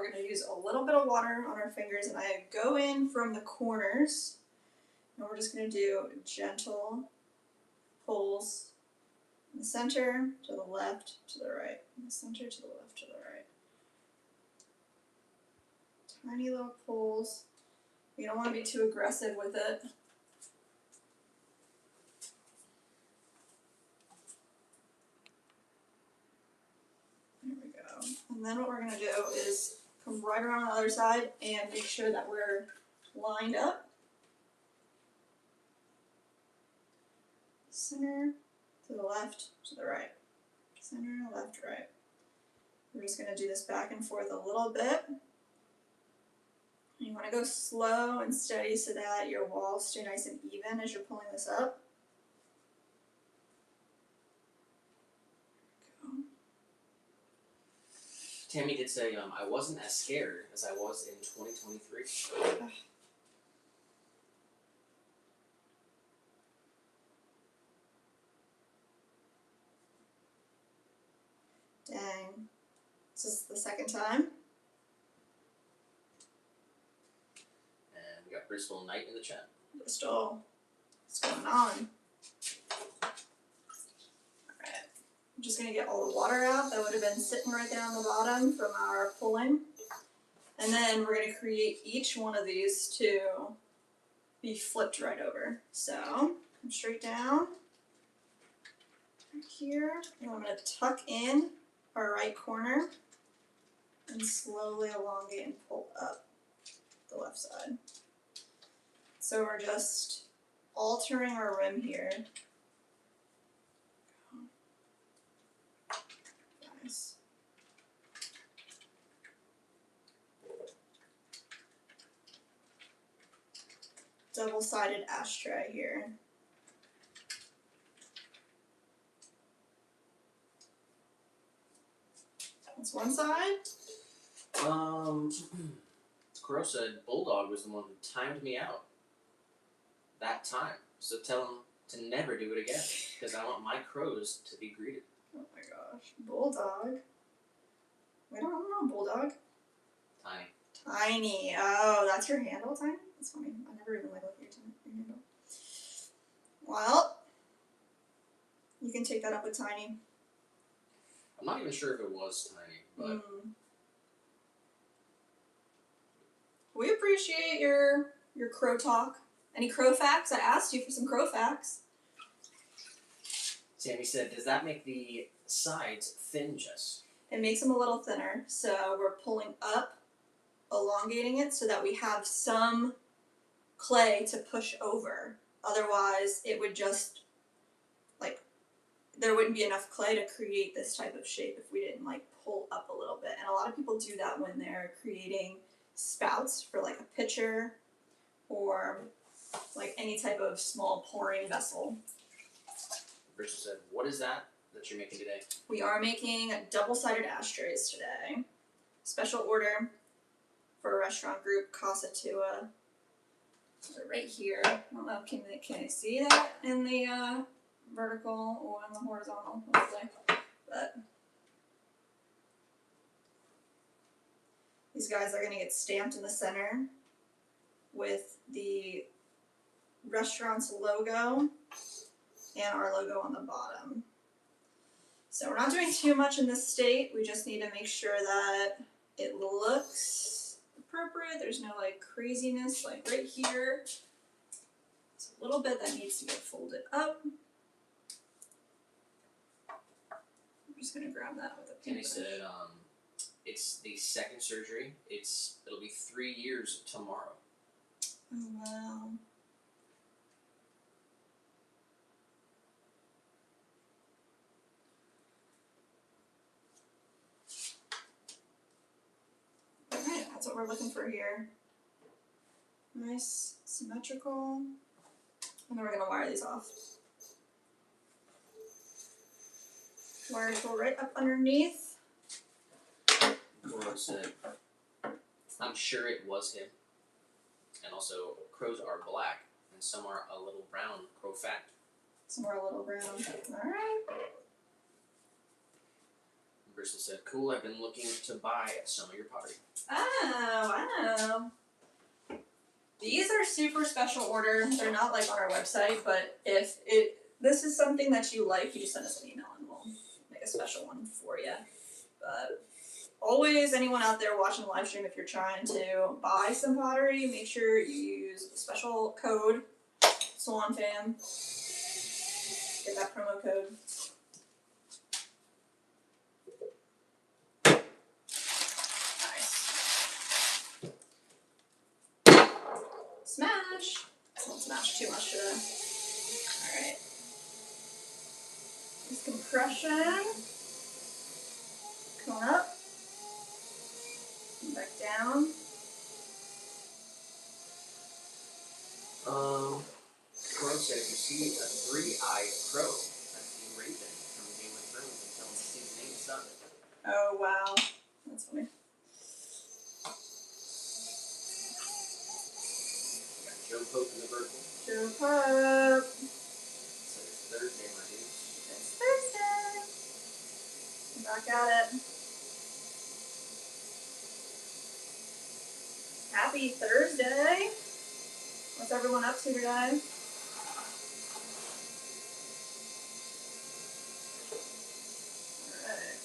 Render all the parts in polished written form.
we're going to use a little bit of water on our fingers, and I go in from the corners, and we're just going to do gentle pulls in the center, to the left, to the right, in the center, to the left, to the right. Tiny little pulls. You don't want to be too aggressive with it. There we go. And then what we're going to do is come right around on the other side and make sure that we're lined up. Center, to the left, to the right. Center, left, right. We're just going to do this back and forth a little bit. You want to go slow and steady so that your walls stay nice and even as you're pulling this up. Go. Tammy did say, I wasn't as scared as I was in 2023. Dang. This is the second time. And we got Bristol Knight in the chat. Bristol, what's going on? Alright. I'm just going to get all the water out that would have been sitting right there on the bottom from our pulling. And then we're going to create each one of these to be flipped right over. So, come straight down. Right here. And I'm going to tuck in our right corner and slowly elongate and pull up the left side. So we're just altering our rim here. Nice. Double-sided ashtray here. That's one side. Crow said Bulldog was the one who timed me out that time. So tell him to never do it again, because I want my crows to be greeted. Oh my gosh. Bulldog. Wait, I don't know, Bulldog. Tiny. Tiny. Oh, that's your handle, Tiny? That's funny. I never even like looked at your handle. Well, you can take that up with Tiny. I'm not even sure if it was Tiny, but... We appreciate your crow talk. Any crow facts? I asked you for some crow facts. Sammy said, does that make the sides thin, Jess? It makes them a little thinner, so we're pulling up, elongating it so that we have some clay to push over. Otherwise, it would just, there wouldn't be enough clay to create this type of shape if we didn't, pull up a little bit. And a lot of people do that when they're creating spouts for, a pitcher or, any type of small pouring vessel. Rachel said, what is that you're making today? We are making double-sided ashtrays today. Special order for a restaurant group, Casa Tua. So right here. I don't know, can I see that in the vertical or in the horizontal? Hopefully. But these guys are going to get stamped in the center with the restaurant's logo and our logo on the bottom. So we're not doing too much in this state. We just need to make sure that it looks appropriate. There's no craziness right here. It's a little bit that needs to get folded up. I'm just gonna grab that with a Kenny paintbrush. said, it's the second surgery. It'll be 3 years tomorrow. Oh wow. Alright, that's what we're looking for here. Nice, symmetrical. And then we're gonna wire these off. Wires go right up underneath. Crow said, I'm sure it was him. And also, crows are black, and some are a little brown. Crow fact. Some more a little brown. Alright. Krista said, "Cool. I've been looking to buy some of your pottery." Oh, wow. These are super special order. They're not like on our website, but if this is something that you like, you just send us an email and we'll make a special one for you. But always, anyone out there watching the live stream, if you're trying to buy some pottery, make sure you use the special code SwanFam. Get that promo code. Smash! Don't smash too much today. Alright. This compression. Come up. And back down. Crow said, "If you see a three-eyed crow, that's the Raven from Game of Thrones, and tell him to see his name son." Oh, wow. That's funny. We got Joe Pope in the vertical. Joe Pop. So it's Thursday, my dudes. It's Thursday. Back at it. Happy Thursday. What's everyone up to today? Alright.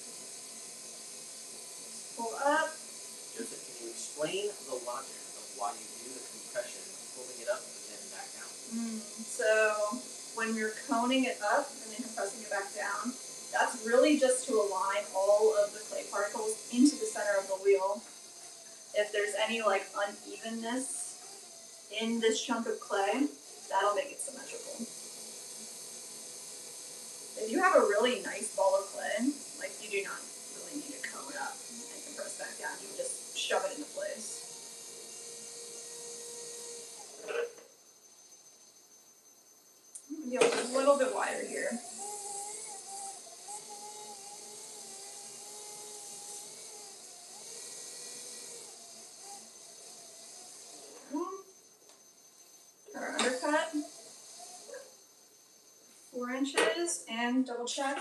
Pull up. Joseph, can you explain the logic of why you do the compression, pulling it up and then back down? So when you're coning it up and then compressing it back down, that's really just to align all of the clay particles into the center of the wheel. If there's any like unevenness in this chunk of clay, that'll make it symmetrical. If you have a really nice ball of clay, like you do not really need to cone it up and compress back down. You can just shove it into place. Maybe a little bit wider here. Our undercut. 4 inches and double check.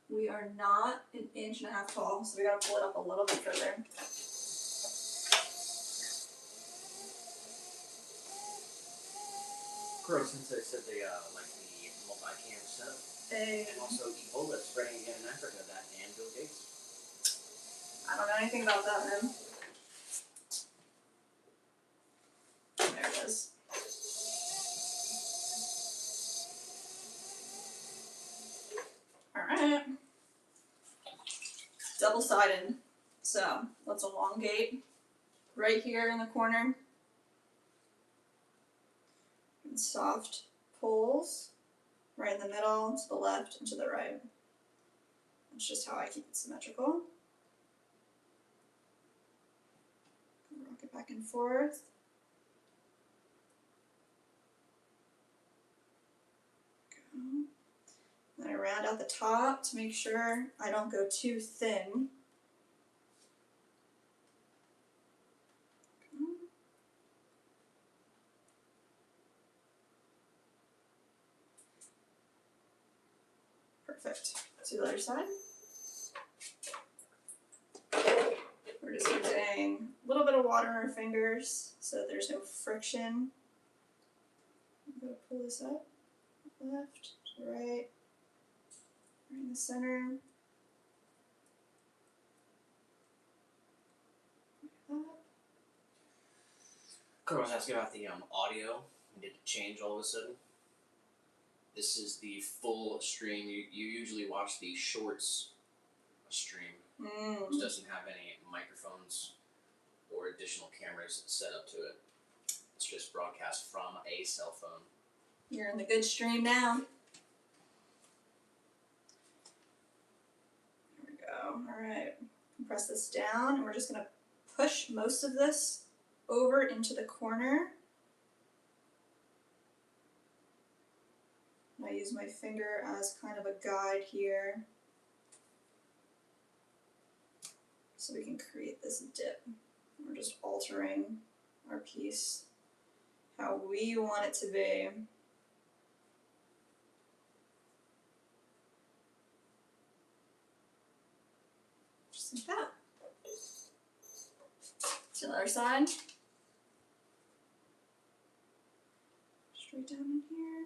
We are not 1.5 inches tall, so we gotta pull it up a little bit further. Crow Sensei said they like the multi-cam setup. And also Ebola spreading again in Africa, that and Bill Gates. I don't know anything about that, man. There it is. Alright. Double-sided. So, let's elongate right here in the corner. And soft pulls right in the middle, to the left, and to the right. That's just how I keep it symmetrical. Rock it back and forth. Go. Then I round out the top to make sure I don't go too thin. Go. Perfect. To the other side. We're just using a little bit of water on our fingers so that there's no friction. I'm going to pull this up, left, to right, right in the center. Up. Crow was asking about the audio. Did it change all of a sudden? This is the full stream. You usually watch the shorts stream, which doesn't have any microphones or additional cameras set up to it. It's just broadcast from a cell phone. You're in the good stream now. There we go. Alright. Press this down, and we're just going to push most of this over into the corner. And I use my finger as kind of a guide here, so we can create this dip. We're just altering our piece how we want it to be. like that. To the other side. Straight down in here.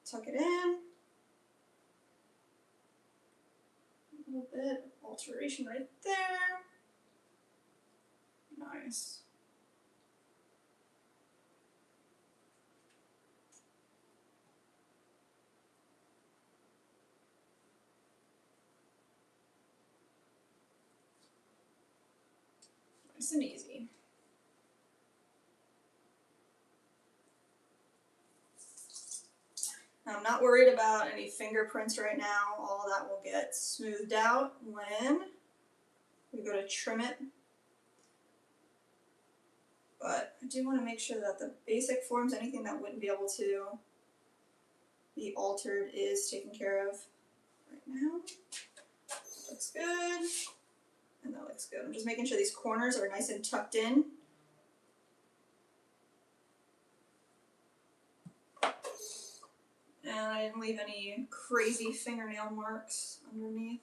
Tuck it in. A little bit of alteration right there. Nice. Nice and easy. Now, I'm not worried about any fingerprints right now. All of that will get smoothed out when we go to trim it. But I do want to make sure that the basic forms, anything that wouldn't be able to be altered, is taken care of right now. Looks good. And that looks good. I'm just making sure these corners are nice and tucked in. And I didn't leave any crazy fingernail marks underneath.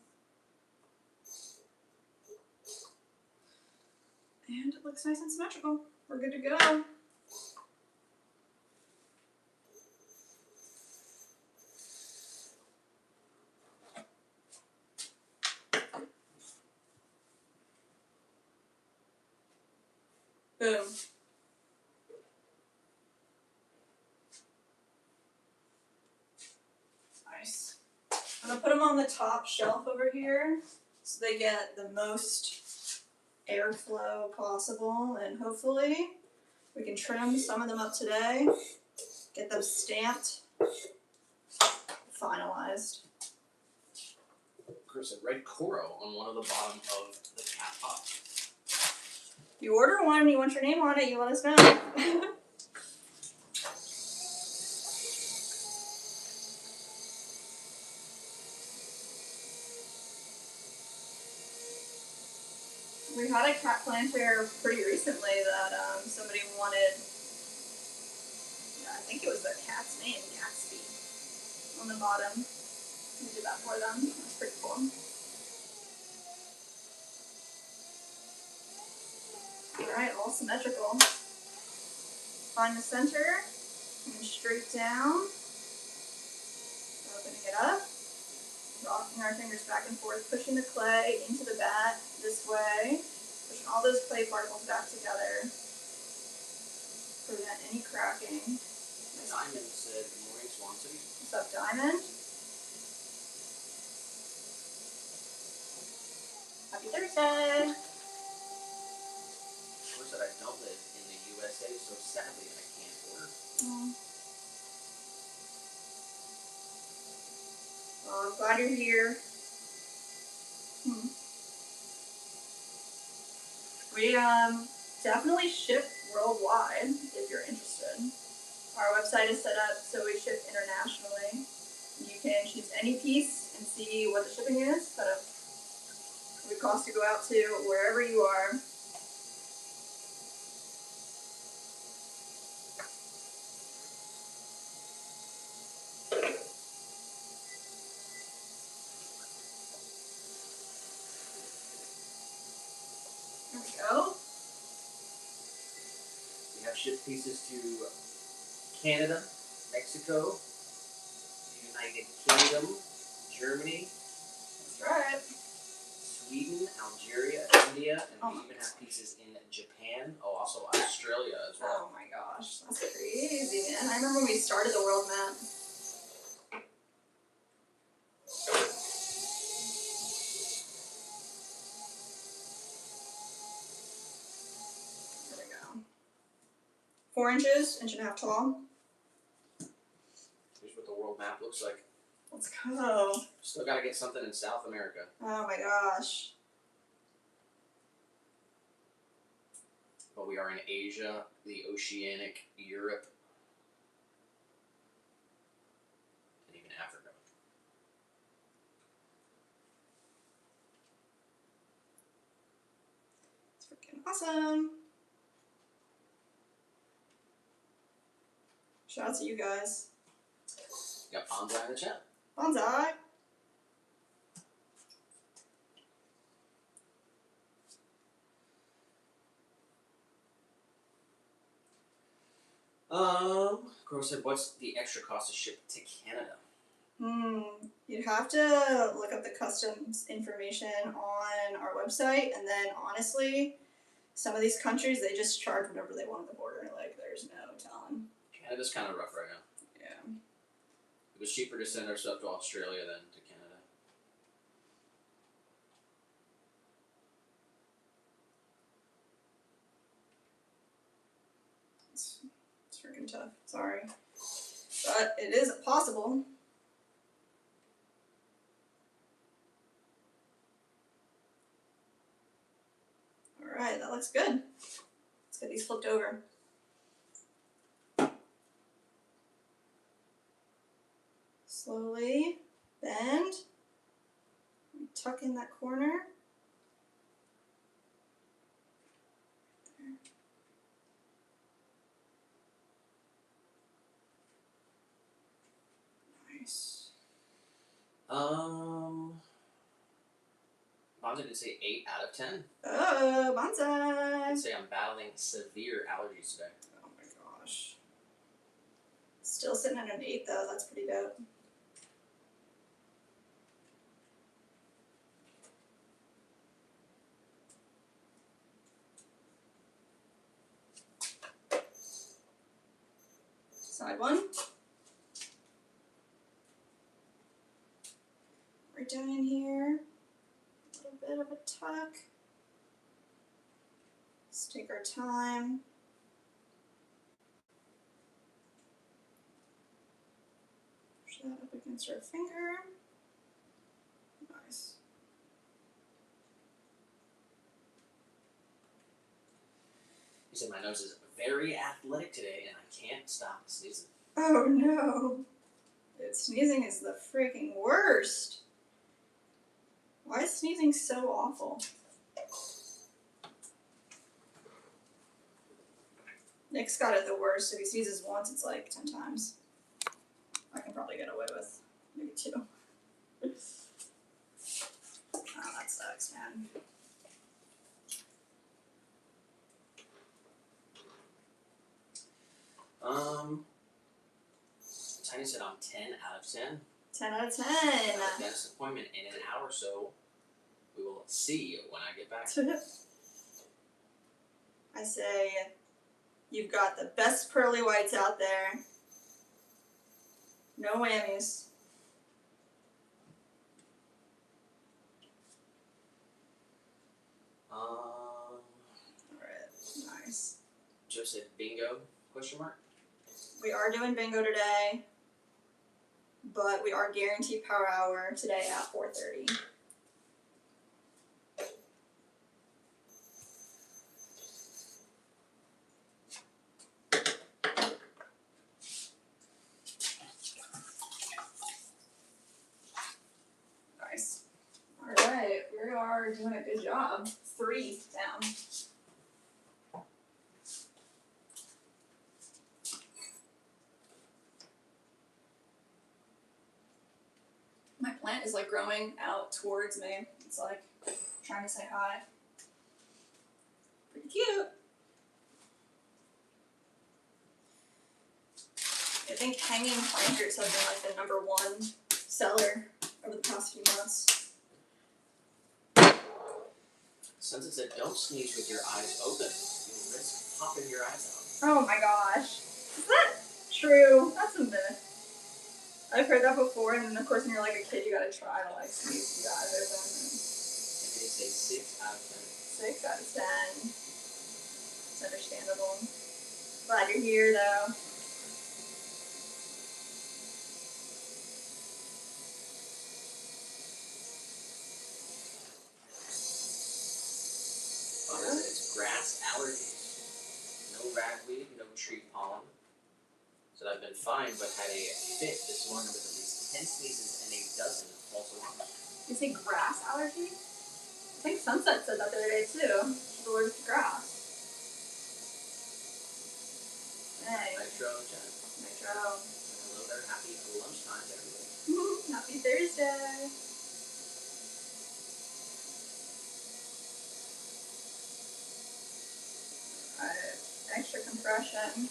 And it looks nice and symmetrical. We're good to go. Boom. Nice. I'm gonna put them on the top shelf over here so they get the most airflow possible, and hopefully we can trim some of them up today, get them stamped, finalized. Chris said red Coro on one of the bottom of the cat pot. If you order one and you want your name on it, you let us know. We had a cat planter pretty recently that somebody wanted, I think it was the cat's name, Gatsby, on the bottom. We did that for them. It was pretty cool. Alright, all symmetrical. Find the center, and straight down, opening it up, rocking our fingers back and forth, pushing the clay into the vat this way, pushing all those clay particles back together, prevent any cracking. Diamond said, good morning, Swan City. What's up, Diamond? Happy Thursday! Of course, that I don't live in the USA, so sadly I can't order. Well, I'm glad you're here. We definitely ship worldwide if you're interested. Our website is set up so we ship internationally. You can choose any piece and see what the shipping is, but it would cost to go out to wherever you are. There we go. We have shipped pieces to Canada, Mexico, United Kingdom, Germany, That's right. Sweden, Algeria, India, and we even have pieces in Japan. Oh, also Australia as well. Oh my gosh, that's crazy, man. I remember when we started the world map. There we go. 4 inches, 1.5 inches tall. Here's what the world map looks like. Let's go. Still gotta get something in South America. Oh my gosh. But we are in Asia, the Oceanic, Europe, and even Africa. It's freaking awesome. Shout out to you guys. Got Bonsai in the chat. Bonsai. Girl said, what's the extra cost to ship to Canada? You'd have to look up the customs information on our website, and then honestly, some of these countries, they just charge whatever they want at the border. Like, there's no telling. Canada's kind of rough right now. Yeah. It was cheaper to send our stuff to Australia than to Canada. It's freaking tough. Sorry. But it is possible. Alright, that looks good. Let's get these flipped over. Slowly bend. Tuck in that corner. Nice. Bonza did say 8 out of 10. Oh, bonsai! I'd say I'm battling severe allergies today. Oh my gosh. Still sitting at an 8 though, that's pretty dope. Side one. Right down in here. A little bit of a tuck. Let's take our time. Push that up against our finger. Nice. He said my nose is very athletic today and I can't stop sneezing. Oh no. Dude, sneezing is the freaking worst. Why is sneezing so awful? Nick's got it the worst. If he sneezes once, it's like 10 times. I can probably get away with maybe 2. Oh, that sucks, man. Tiny said I'm 10 out of 10. 10 out of 10. Dentist appointment in an hour or so. We will see when I get back. I say, you've got the best pearly whites out there. No whammies. Alright, nice. Joe said bingo, question mark? We are doing bingo today, but we are guaranteed power hour today at 4:30. Nice. Alright, we are doing a good job. 3 down. My plant is like growing out towards me. It's like trying to say hi. Pretty cute. I think hanging planters have been like the #1 seller over the past few months. Sunset said don't sneeze with your eyes open. You'll risk popping your eyes Oh my gosh. Is that true? That's a myth. I've heard that before, and then of course when you're like a kid you gotta try to like sneeze with your eyes open. And they say 6 out of 10. 6 out of 10. It's understandable. Glad you're here though. Bonner said it's grass allergies. No ragweed, no tree pollen. Said I've been fine, but had a fit this morning with at least 10 sneezes and a dozen false alarms. You say grass allergy? I think Sunset said that the other day too. She's allergic to grass. Hey. Nitro, Jen. Nitro. Hello there, happy lunchtime to everybody. Happy Thursday. Alright, extra compression.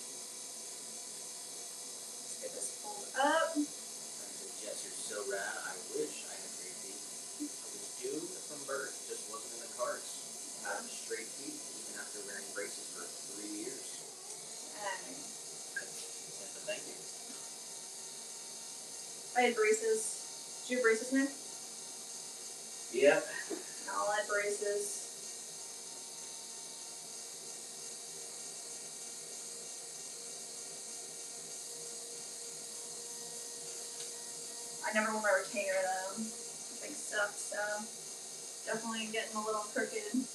I had braces. Did you have braces, Nick? Yep. I'll add braces. I never wore my retainer though. The thing sucked, so definitely getting a little crooked.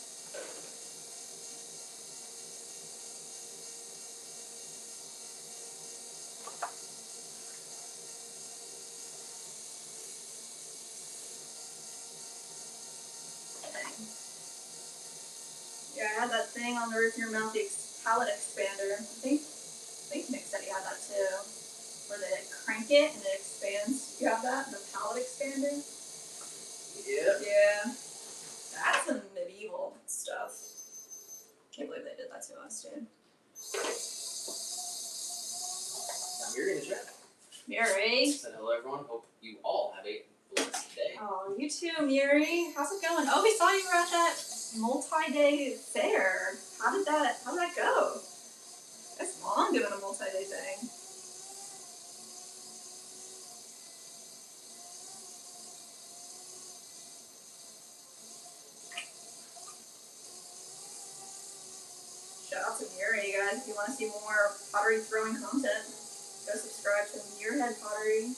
Yeah, I had that thing on the roof of your mouth, the palate expander. I think Nick said he had that too. Where they crank it and it expands. You have that? The palate expander? Yep. Yeah. That's some medieval stuff. Can't believe they did that to us, dude. I'm Miri in the chat. Miri. Said hello everyone. Hope you all have a blessed day. Oh, you too, Miri. How's it going? Oh, we saw you were at that multi-day fair. How did that go? That's long doing a multi-day thing. Shout out to Miri, you guys. If you want to see more pottery throwing content, go subscribe to Muirhead Pottery.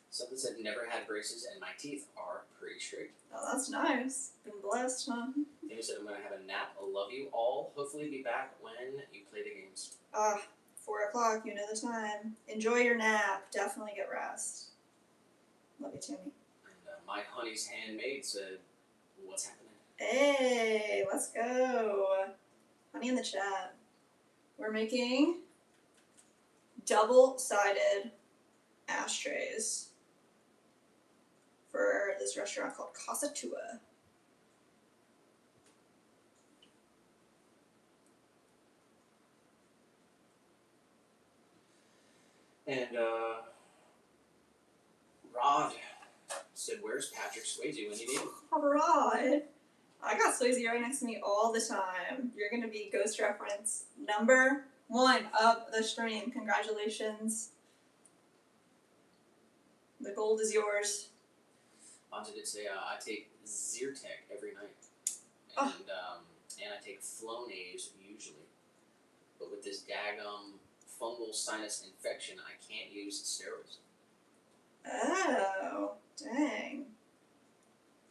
Something said never had braces and my teeth are pretty straight. Oh, that's nice. Been blessed, huh? Amy said I'm gonna have a nap. I love you all. Hopefully be back when you play the games. 4 o'clock, you know the time. Enjoy your nap. Definitely get rest. Love you, Timmy. And my honey's handmaid said, what's happening? Hey, let's go. Honey in the chat. We're making double-sided ashtrays for this restaurant called Casa Tua. And Rod said, where's Patrick Swayze when you need him? Rod. I got Swayze right next to me all the time. You're going to be Ghost Reference number 1 of the stream. Congratulations. The gold is yours. Bonta did say, I take Zyrtec every night. And I take Flonase usually. But with this daggum fungal sinus infection, I can't use steroids. Oh, dang.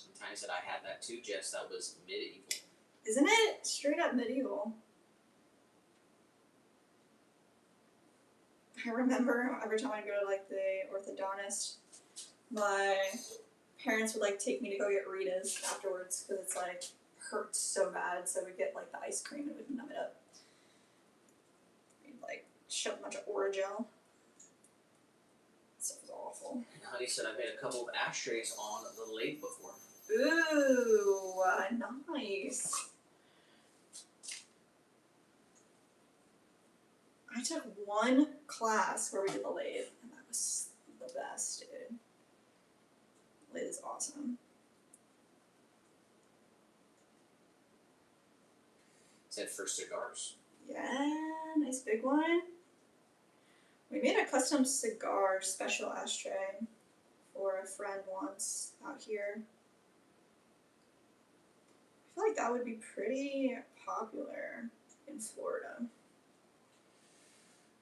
And Tiny said, I had that too, Jess. That was medieval. Isn't it straight up medieval? I remember every time I'd go to like the orthodontist, my parents would like take me to go get Rita's afterwards because it's like hurts so bad. So we'd get like the ice cream and we'd numb it up. We'd like shove a bunch of Orajel. Stuff was awful. And Honey said, I made a couple of ashtrays on the lathe before. Ooh, nice. I took one class where we did the lathe, and that was the best, dude. Lathe is awesome. Said for cigars. Yeah, nice big one. We made a custom cigar special ashtray for a friend once out here. I feel like that would be pretty popular in Florida.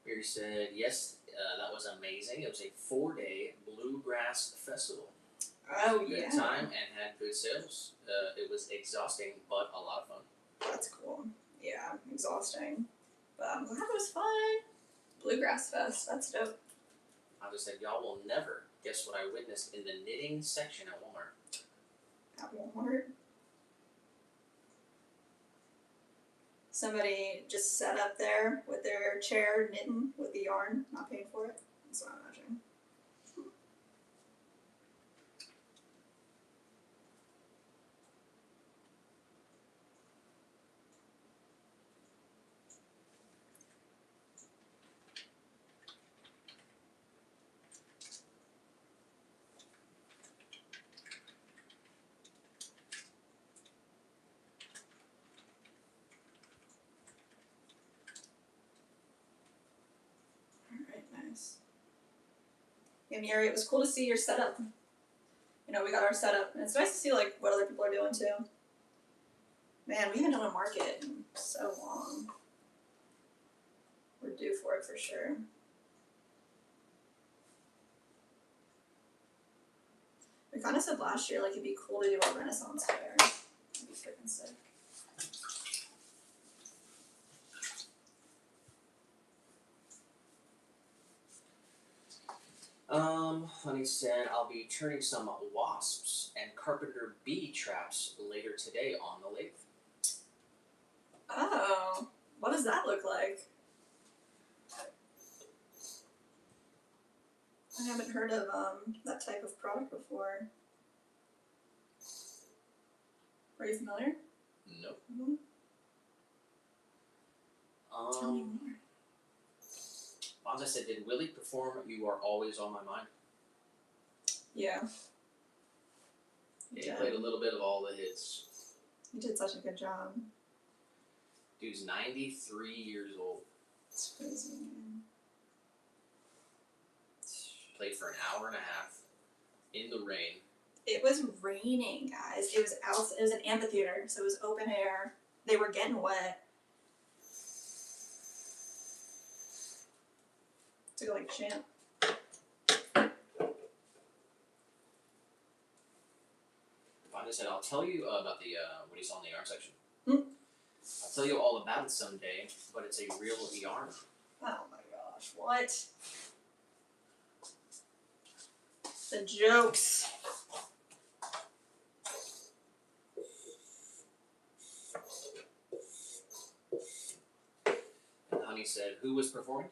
Mary said, yes, that was amazing. It was a 4-day bluegrass festival. Oh, Good yeah. time and had good sales. It was exhausting, but a lot of fun. That's cool. Yeah, exhausting. But I'm glad it was fun. Bluegrass Fest, that's dope. I just said, y'all will never guess what I witnessed in the knitting section at Walmart. At Walmart. Somebody just sat up there with their chair knitting with the yarn, not paying for it. That's what I'm imagining. And Yuri, it was cool to see your setup. You know, we got our setup, and it's nice to see like what other people are doing too. Man, we haven't done a market in so long. We're due for it for sure. We kind of said last year like it'd be cool to do a Renaissance fair. It'd be freaking sick. Honey said, I'll be turning some wasps and carpenter bee traps later today on the lathe. Oh, what does that look like? I haven't heard of that type of product before. Are you familiar? Nope. Mm-hmm. Tell me more. Bonza said, did Willie perform You Are Always on My Mind? Yeah. Yeah, he played a little bit of all the hits. You did such a good job. Dude's 93 years old. It's crazy, man. Played for an hour and a half in the rain. It was raining, guys. It was out. It was an amphitheater, so it was open air. They were getting wet. To go like champ. Bonza said, I'll tell you about the what he saw in the yarn section. Hmm? I'll tell you all about it someday, but it's a real yarn. Oh my gosh, what? The jokes. And Honey said, who was performing?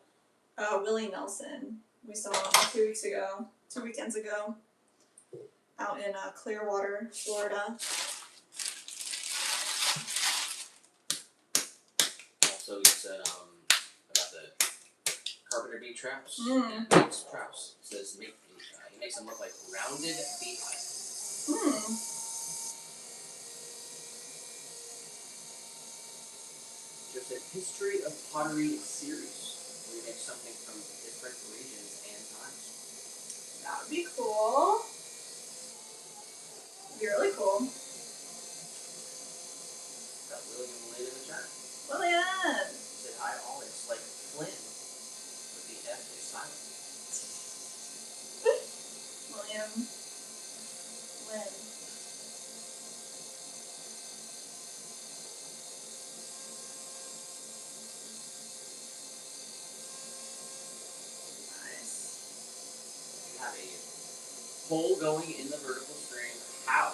Willie Nelson. We saw him 2 weekends ago, out in Clearwater, Florida. Also, he said about the carpenter bee traps Mm. and bees traps. He says he makes them look like rounded beehives. Just a history of pottery series where you make something from different regions and times. That would be cool. It'd be really cool. Got William Lynn in the chat. William! Said hi, Alex, like Flynn, with the F is silent. William. Lynn. Nice. You have a poll going in the vertical stream. How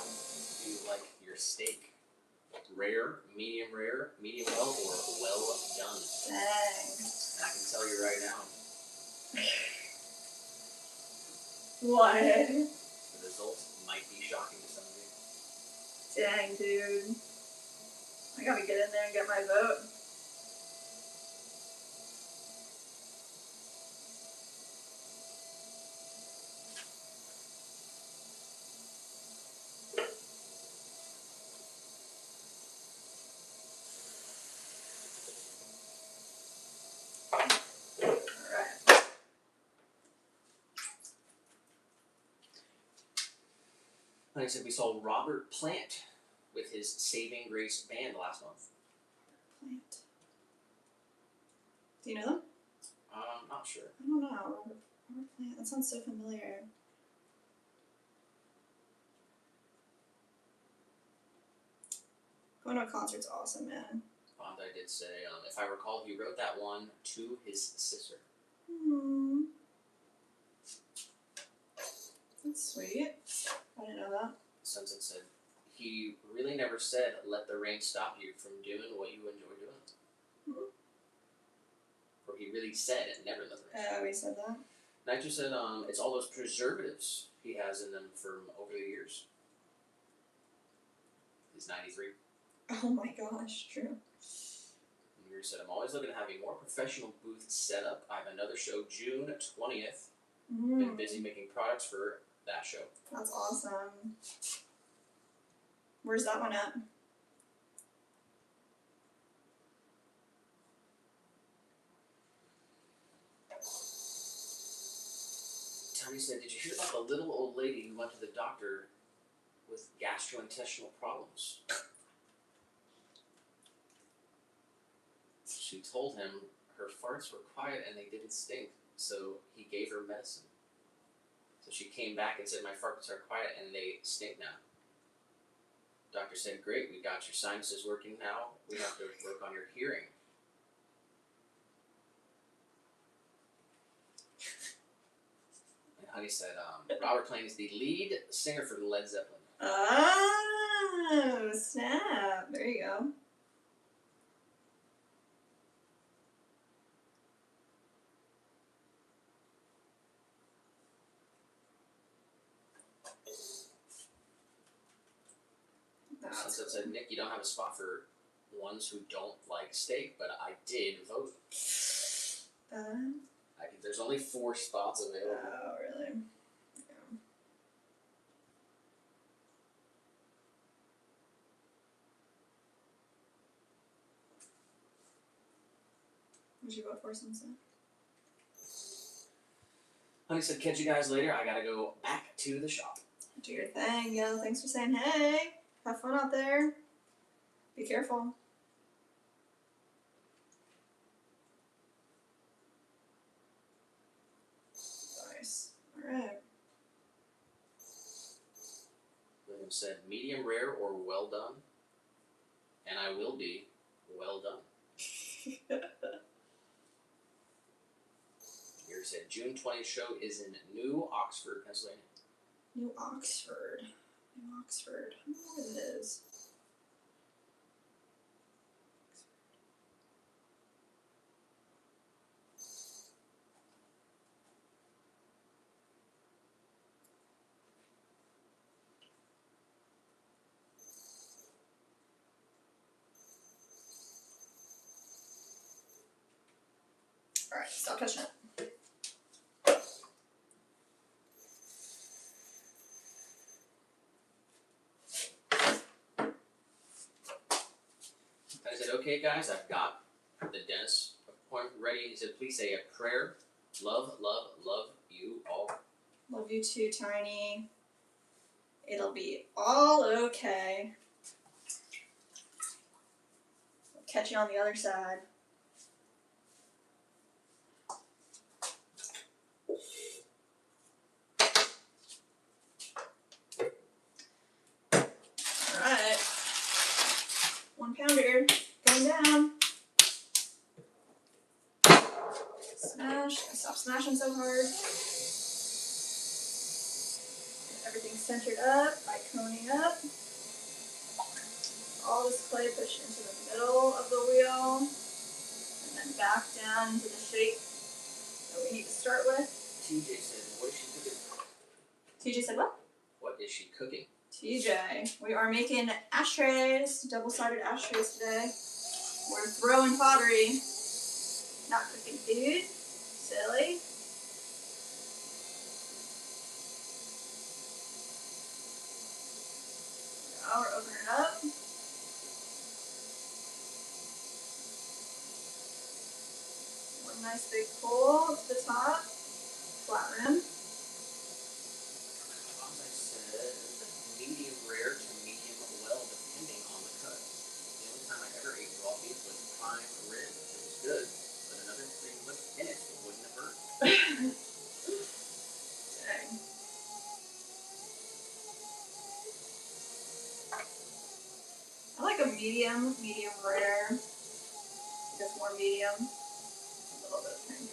do you like your steak? Rare, medium well, or well done? Dang. And I can tell you right now, What? the results might be shocking to some of you. Dang, dude. I gotta get in there and get my vote. Alright. Like I said, we saw Robert Plant with his Saving Grace band last month. Plant. Do you know them? Not sure. I don't know. Robert Plant. That sounds so familiar. Going to a concert's awesome, man. Bondi did say, if I recall, he wrote that one to his sister. Hmm. That's sweet. I didn't know that. Sunset said, he really never said, let the rain stop you from doing what you enjoy doing. Mhm. Or he really said, never let the rain stop Oh, he said that? Nitro said, it's all those preservatives he has in them from over the years. He's 93. Oh my gosh, true. And Yuri said, I'm always looking to have a more professional booth set up. I have another show June 20th. Been busy making products for that show. That's awesome. Where's that one at? Tony said, "Did you hear about the little old lady who went to the doctor with gastrointestinal problems?" She told him her farts were quiet and they didn't stink, so he gave her medicine. So she came back and said, "My farts are quiet and they stink now." Doctor said, "Great, we got your sinuses working now. We have to work on your hearing." And Honey said, Robert Plant is the lead singer for Led Zeppelin. Oh, snap. There you go. Sunset said, "Nick, you don't have a spot for ones who don't like steak, but I did vote. There's only 4 spots available." Oh, really? Yeah. What'd you vote for, Sunset? Honey said, "Catch you guys later. I gotta go back to the shop." Do your thing, yo. Thanks for saying hey. Have fun out there. Be careful. Nice. Alright. William said, "Medium rare or well done?" And I will be well done. Here said, "June 20th show is in New Oxford, Pennsylvania." New Oxford. New Oxford. I don't know what it is. Alright, stop touching it. I said, "Okay, guys, I've got the dentist appointment ready." He said, "Please say a prayer. Love, love, love you all." Love you too, Tiny. It'll be all okay. I'll catch you on the other side. Alright. 1 pounder. Going down. Smash. Stop smashing so hard. Get everything centered up by coning up. All this clay pushed into the middle of the wheel. And then back down into the shape that we need to start with. TJ said, "What is she cooking?" TJ said what? What is she cooking? TJ. We are making ashtrays, double-sided ashtrays today. We're throwing pottery, not cooking food. Silly. Now we're opening it up. One nice big pull to the top, flat rim. As I said, medium rare to medium well, depending on the cut. The only time I ever ate raw beef was prime rib. It was good, but another thing was in it. It wouldn't have hurt. Dang. I like a medium rare. Just more medium. A little bit of pink.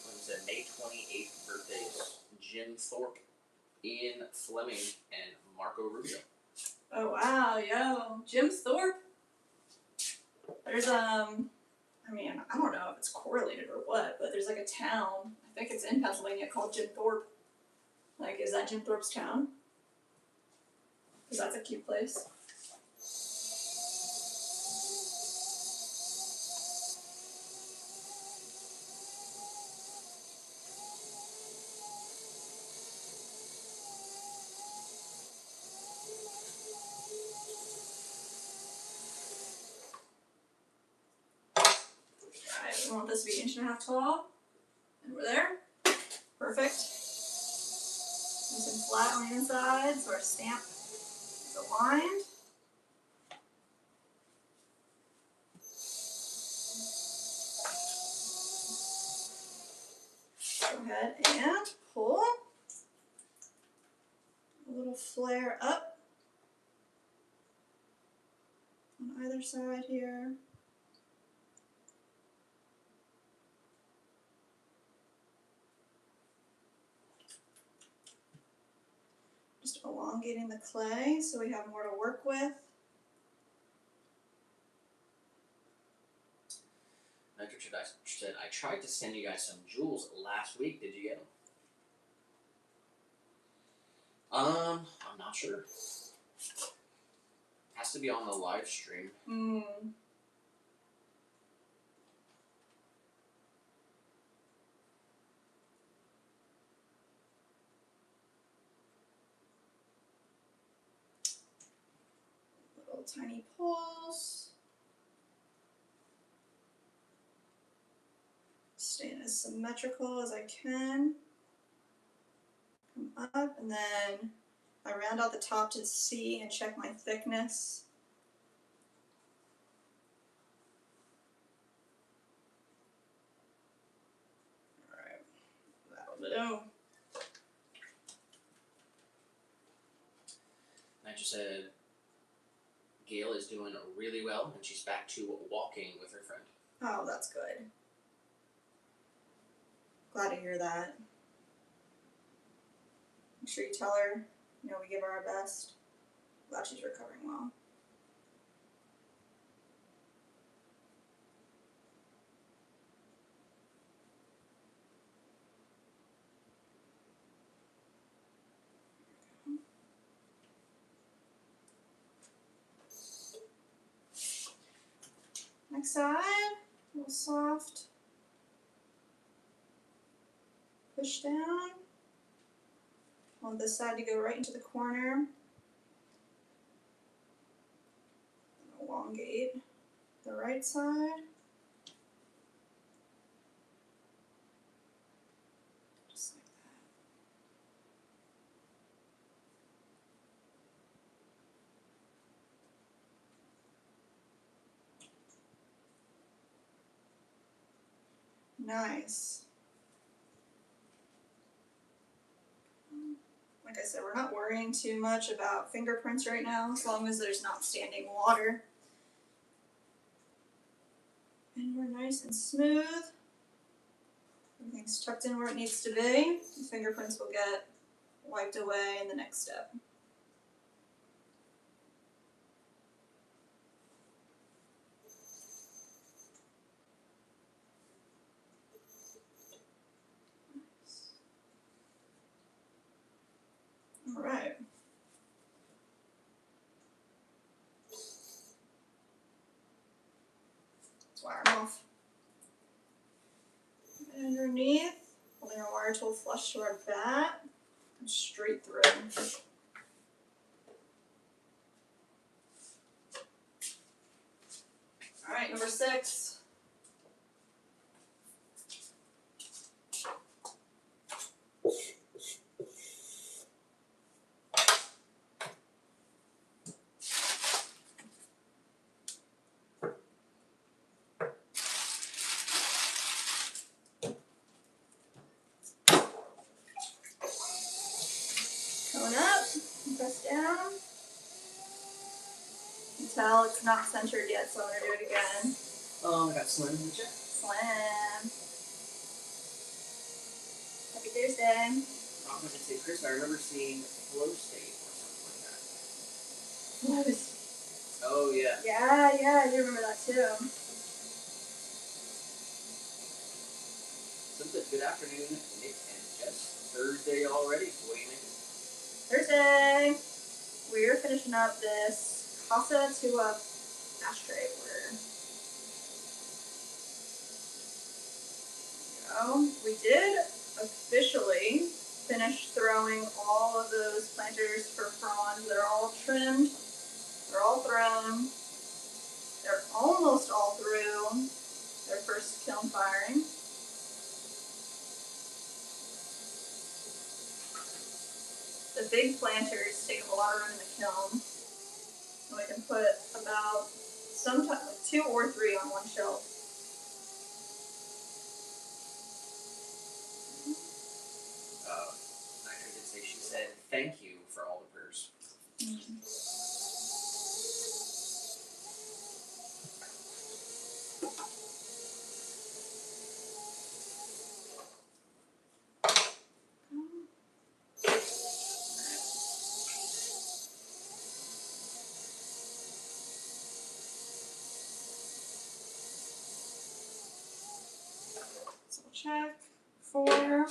Like I said, May 28th birthdays. Jim Thorpe, Ian Fleming, and Marco Rubio. Oh wow, yo. Jim Thorpe. There's I mean, I don't know if it's correlated or what, but there's like a town, I think it's in Pennsylvania, called Jim Thorpe. Like, is that Jim Thorpe's town? Because that's a cute place. Right. this to be 1.5 tall. And we're there. Perfect. Nice and flat on the inside, so our stamp is aligned. Go ahead and pull. A little flare up on either side here. Just elongating the clay so we have more to work with. Richard, I said I tried to send you guys some jewels last week. Did you get them? I'm not sure. Has to be on the live stream. Little tiny pulls. Staying as symmetrical as I can. Come up, and then I round out the top to C and check my thickness. Alright, that'll do. I just said Gail is doing really well, and she's back to walking with her friend. Oh, that's good. Glad to hear that. Make sure you tell her, you know, we give her our best. Glad she's recovering well. Next side, a little soft. Push down. I want this side to go right into the corner. Elongate the right side. Just like that. Nice. Like I said, we're not worrying too much about fingerprints right now, as long as there's not standing water. And we're nice and smooth. Everything's tucked in where it needs to be. The fingerprints will get wiped away in the next step. All right. Let's wire them off. And underneath, holding our wire tool flush to our bat, and straight through. All right, number 6. Cone up, press down. You can tell it's not centered yet, so I'm going to do it again. I got Slim in the chat. Slam. Happy Thursday. I'm going to say, Chris, I remember seeing Flow State or something like that. What? Oh, yeah. Yeah, I do remember that too. Good afternoon, Nick and Jess. Thursday already. What do you think? Thursday. We're finishing up this Casa Tua ashtray order. We did officially finish throwing all of those planters for fronds. They're all trimmed. They're all thrown. They're almost all through their first kiln firing. big planters take up a lot of room in the kiln. And we can put about sometimes like 2 or 3 on one shelf. Nitra did say, she said, thank you for all the prayers. So we'll check 4.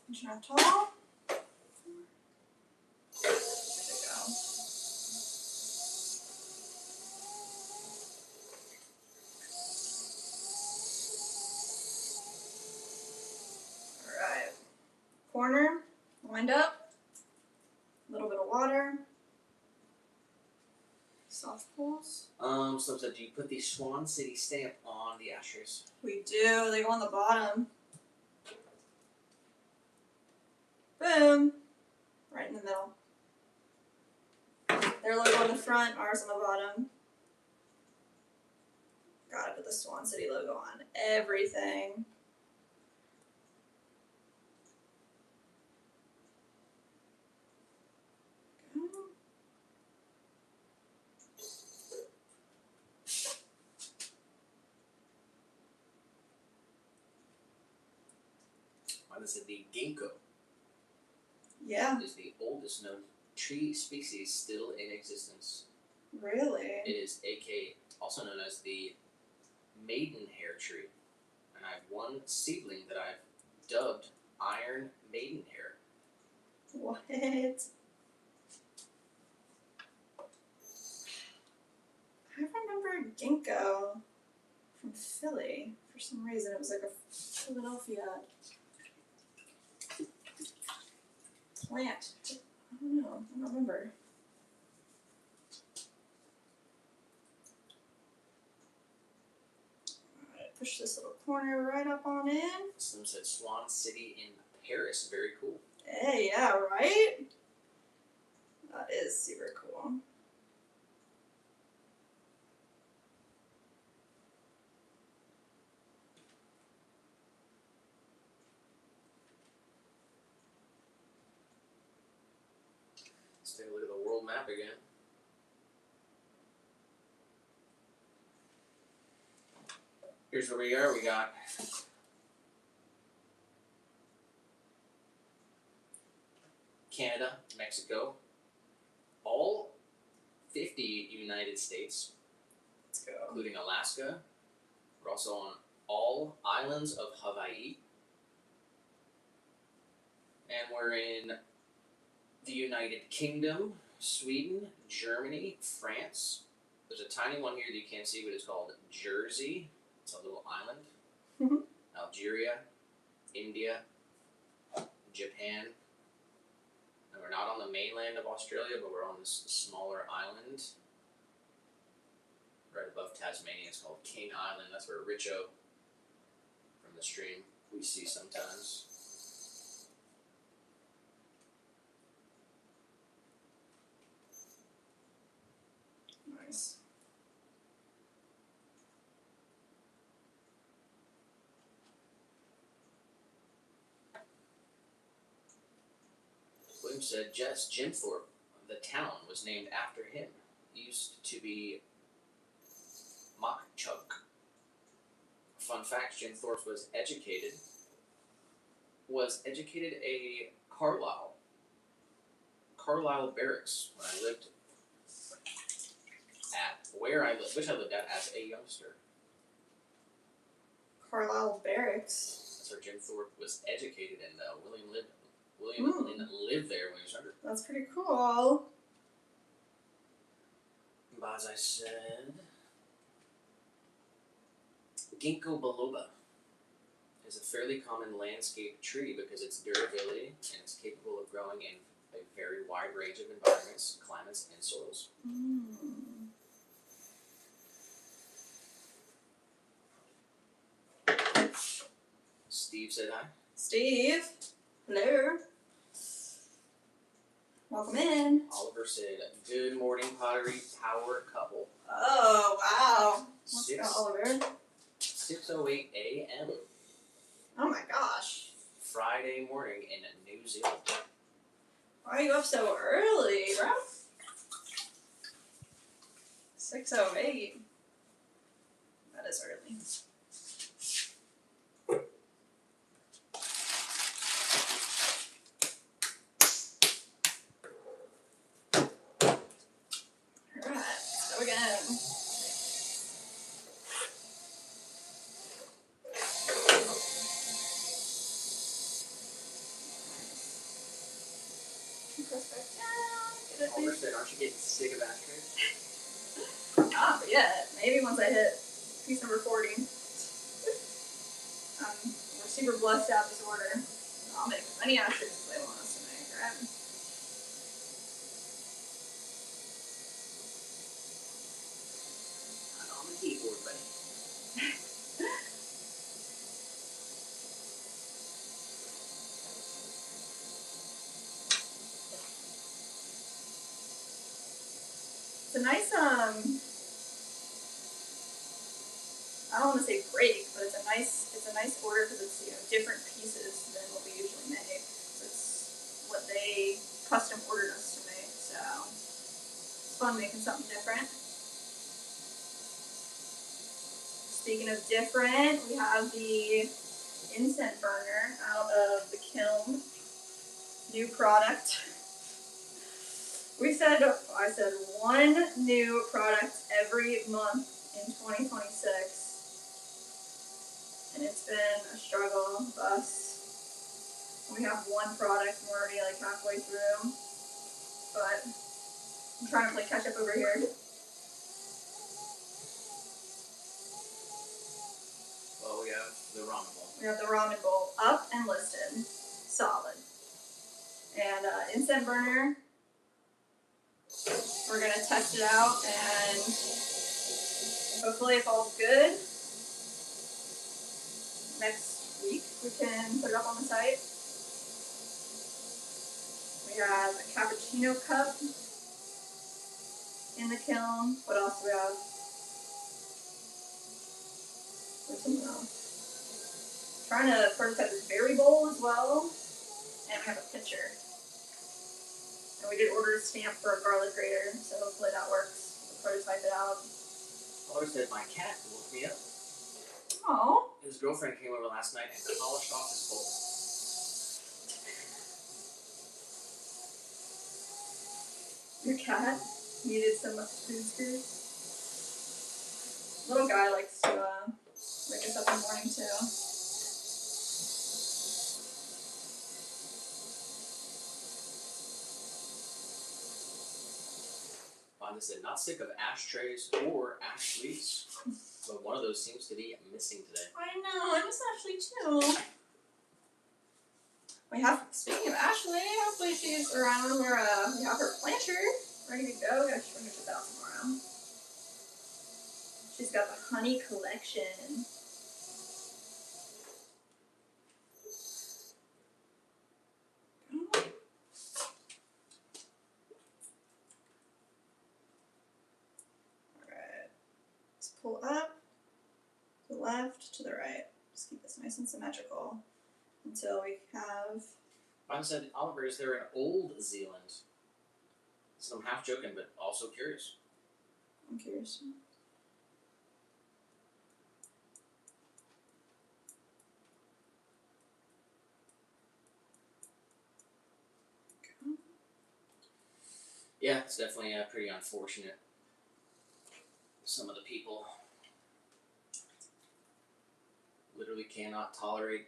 Inch and a half tall. There we go. Alright. Corner lined up. A little bit of water. Soft pulls. So do you put the Swan City stamp on the ashtrays? We do. They go on the bottom. Boom. Right in the middle. Their logo on the front, ours on the bottom. Gotta put the Swan City logo on everything. This is the ginkgo. Yeah. Is the oldest known tree species still in existence. Really? It is also known as the maidenhair tree. And I have one seedling that I've dubbed Iron Maidenhair. What? I remember ginkgo from Philly. For some reason, it was like a Philadelphia plant. I don't know. I don't remember. Alright, push this little corner right up on in. Some said Swan City in Paris. Very cool. Hey, yeah, right? That is super cool. Let's take a look at the world map again. Here's where we are. We got Canada, Mexico, all 50 United States, Let's go. including Alaska. We're also on all islands of Hawaii. And we're in the United Kingdom, Sweden, Germany, France. There's a tiny one here that you can't see, but it's called Jersey. It's a little island. Mhm. Algeria, India, Japan. And we're not on the mainland of Australia, but we're on this smaller island right above Tasmania. It's called King Island. That's where Richo from the stream we see sometimes. Nice. William said, Jim Thorpe, the town, was named after him. He used to be Mockchunk. Fun fact, Jim Thorpe was educated a Carlisle Barracks when I lived which I lived at as a youngster. Carlisle Barracks. That's where Jim Thorpe was educated, and William Lynn lived there when he was younger. That's pretty cool. But as I said, Ginkgo biloba is a fairly common landscape tree because its durability and it's capable of growing in a very wide range of environments, climates, and soils. Steve said hi. Steve, hello. Welcome in. Oliver said, "Good morning, Pottery Power Couple." Oh, wow. Let's Six- go, Oliver. 6:08 a.m. Oh my gosh. Friday morning in New Zealand. Why are you up so early, bro? 6:08. That is early. Alright, let's go again. Press back down. Get it, Oliver please. said, "Aren't you getting sick of ashtrays?" Not yet. Maybe once I hit piece number 40. We're super blessed to have this order. I'll make as many ashtrays as they want us to make, right? Not on the keyboard, buddy. It's a nice, I don't want to say break, but it's a nice order because it's, different pieces than what we usually make. So it's what they custom ordered us to make, so it's fun making something different. Speaking of different, we have the incense burner out of the kiln. New product. I said one new product every month in 2026. And it's been a struggle with us. We have one product and we're already like halfway through. But I'm trying to play catch up over here. Well, we have the ramen bowl. We have the ramen bowl up and listed. Solid. And incense burner. We're gonna test it out and hopefully if all's good, next week we can put it up on the site. We have a cappuccino cup in the kiln. What else do we have? There's something else. Trying to prototype this berry bowl as well. And we have a pitcher. And we did order a stamp for a garlic grater, so hopefully that works. We'll prototype it out. Oliver said, "My cat woke me up." Oh. His girlfriend came over last night and polished off his bowl. Your cat needed some food screws. Little guy likes to wake us up in the morning too. Vonda said, "Not sick of ashtrays or Ashleys, but one of those seems to be missing today." I know, I miss Ashley too. Speaking of Ashley, hopefully she's around. We have her planter ready to go. Gotta bring her to out tomorrow. She's got the honey collection. Alright. Let's pull up, to the left, to the right. Just keep this nice and symmetrical until we have. Vonda said, "Oliver, is there an Old Zealand?" So I'm half joking, but also curious. I'm curious. Yeah, it's definitely pretty unfortunate. Some of the people literally cannot tolerate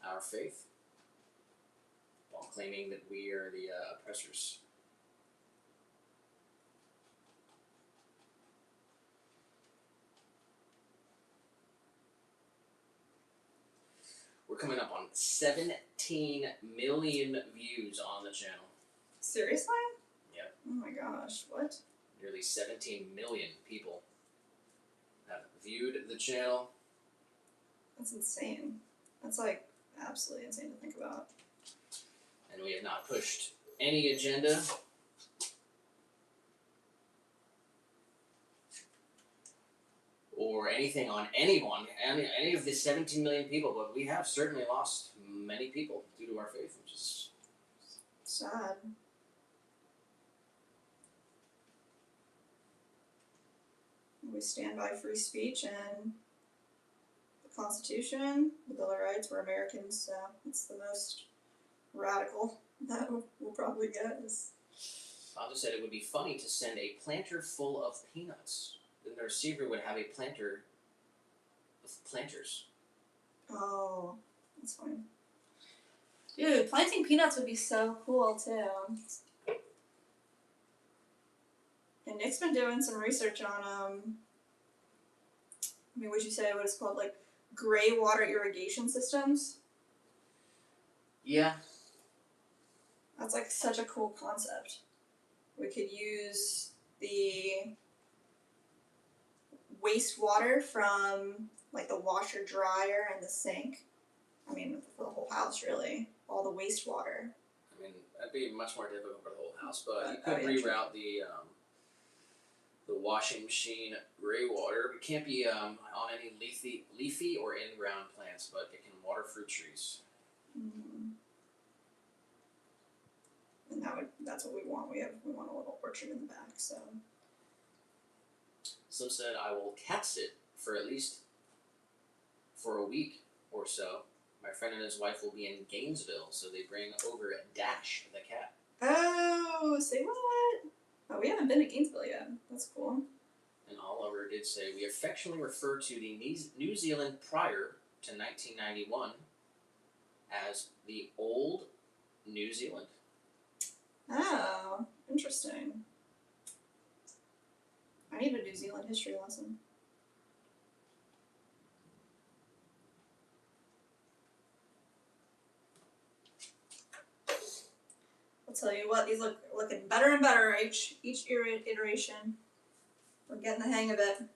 our faith while claiming that we are the oppressors. We're coming up on 17 million views on the channel. Seriously? Yeah. Oh my gosh, what? Nearly 17 million people have viewed the channel. That's insane. That's like absolutely insane to think about. And we have not pushed any agenda. Or anything on anyone, any of the 17 million people, but we have certainly lost many people due to our faith, which is sad. We stand by free speech and the Constitution, the Bill of Rights. We're Americans, so it's the most radical that we'll probably get. I'll just said it would be funny to send a planter full of peanuts. Then the receiver would have a planter of planters. Oh, that's funny. Dude, planting peanuts would be so cool too. And Nick's been doing some research on would you say what it's called, like gray water irrigation systems? Yeah. That's like such a cool concept. We could use the wastewater from like the washer dryer and the sink. I mean, for the whole house really. All the wastewater. I mean, that'd be much more difficult for the whole house, but you Oh, could yeah, reroute the washing machine gray water. It can't be on any leafy or in-ground plants, but it can water fruit trees. Mm. And that's what we want. We want a little orchard in the back, so. Some said I will cat sit for at least for a week or so. My friend and his wife will be in Gainesville, so they bring over Dash the cat. Oh, say what? Oh, we haven't been to Gainesville yet. That's cool. And Oliver did say, we affectionately refer to the New Zealand prior to 1991 as the Old New Zealand. Oh, interesting. I need a New Zealand history lesson. I'll tell you what, these looking better and better each iteration. We're getting the hang of it.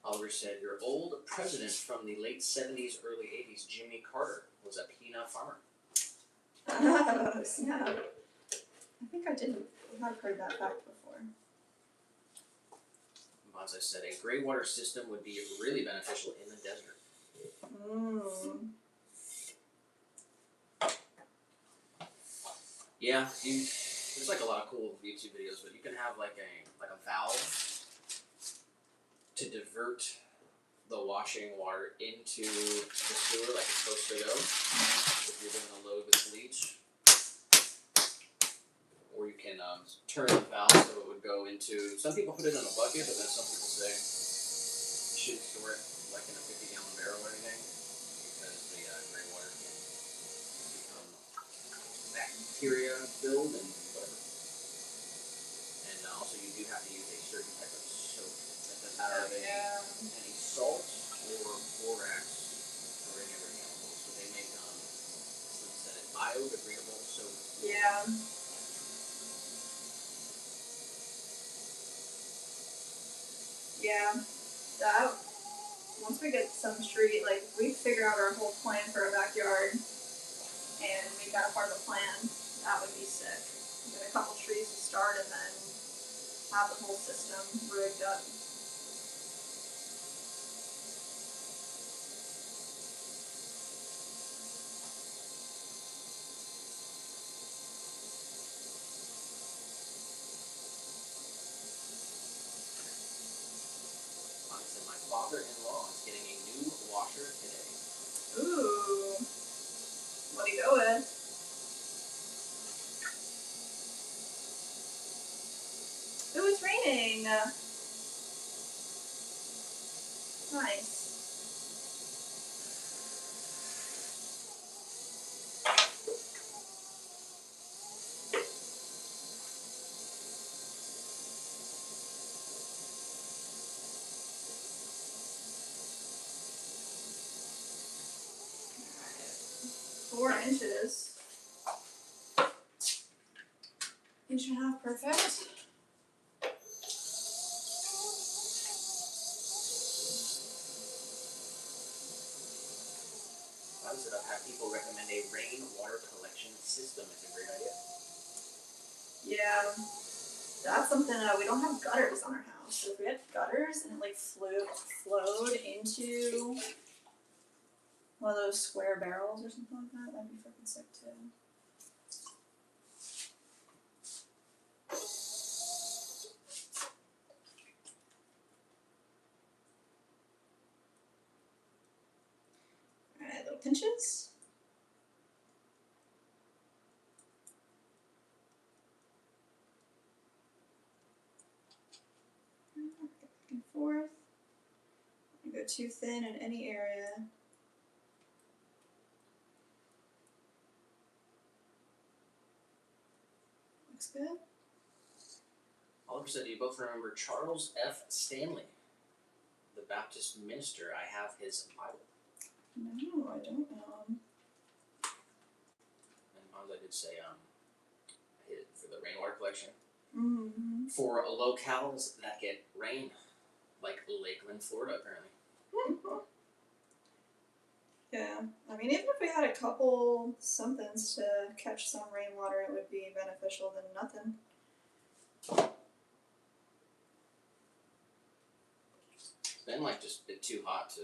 Oliver said, your old president from the late 70s, early 80s, Jimmy Carter, was a peanut farmer. Oh, snap. I think I've heard that fact before. Bonsai said, a gray water system would be really beneficial in the desert. Mm. Yeah, there's like a lot of cool YouTube videos, but you can have like a valve to divert the washing water into the sewer like it's supposed to go. If you're doing a load with bleach, or you can turn the valve so it would go into. Some people put it in a bucket, but then some people say you shouldn't store it like in a 50-gallon barrel or anything because the gray water can become bacteria filled and whatever. And also you do have to use a certain type of soap that doesn't have any salt or borax or any other chemicals. So they make some said it biodegradable soap. Yeah. Yeah. That, once we get some tree, like we figure out our whole plan for our backyard and make that a part of the plan, that would be sick. Get a couple trees to start and then have the whole system rigged up. Honestly, my father-in-law is getting a new washer today. Ooh. What do you go with? Ooh, it's raining. Nice. 4 inches. 1.5 perfect. I've had people recommend a rainwater collection system. It's a great idea. Yeah, that's something we don't have gutters on our house. So if we had gutters and it like flowed into one of those square barrels or something like that, that'd be freaking sick too. Alright, little pinches. Back and forth. Don't go too thin in any area. Looks good. Oliver said, do you both remember Charles F. Stanley, the Baptist minister? I have his Bible. No, I don't know. And Bonza did say, for the rainwater collection, Mm-hmm. for locales that get rain, like Lakeland, Florida, apparently. Yeah, I mean, even if we had a couple somethings to catch some rainwater, it would be beneficial than nothing. It's been like just a bit too hot to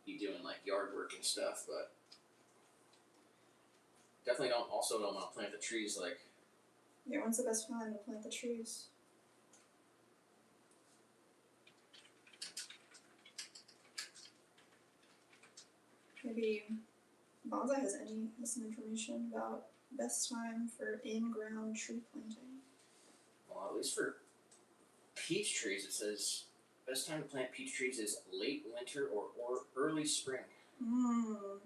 be doing like yard work and stuff, but definitely don't want to plant the trees like. Yeah, when's the best time to plant the trees? Maybe Bonsai has some information about best time for in-ground tree planting. Well, at least for peach trees, it says best time to plant peach trees is late winter or early spring. Mmm.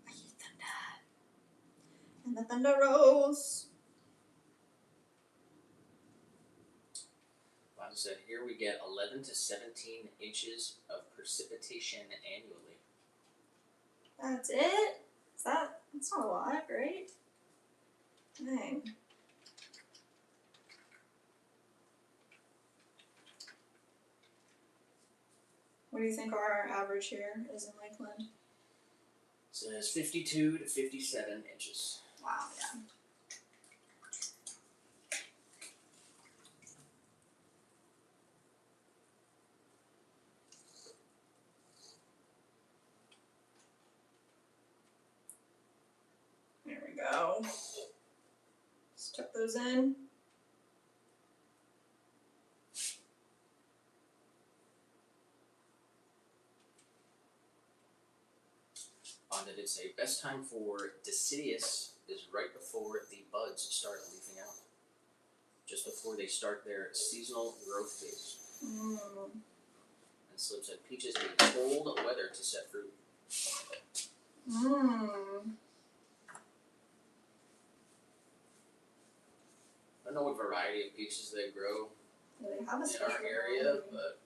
I hear thunder. And the thunder rolls. Bonza said, here we get 11 to 17 inches of precipitation annually. That's it? That's not a lot, right? Dang. What do you think our average here is in Lakeland? It says 52 to 57 inches. Wow, yeah. There we go. Just tuck those in. Bonda did say best time for Deciduous is right before the buds start leafing out. Just before they start their seasonal growth phase. Mm. And Slim said peaches need cold weather to set fruit. Mmm. I don't know what variety of peaches they grow Yeah, they have a in special our area, variety. but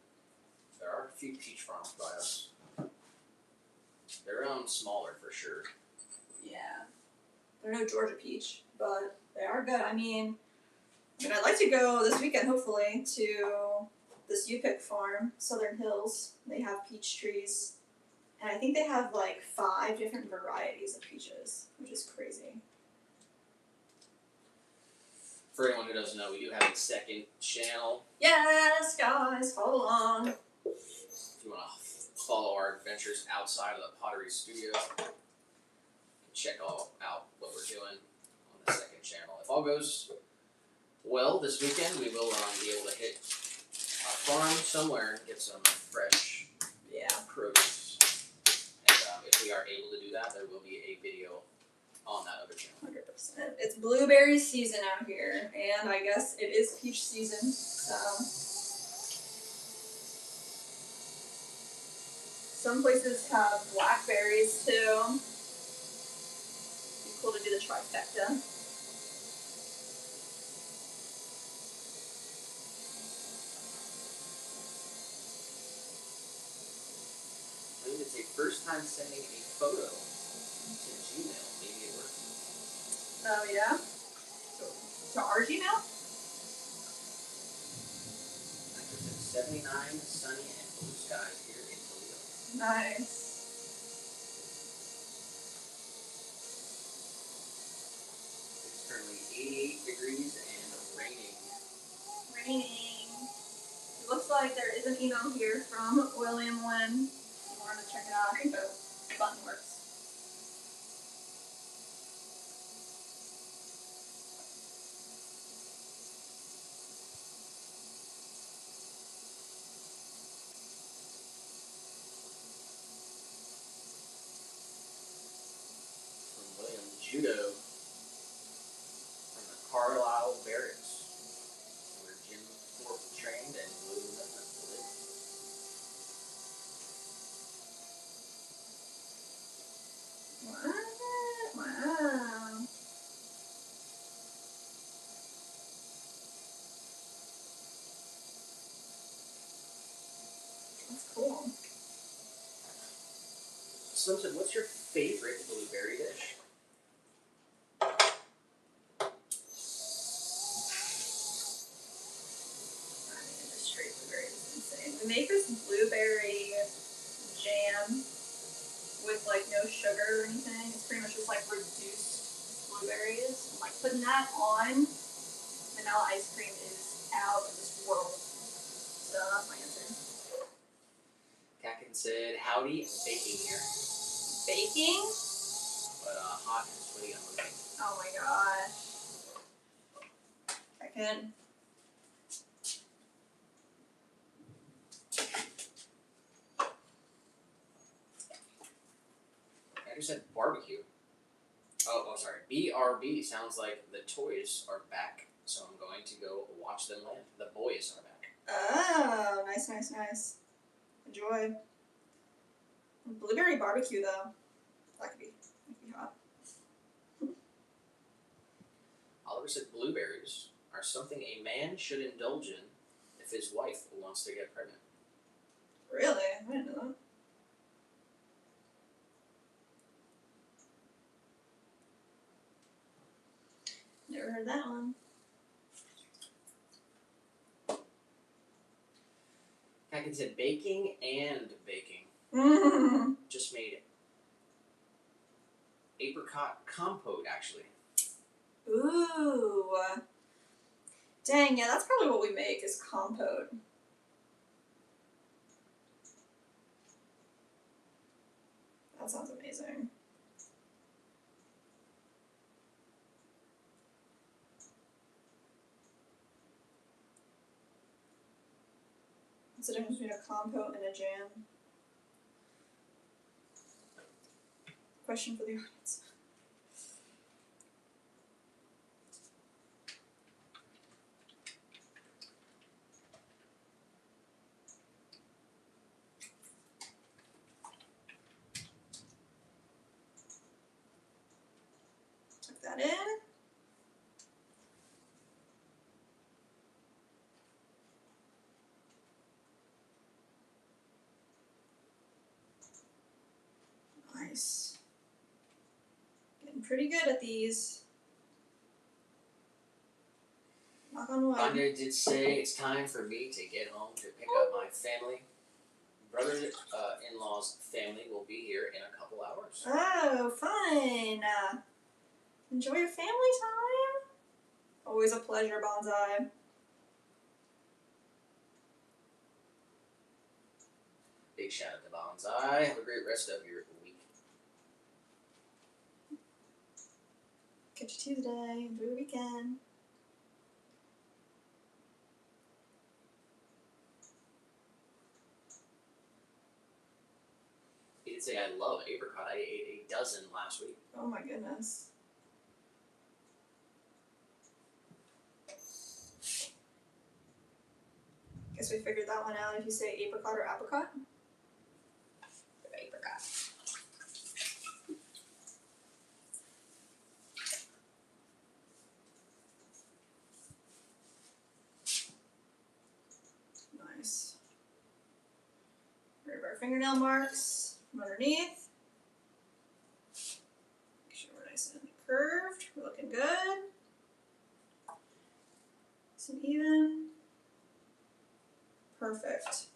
there are a few peach farms by us. They're smaller for sure. Yeah. They're no Georgia peach, but they are good. I mean, I'd like to go this weekend, hopefully, to this U-Pick farm, Southern Hills. They have peach trees. And I think they have like 5 different varieties of peaches, which is crazy. For anyone who doesn't know, we do have a second channel. Yes, guys, follow along. If you want to follow our adventures outside of the pottery studio, check all out what we're doing on the second channel. If all goes well this weekend, we will be able to hit a farm somewhere and get some fresh produce. And if we are able to do that, there will be a video on that other channel. 100%. It's blueberry season out here, and I guess it is peach season, so Some places have blackberries too. Be cool to do the trifecta. I think it's a first time sending a photo to Gmail. Maybe it works. Oh yeah? To our Gmail? Actor said 79, sunny and blue skies here in Toledo. Nice. It's currently 88 degrees and raining. Raining. It looks like there is an email here from William Lynn. If you wanted to check it out, I think the button works. From William Judo from the Carlisle Barracks, where Jim Thorpe trained and William Redmond lived. What? Wow. That's cool. Slim said, what's your favorite blueberry dish? I mean, the straight blueberry is insane. We make this blueberry jam with like no sugar or anything. It's pretty much just like reduced blueberries. And like putting that on vanilla ice cream is out of this world. So that's my answer. Kakin said, howdy, baking here. Baking? But hot and sweaty on the way. Oh my gosh. I can. I just said barbecue. Oh, sorry. BRB sounds like the toys are back, so I'm going to go watch them land. The boys are back. Oh, nice, nice, nice. Enjoy. Blueberry barbecue though. That could be hot. Oliver said blueberries are something a man should indulge in if his wife wants to get pregnant. Really? I didn't know that. Never heard that one. Kakin said baking and baking. Mm. Just made apricot compote, actually. Ooh. Dang, yeah, that's probably what we make is compote. That sounds amazing. What's the difference between a compote and a jam? Question for the audience. Tuck that in. Nice. Getting pretty good at these. Knock on wood. Anya did say it's time for me to get home to pick up my family. Brother-in-law's family will be here in a couple hours. Oh, fun. Enjoy your family time. Always a pleasure, Bonsai. Big shout out to Bonsai. Have a great rest of your week. Catch you Tuesday. Enjoy the weekend. He did say, I love apricot. I ate a dozen last week. Oh my goodness. Guess we figured that one out if you say apricot or apricot. fingernail marks from underneath. Make sure we're nice and curved. We're looking good. Nice and even. Perfect.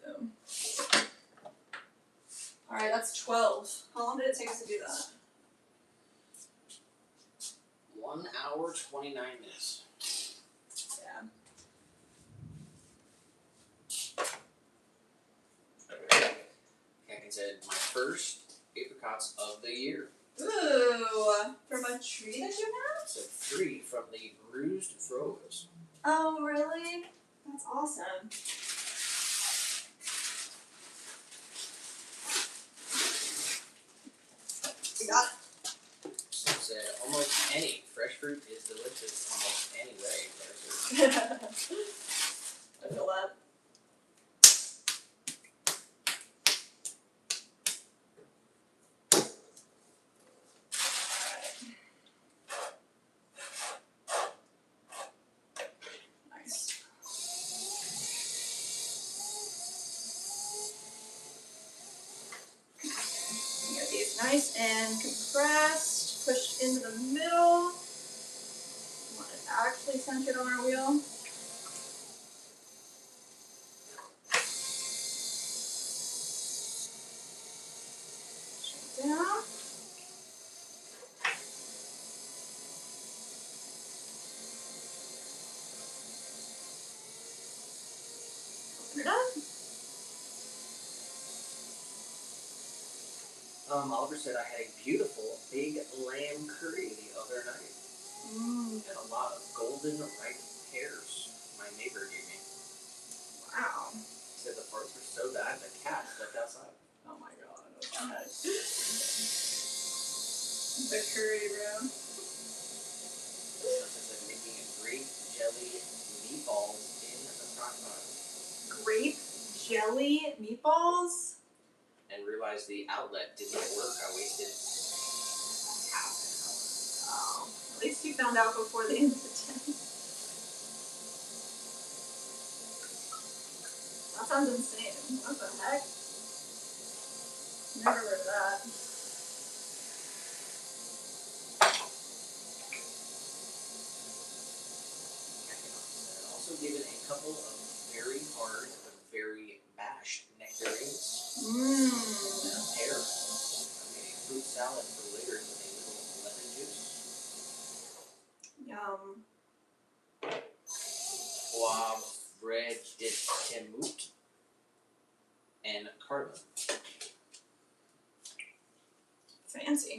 Boom. Alright, that's 12. How long did it take us to do that? 1 hour, 29 minutes. Yeah. Like I said, my first apricots of the year. Ooh, from a tree that you have? So 3 from the Bruised Froze. Oh, really? That's awesome. You got it. So it said almost any fresh fruit is delicious almost any way. I feel that. Nice. Get these nice and compressed, pushed into the middle. We want it actually centered on our wheel. Straight down. Open it up. Oliver said I had a beautiful big lamb curry the other night. Mmm. And a lot of golden ripe pears my neighbor gave me. Wow. He said the parts were so bad the cat stepped outside. Oh my god. Okay. The curry room. Someone said making grape jelly meatballs in the crock pot. Grape jelly meatballs? And realized the outlet didn't work. I wasted half an hour. Oh. At least you found out before the end of the day. That sounds insane. What the heck? Never heard of that. Also given a couple of very hard but very bashed nectarines Mmm. and a pear. I made a fruit salad for later with a little lemon juice. Yum. Poivre de Temut and cardamom. Fancy.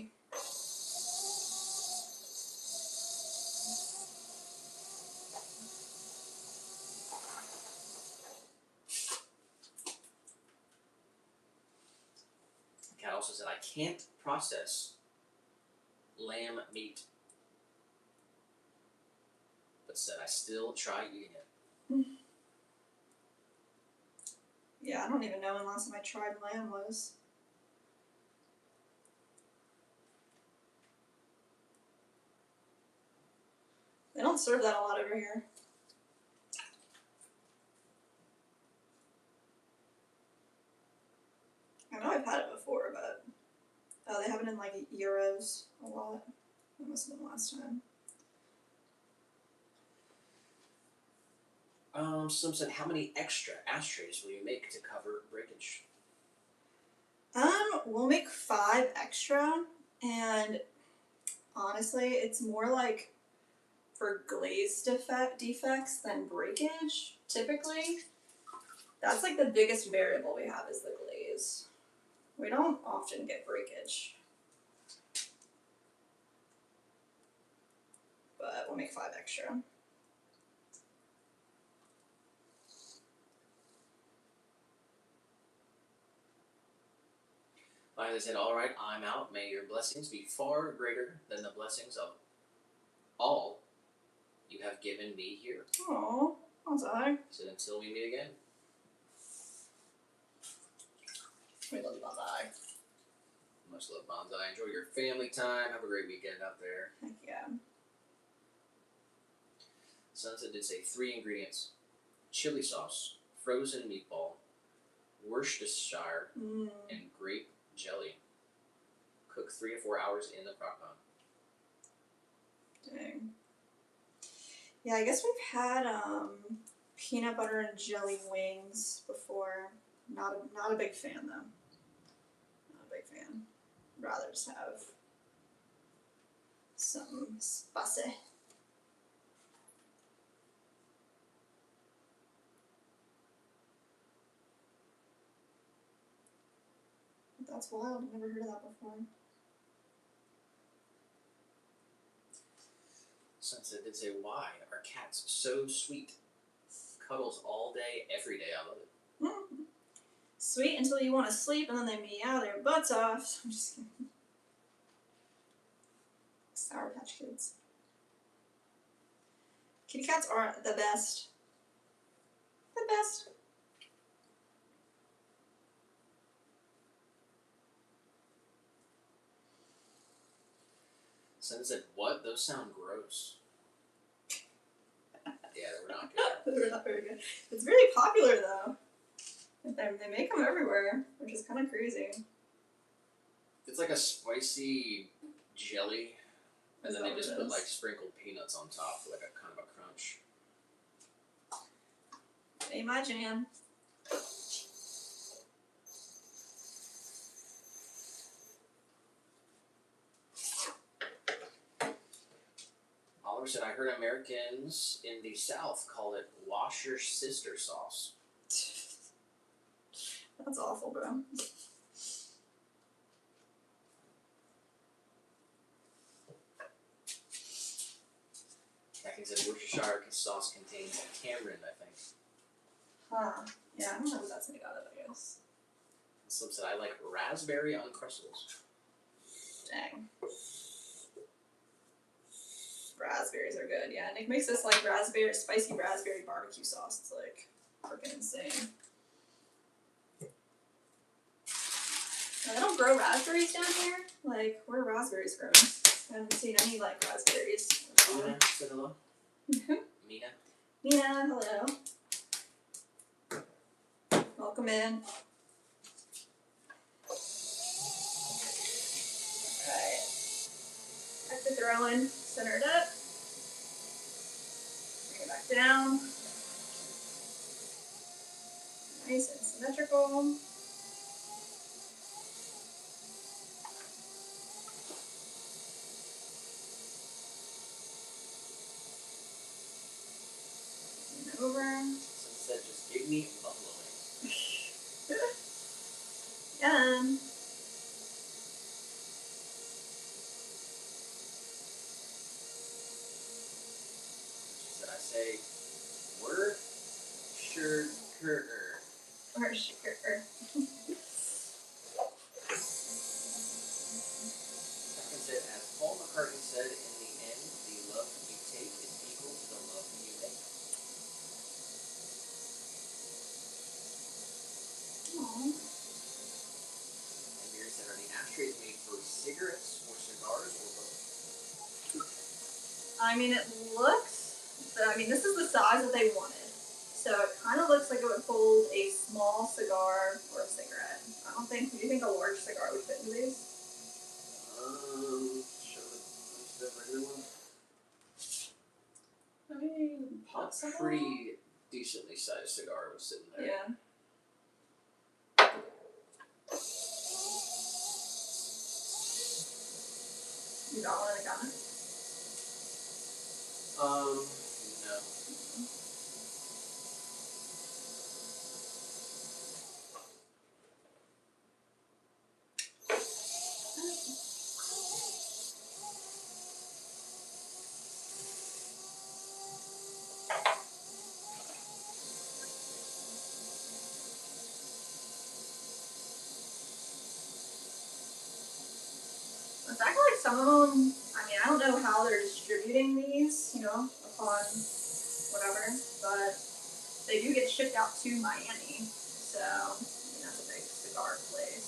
Cat also said I can't process lamb meat, but said I still try eating it. Yeah, I don't even know when last time I tried lamb was. They don't serve that a lot over here. I know I've had it before, but they have it in like euros a lot. That must have been last time. Some said how many extra ashtrays will you make to cover breakage? We'll make 5 extra, and honestly, it's more like for glaze defects than breakage, typically. That's like the biggest variable we have is the glaze. We don't often get breakage. But we'll make 5 extra. Finally said, all right, I'm out. May your blessings be far greater than the blessings of all you have given me here. Aww, bonsai. So until we meet again. We love bonsai. Much love, bonsai. Enjoy your family time. Have a great weekend out there. Heck yeah. Sunset did say 3 ingredients: chili sauce, frozen meatball, Worcestershire, and grape jelly. Cook 3 to 4 hours in the crock pot. Dang. Yeah, I guess we've had peanut butter and jelly wings before. Not a big fan though. Not a big fan. Rather just have some spicy. That's wild. I've never heard of that before. Sunset did say, why are cats so sweet? Cuddles all day, every day. I love it. Sweet until you want to sleep and then they meow their butts off. I'm just kidding. Sour Patch Kids. Kitty cats are the best. The best. Sunset said, what? Those sound gross. Yeah, they were not good. They were not very good. It's very popular though. They make them everywhere, which is kind of crazy. It's like a spicy jelly, and then they just put like sprinkled peanuts on top for like a kind of a crunch. Ain't my jam. Oliver said, I heard Americans in the South call it wash your sister sauce. That's awful, bro. Becky said Worcestershire sauce contains tamarind, I think. Huh. Yeah, I don't know what that's made out of, I guess. Slim said, I like raspberry Uncrustables. Dang. Raspberries are good, yeah. Nick makes this like spicy raspberry barbecue sauce. It's like freaking insane. Now, they don't grow raspberries down here. Like, where are raspberries grown? I haven't seen any like raspberries. Mina said hello. Mina. Mina, hello. Welcome in. Alright. Back to throwing. Center it up. Bring it back down. Nice and symmetrical. And over. Said, just give me buffalo wings. Yum. Say, word, sugar. Or sugar. Second said, as Paul McCartney said, in the end, the love you take is equal to the love you make. Aww. And Mary said, are the ashtrays made for cigarettes or cigars or both? I mean, it looks. This is the size that they wanted. So it kind of looks like it would hold a small cigar or a cigarette. Do you think a large cigar would fit into these? Show the regular one. I mean, possible. A pretty decently sized cigar was sitting there. Yeah. You got one in the cabinet? No. It's actually like some of them, I don't know how they're distributing these, upon whatever, but they do get shipped out to Miami, so, that's a big cigar place,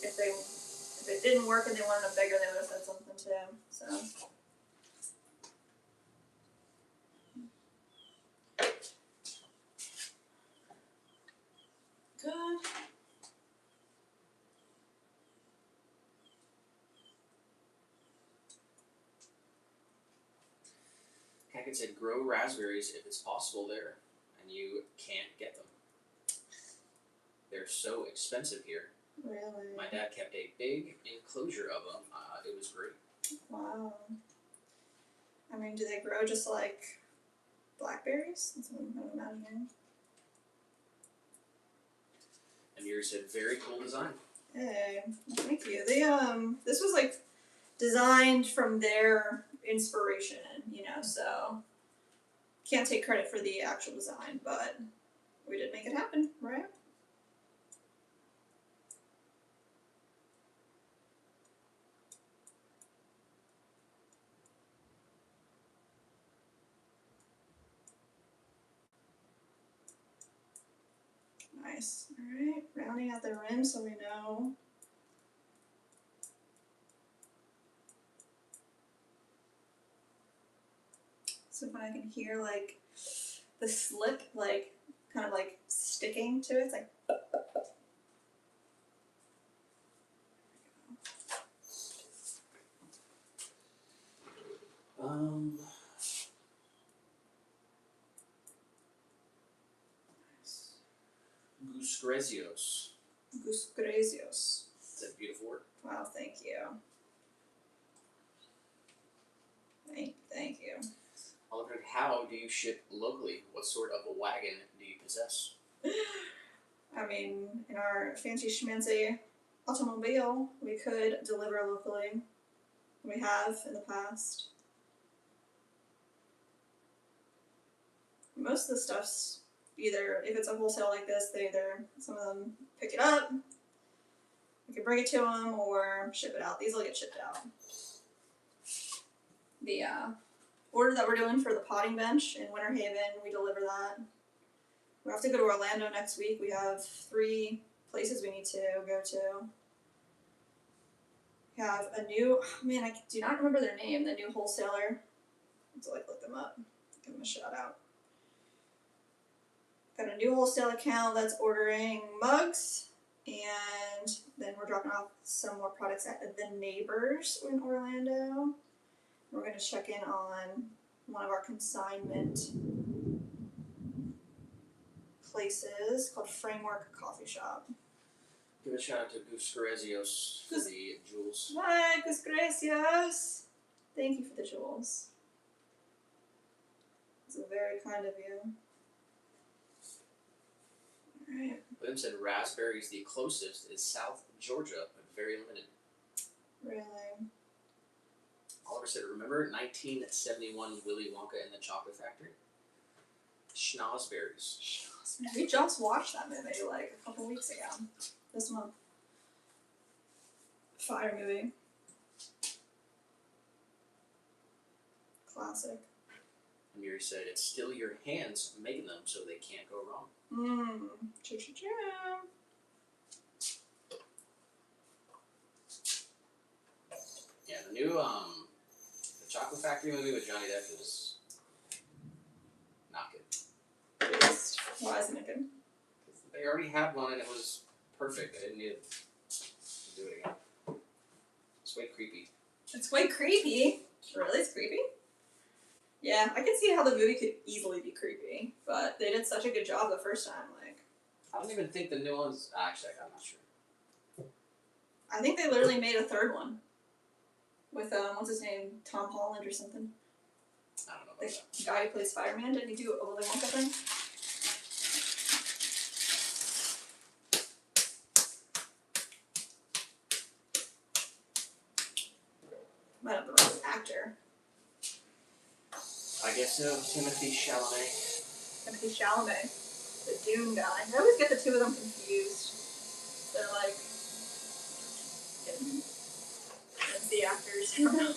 I think. If it didn't work and they wanted them bigger, they would have said something. one too. So. Good. Hackett said, grow raspberries if it's possible there, and you can't get them. They're so expensive here. Really? My dad kept a big enclosure of them. It was great. Wow. I mean, do they grow just like blackberries? That's what I'm imagining. Amir said, very cool design. Hey, thank you. They this was like designed from their inspiration, you know, so can't take credit for the actual design, but we did make it happen, right? Nice. Alright, rounding out the rim so we know. So when I can hear like the slip, like kind of like sticking to it, it's like. Guscrezios. Guscrezios. Is that a beautiful word? Wow, thank you. Thank you. Oliver, how do you ship locally? What sort of a wagon do you possess? I mean, in our fancy schmancy automobile, we could deliver locally. We have in the past. Most of the stuff's either, if it's a wholesale like this, some of them pick it up, we can bring it to them, or ship it out. These will get shipped out. The order that we're doing for the potting bench in Winter Haven, we deliver that. We have to go to Orlando next week. We have 3 places we need to go to. We have a new, I do not remember their name, the new wholesaler. I have to look them up, give them a shout out. Got a new wholesale account that's ordering mugs, and then we're dropping off some more products at the Neighbors in Orlando. We're going to check in on one of our consignment places called Framework Coffee Shop. Give a shout out to Guscrezios for the jewels. Hi, Guscrezios! Thank you for the jewels. It's very kind of you. Alright. William said raspberries the closest is South Georgia, but very limited. Really? Oliver said, remember 1971 Willy Wonka and the Chocolate Factory? Schnozberries. We just watched that movie like a couple weeks ago. This month. Fire movie. Classic. Amiri said, it's still your hands making them, so they can't go wrong. Choo-choo-choo. Yeah, the new, the Chocolate Factory movie with Johnny Depp is not good. Why isn't it good? They already had one and it was perfect. I didn't need to do it again. It's way creepy. It's way creepy. Really? It's creepy? Yeah, I can see how the movie could easily be creepy, but they did such a good job the first time, like. I don't even think the new one's, actually, I'm not sure. I think they literally made a third one. With, what's his name? Tom Holland or something. I don't know The about that. guy who plays Spider-Man, didn't he do a Willy Wonka thing? Might have the right actor. I guess so. Timothy Chalamet. Timothy Chalamet, the Dune guy. I always get the two of them confused. They're like, the actors. I don't know.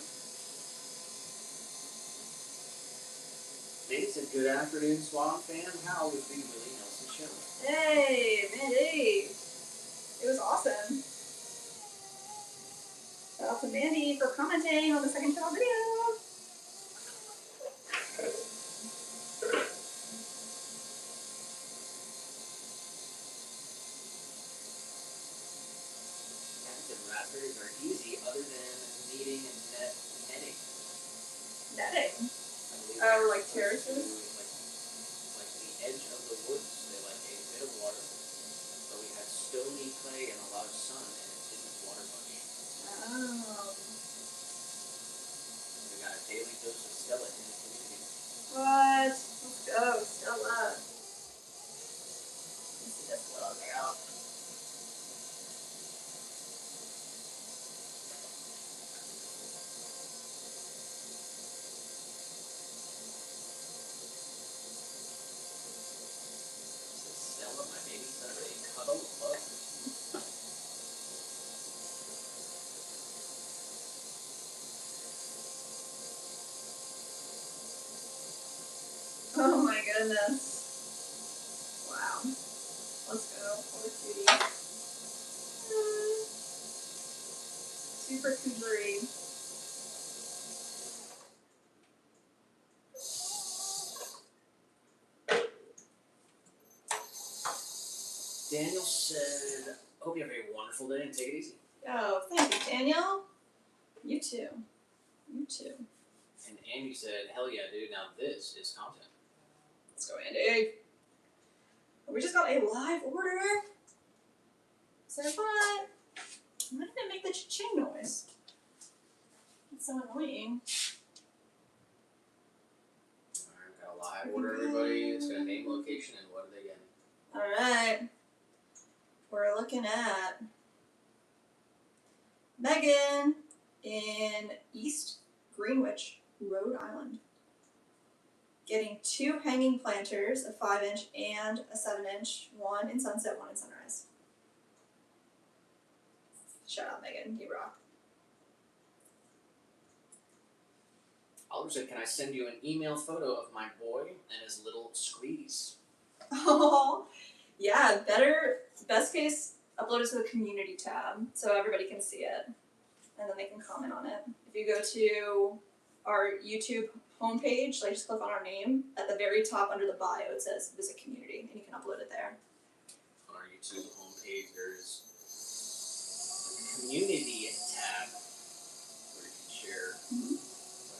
Maybe it's a good afternoon, Swan fan. How was the Willie Nelson show? Hey, man, hey. It was awesome. Shout out to Mandy for commenting on the second channel video. Raspberries are easy, other than needing netting. Netting? I believe Oh, like they're supposed to, terraces? like the edge of the woods. They like a bit of water, but we had stony clay and a lot of sun, and it didn't water much. Oh. We got a daily dose of Stella in the community. What? Let's go, Stella. Let's see this little girl. Stella, my baby son, a cuddle bug. Oh my goodness. Wow. Let's go. Poor cutie. Super coolery. Daniel said, hope you have a wonderful day and take it easy. Oh, thank you, Daniel. You too. You too. And Andy said, hell yeah, dude, now this is content. Let's go, Andy. We just got a live order. So what? Why did it make the cha-ching noise? It's so annoying. Alright, got a live order, everybody. It's got a name, location, and what are they getting? Alright. We're looking at Megan in East Greenwich, Rhode Island. Getting 2 hanging planters, a 5-inch and a 7-inch, one in Sunset, one in Sunrise. Shout out Megan, you rock. Oliver said, can I send you an email photo of my boy and his little squeeze? Oh, yeah, best case, upload it to the community tab so everybody can see it. And then they can comment on it. If you go to our YouTube homepage, like just click on our name, at the very top under the bio it says visit community and you can upload it there. On our YouTube homepage, there's a community tab where you can share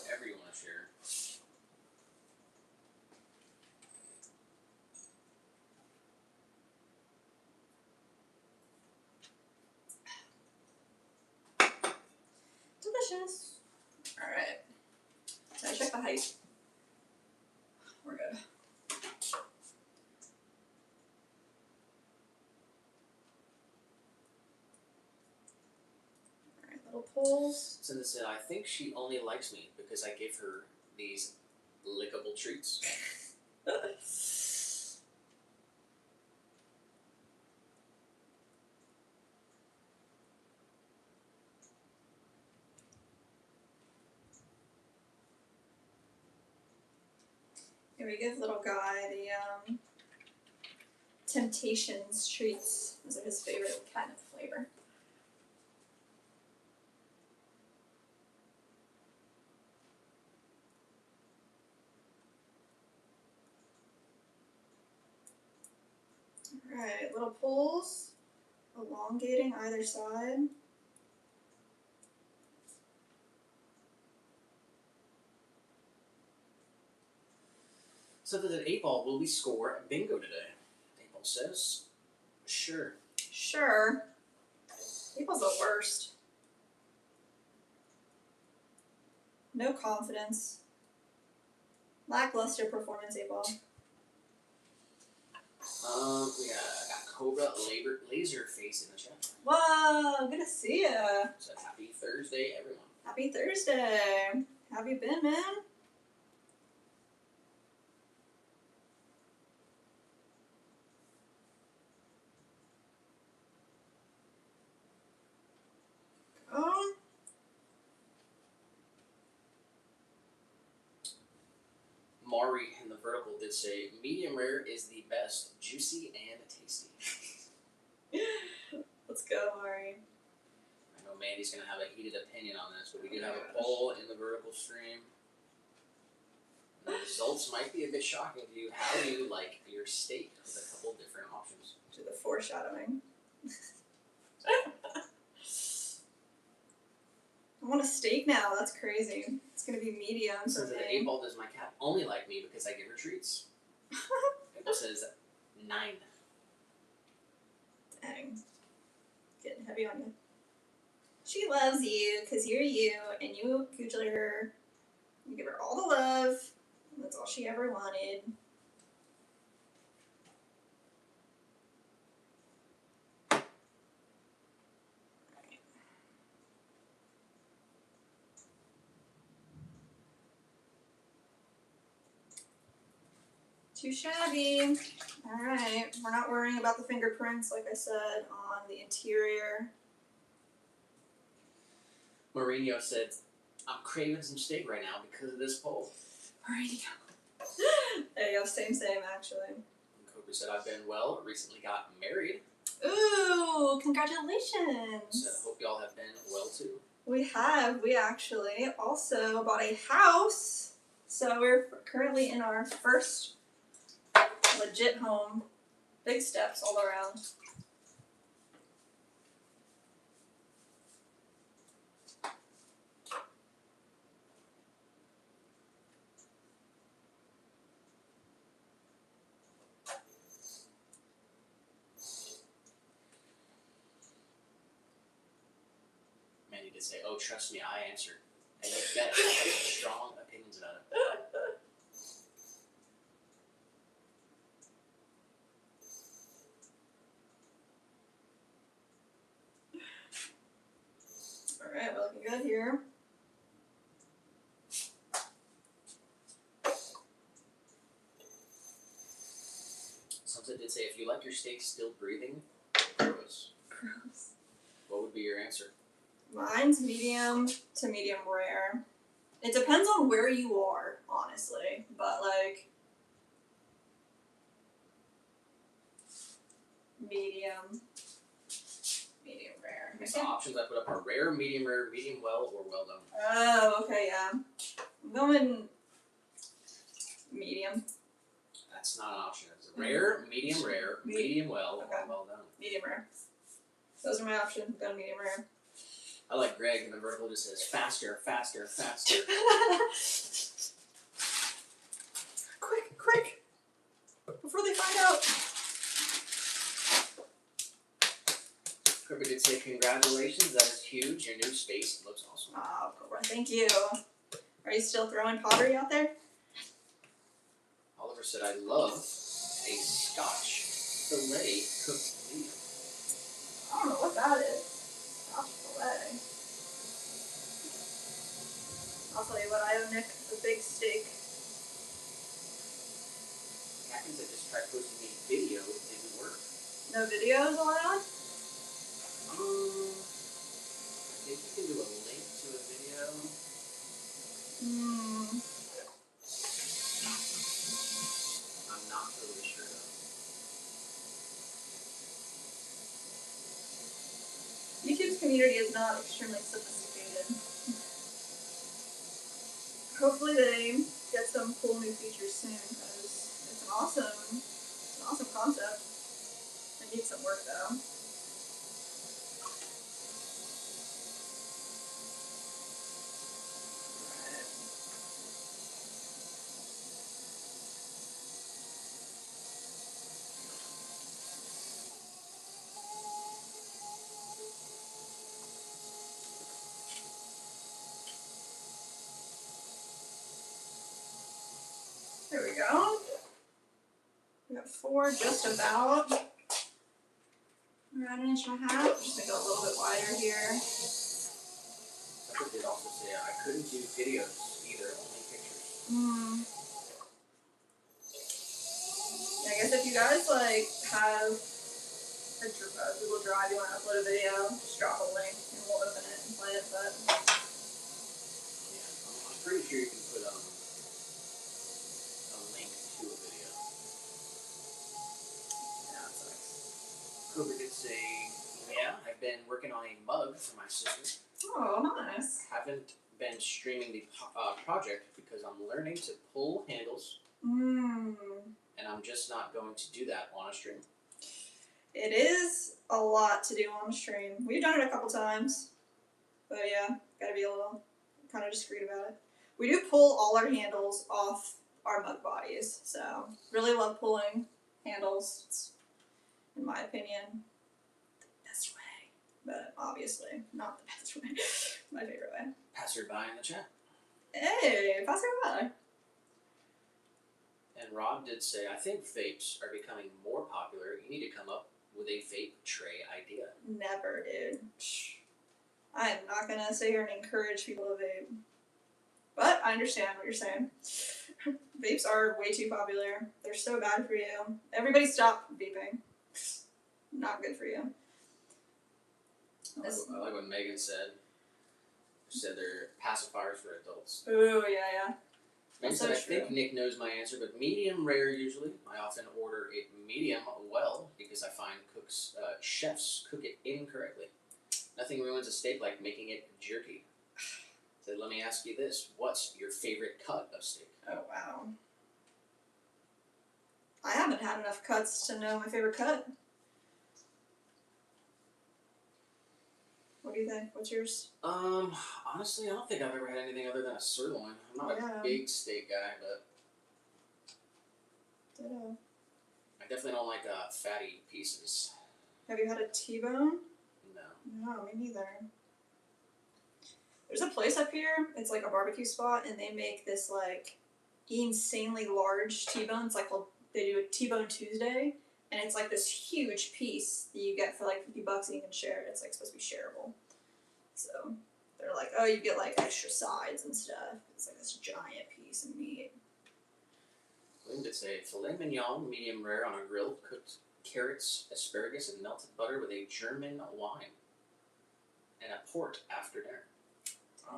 whatever you want to share. Delicious. Alright. Did I check the height? We're good. Alright, little poles. Cindy said, I think she only likes me because I give her these lickable treats. Here we give little guy the Temptations treats. Those are his favorite catnip flavor. Alright, little poles, elongating either side. So that an 8-ball will we score bingo today? 8-ball says, sure. Sure. People's the worst. No confidence. Lackluster performance, 8-ball. We got Cobra Laser Face in the chat. Whoa, good to see ya. So happy Thursday, everyone. Happy Thursday. How have you been, man? Oh. Mari in the vertical did say, medium rare is the best, juicy and tasty. Let's go, Mari. I know Mandy's gonna have a heated opinion on this, but we do have a poll in the vertical stream. The results might be a bit shocking to you. How do you like your steak? With a couple different options. To the foreshadowing. I want a steak now. That's crazy. It's gonna be medium for Says that me. 8-Ball, does my cat only like me because I give her treats? It says 9. Dang. Getting heavy on you. She loves you because you're you and you cujolate her. You give her all the love. And that's all she ever wanted. Too shabby. Alright, we're not worrying about the fingerprints, like I said, on the interior. Mourinho said, I'm craving some steak right now because of this poll. Mourinho. There you go, same, actually. And Cobra said, I've been well, recently got married. Ooh, congratulations. Said, hope y'all have been well too. We actually also bought a house. So we're currently in our first legit home. Big steps all around. Mandy did say, oh, trust me, I answered. And you bet I have strong opinions about it. Alright, we're looking good here. Something did say, if you like your steak still breathing, gross. Gross. What would be your answer? Mine's medium to medium rare. It depends on where you are, honestly. But like medium rare. The options I put up are rare, medium, well, or well done. Oh, okay, yeah. I'm going medium. That's not an option. It's rare, medium well, Okay. or well done. Medium rare. Those are my options. Going medium rare. I like Greg, and the vertical just says faster, faster, faster. Quick! Before they find out. Kirby did say congratulations, that is huge. Your new space looks awesome. Oh, Cobra, thank you. Are you still throwing pottery out there? Oliver said, I love a Scotch fillet cooked meat. I don't know what that is. Scotch fillet. I'll tell you what, I owe Nick a big steak. Captain said just tried posting a video, it didn't work. No videos allowed? I think you can do a link to a video. I'm not totally sure though. YouTube's community is not extremely sophisticated. Hopefully they get some cool new features soon because it's an awesome concept. It needs some work though. There we go. We got 4 just about. Around 1.5 inches. Just make it a little bit wider here. Someone did also say I couldn't do videos either, only pictures. Yeah, I guess if you guys like have a Google Drive, you want to upload a video, just drop a link and we'll open it and play it. But Yeah, I'm pretty sure you can put a link to a video. yeah, it sucks. Cobra did say, yeah, yeah, I've been working on a mug for my sister. Oh, nice. Haven't been streaming the project because I'm learning to pull handles, Mmm. and I'm just not going to do that on a stream. It is a lot to do on a stream. We've done it a couple times, but yeah, gotta be a little kind of discreet about it. We do pull all our handles off our mug bodies, so really love pulling handles. It's, in my opinion, the best way, but obviously not the best way. My favorite way. Passerby in the chat. Hey, pass it by. And Rob did say, I think vapes are becoming more popular. You need to come up with a vape tray idea. Never, dude. I am not gonna sit here and encourage people to vape. But I understand what you're saying. Vapes are way too popular. They're so bad for you. Everybody stop vaping. Not good for you. I like what Megan said. She said they're pacifiers for adults. Ooh, yeah. Megan So said, I true. think Nick knows my answer, but medium rare usually. I often order it medium well because I find chefs cook it incorrectly. Nothing ruins a steak like making it jerky. So let me ask you this. What's your favorite cut of steak? Oh, wow. I haven't had enough cuts to know my favorite cut. What do you think? What's yours? Honestly, I don't think I've ever had anything other than a sirloin. I'm not a big steak guy, but Ditto. I definitely don't like fatty pieces. Have you had a T-bone? No. No, me neither. There's a place up here, it's like a barbecue spot, and they make this like insanely large T-bone. It's like they do a T-bone Tuesday, and it's like this huge piece that you get for like $50 and you can share it. It's like supposed to be shareable. So they're like, oh, you get like extra sides and stuff. It's like this giant piece of meat. William did say filet mignon, medium rare on a grill, cooked carrots, asparagus, and melted butter with a German wine, and a port after dinner.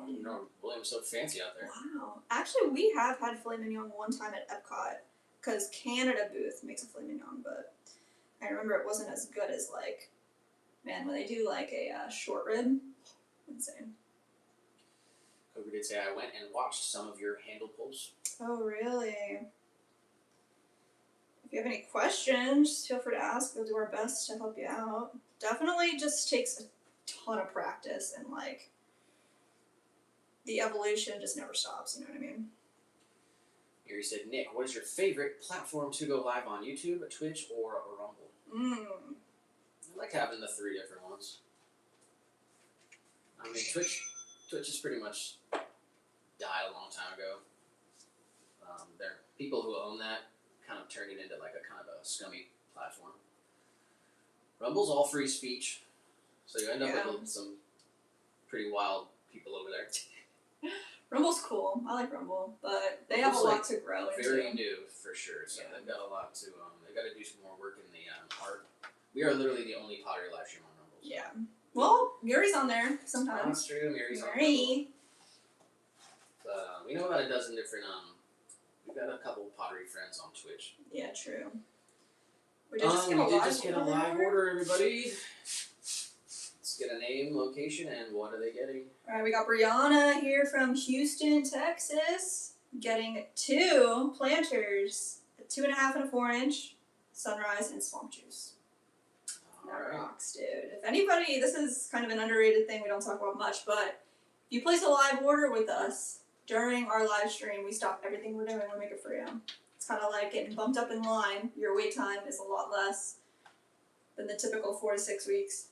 You know, William's so fancy out there. Wow. Actually, we have had filet mignon one time at Epcot, because Canada booth makes a filet mignon, but I remember it wasn't as good as like, man, when they do like a short rib, insane. Kobe did say, I went and watched some of your handle pulls. Oh, really? If you have any questions, feel free to ask. We'll do our best to help you out. Definitely just takes a ton of practice, and like, the evolution just never stops, you know what I mean? Here he said, Nick, what is your favorite platform to go live on, YouTube, Twitch, or Rumble? I like having the 3 different ones. I mean, Twitch is pretty much died a long time ago. There are people who own that kind of turned it into like a kind of a scummy platform. Rumble's all free speech, so you end up with some pretty wild people over there. Rumble's cool. I like Rumble, but they have a lot to grow into. Very new for sure, so they've got a lot to. They've got to do some more work in the art. We are literally the only pottery live stream on Rumble. So. Yeah. Well, Yuri's on there sometimes. That's true. Yuri's on Yuri. But we know about a dozen different. We've got a couple pottery friends on Twitch. Yeah, true. We did just get a live order, everybody. Let's get a name, location, and what are they getting? Alright, we got Brianna here from Houston, Texas, getting 2 planters, a 2.5 and a 4-inch, Sunrise and Swamp Juice. That rocks, dude. If anybody, this is kind of an underrated thing we don't talk about much, but if you place a live order with us during our live stream, we stop everything we're doing, we make it for you. It's kind of like getting bumped up in line. Your wait time is a lot less than the typical 4 to 6 weeks.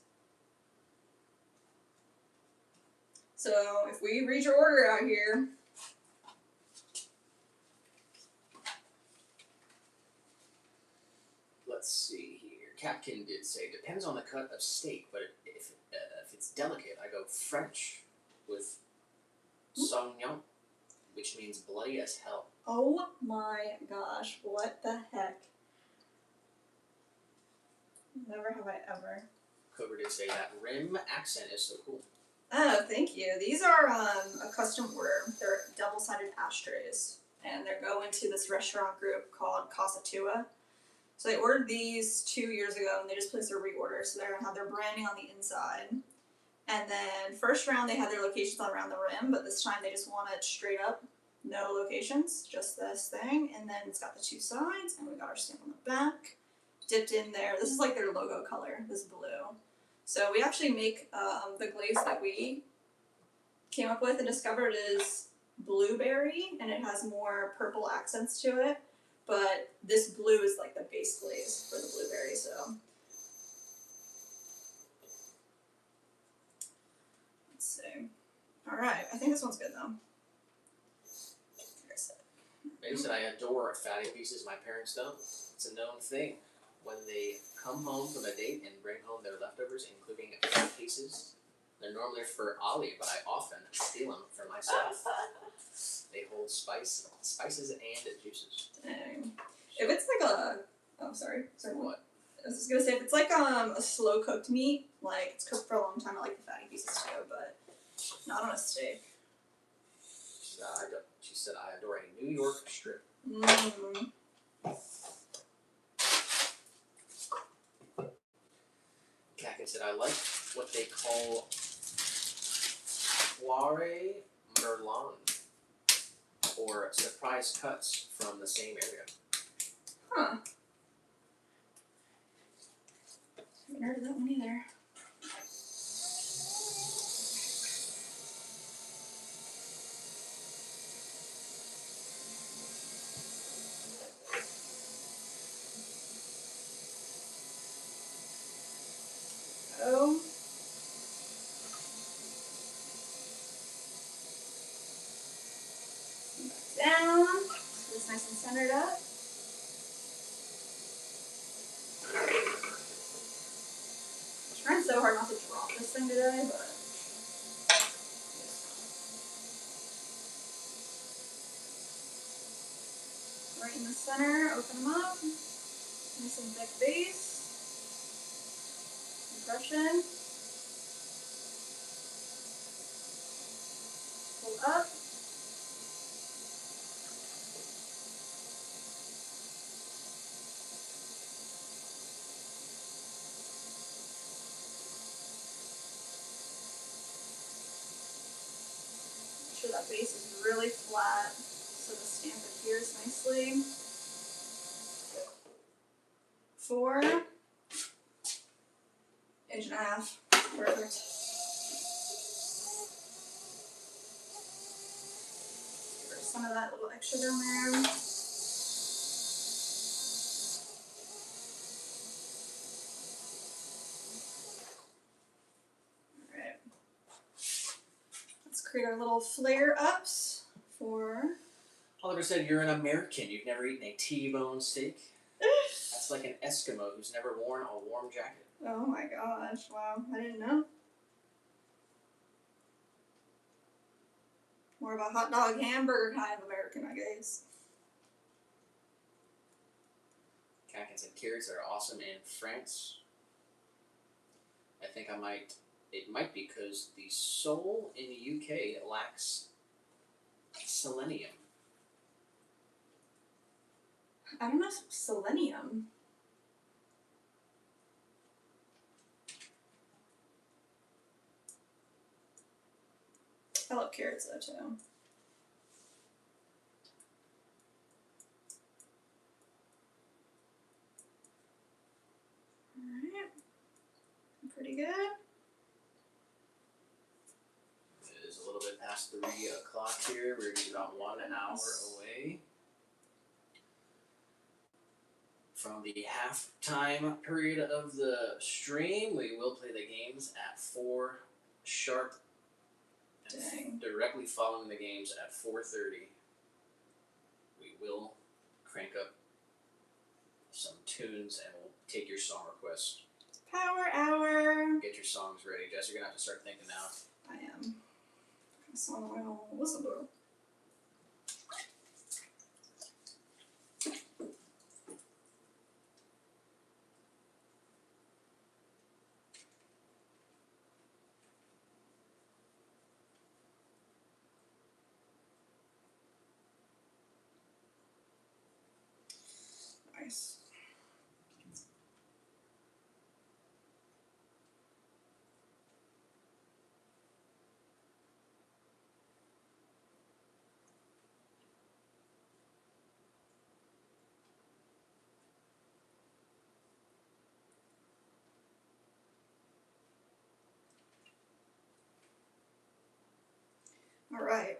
So if we read your order out here, let's see here. Capkin did say depends on the cut of steak, but if it's delicate, I go French with Sauvignon, which means bloody as hell. oh my gosh, what the heck? Never have I ever. Cobra did say that rim accent is so cool. Oh, thank you. These are a custom order. They're double-sided ashtrays, and they're going to this restaurant group called Casa Tua. So they ordered these 2 years ago, and they just placed a reorder. So they're gonna have their branding on the inside. And then first round they had their locations on around the rim, but this time they just wanted straight up, no locations, just this thing. And then it's got the two sides, and we got our stamp on the back, dipped in there. This is like their logo color, this blue. So we actually make the glaze that we came up with and discovered is blueberry, and it has more purple accents to it. But this blue is like the base glaze for the blueberry, so. Let's see. Alright, I think this one's good though. Maybe said I adore fatty pieces, my parents don't. It's a known thing. When they come home from a date and bring home their leftovers, including fat pieces, they're normally for Ollie, but I often steal them for myself. They hold spices and juices. Dang. If it's like a, oh sorry. What? I was just gonna say, if it's like a slow cooked meat, like it's cooked for a long time, I like the fatty pieces too, but not on a steak. She said, I adore a New York strip. Mmm. Kakin said, I like what they call Poire Merlon, or surprise cuts from the same area. Huh. Haven't heard of that one either. Oh. Back down. So it's nice and centered up. I'm trying so hard not to drop this thing today, but. Right in the center, open them up. Nice and thick base. Impression. Pull up. Make sure that base is really flat so the stamp adheres nicely. 4 1.5 inches. Perfect. Get rid of some of that little extra down there. Alright. Let's create our little flare ups for. Oliver said, you're an American. You've never eaten a T-bone steak? That's like an Eskimo who's never worn a warm jacket. Oh my gosh, wow, I didn't know. More of a hot dog hamburger kind of American, I guess. Kakin said, carrots are awesome in France. I think it might be because the sole in the UK lacks selenium. I don't know if selenium. I love carrots though too. Alright. Pretty good. It is a little bit past 3 o'clock here. We're about 1 hour away from the halftime period of the stream. We will play the games at 4 sharp. Dang. Directly following the games at 4:30, we will crank up some tunes and we'll take your song requests. Power hour. Get your songs ready. Jess, you're going to have to start thinking now. I am. That's all I will listen to. Nice. Alright.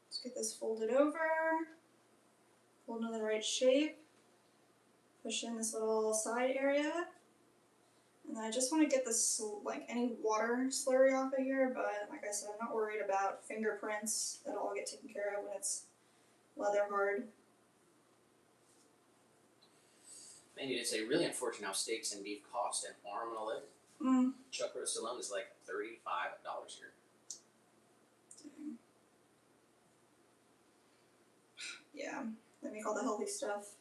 Let's get this folded over. Fold into the right shape. Push in this little side area. And then I just want to get this, like, any water slurry off of here, but like I said, I'm not worried about fingerprints. That'll all get taken care of when it's leather hard. Mandy did say, really unfortunate how steaks and beef cost an arm and a leg. Chuck roast alone is like $35 here. Dang. Yeah, they make all the healthy stuff.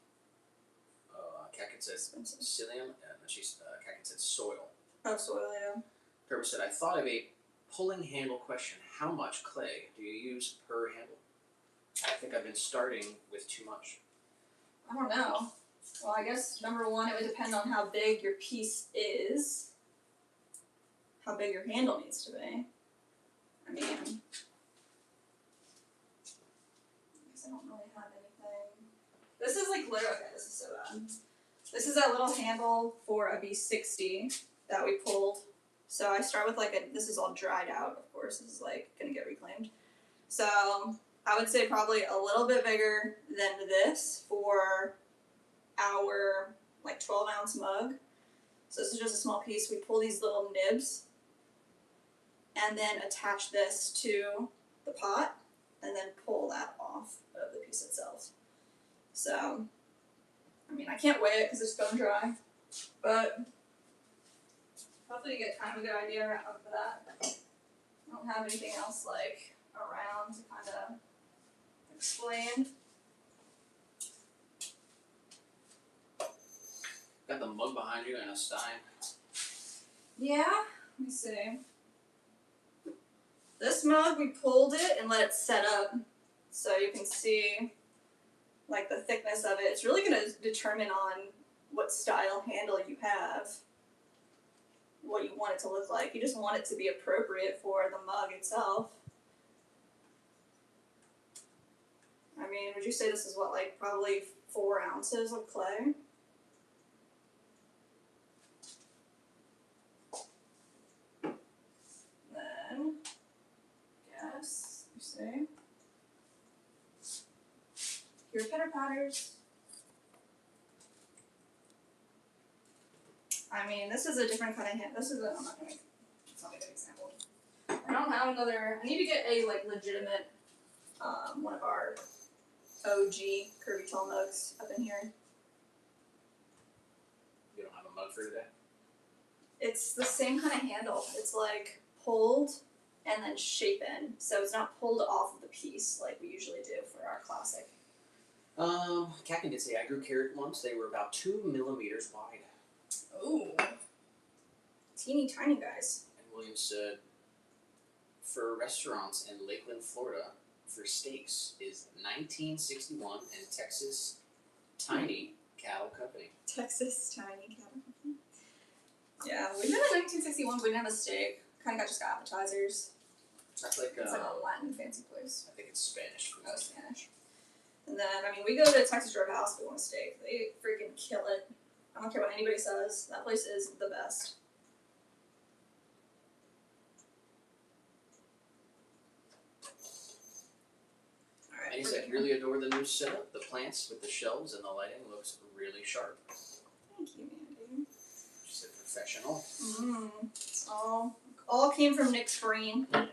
Kakin says psyllium, and she's Kakin said soil. Oh, soil, yeah. Kerber said, I thought of a pulling handle question. How much clay do you use per handle? I think I've been starting with too much. I don't know. Well, I guess number one, it would depend on how big your piece is. How big your handle needs to be. I mean, I guess I don't really have anything. This is like literally, okay, this is so bad. This is that little handle for a B60 that we pulled. So I start with like this is all dried out, of course. This is like gonna get reclaimed. So I would say probably a little bit bigger than this for our like 12-ounce mug. So this is just a small piece. We pull these little nibs and then attach this to the pot and then pull that off of the piece itself. So, I mean, I can't weigh it because it's bone dry, but hopefully you get kind of a good idea of that. I don't have anything else like around to kind of explain. Got the mug behind you and a stein. Yeah, let me see. This mug, we pulled it and let it set up so you can see like the thickness of it. It's really going to determine on what style handle you have, what you want it to look like. You just want it to be appropriate for the mug itself. I mean, would you say this is what, like probably 4 ounces of clay? Then, yes, you see. Your pitter patters. I mean, this is a different kind of hand. This is a, I'm not gonna make, it's not a good example. I don't have another, I need to get a like legitimate, one of our OG Kirby Tall mugs up in here. You don't have a mug for today? It's the same kind of handle. It's like pulled and then shapen. So it's not pulled off of the piece like we usually do for our classic. Kakin did say I grew carrot once. They were about 2 millimeters wide. Ooh. Teeny tiny guys. And William said, for restaurants in Lakeland, Florida, for steaks is 1961 and Texas Tiny Cattle Company. Texas Tiny Cattle Company. Yeah, we met in 1961. We didn't have a steak. Kind of just got appetizers. That's like It's like a Latin fancy place. I think it's Spanish. Oh, Spanish. And then, I mean, we go to Texas Roadhouse if we want a steak. They freaking kill it. I don't care what anybody says. That place is the best. Alright. And he said, really adore the new setup. The plants with the shelves and the lighting looks really sharp. Thank you, Mandy. She said, professional. It's all came from Nick's brain. I'm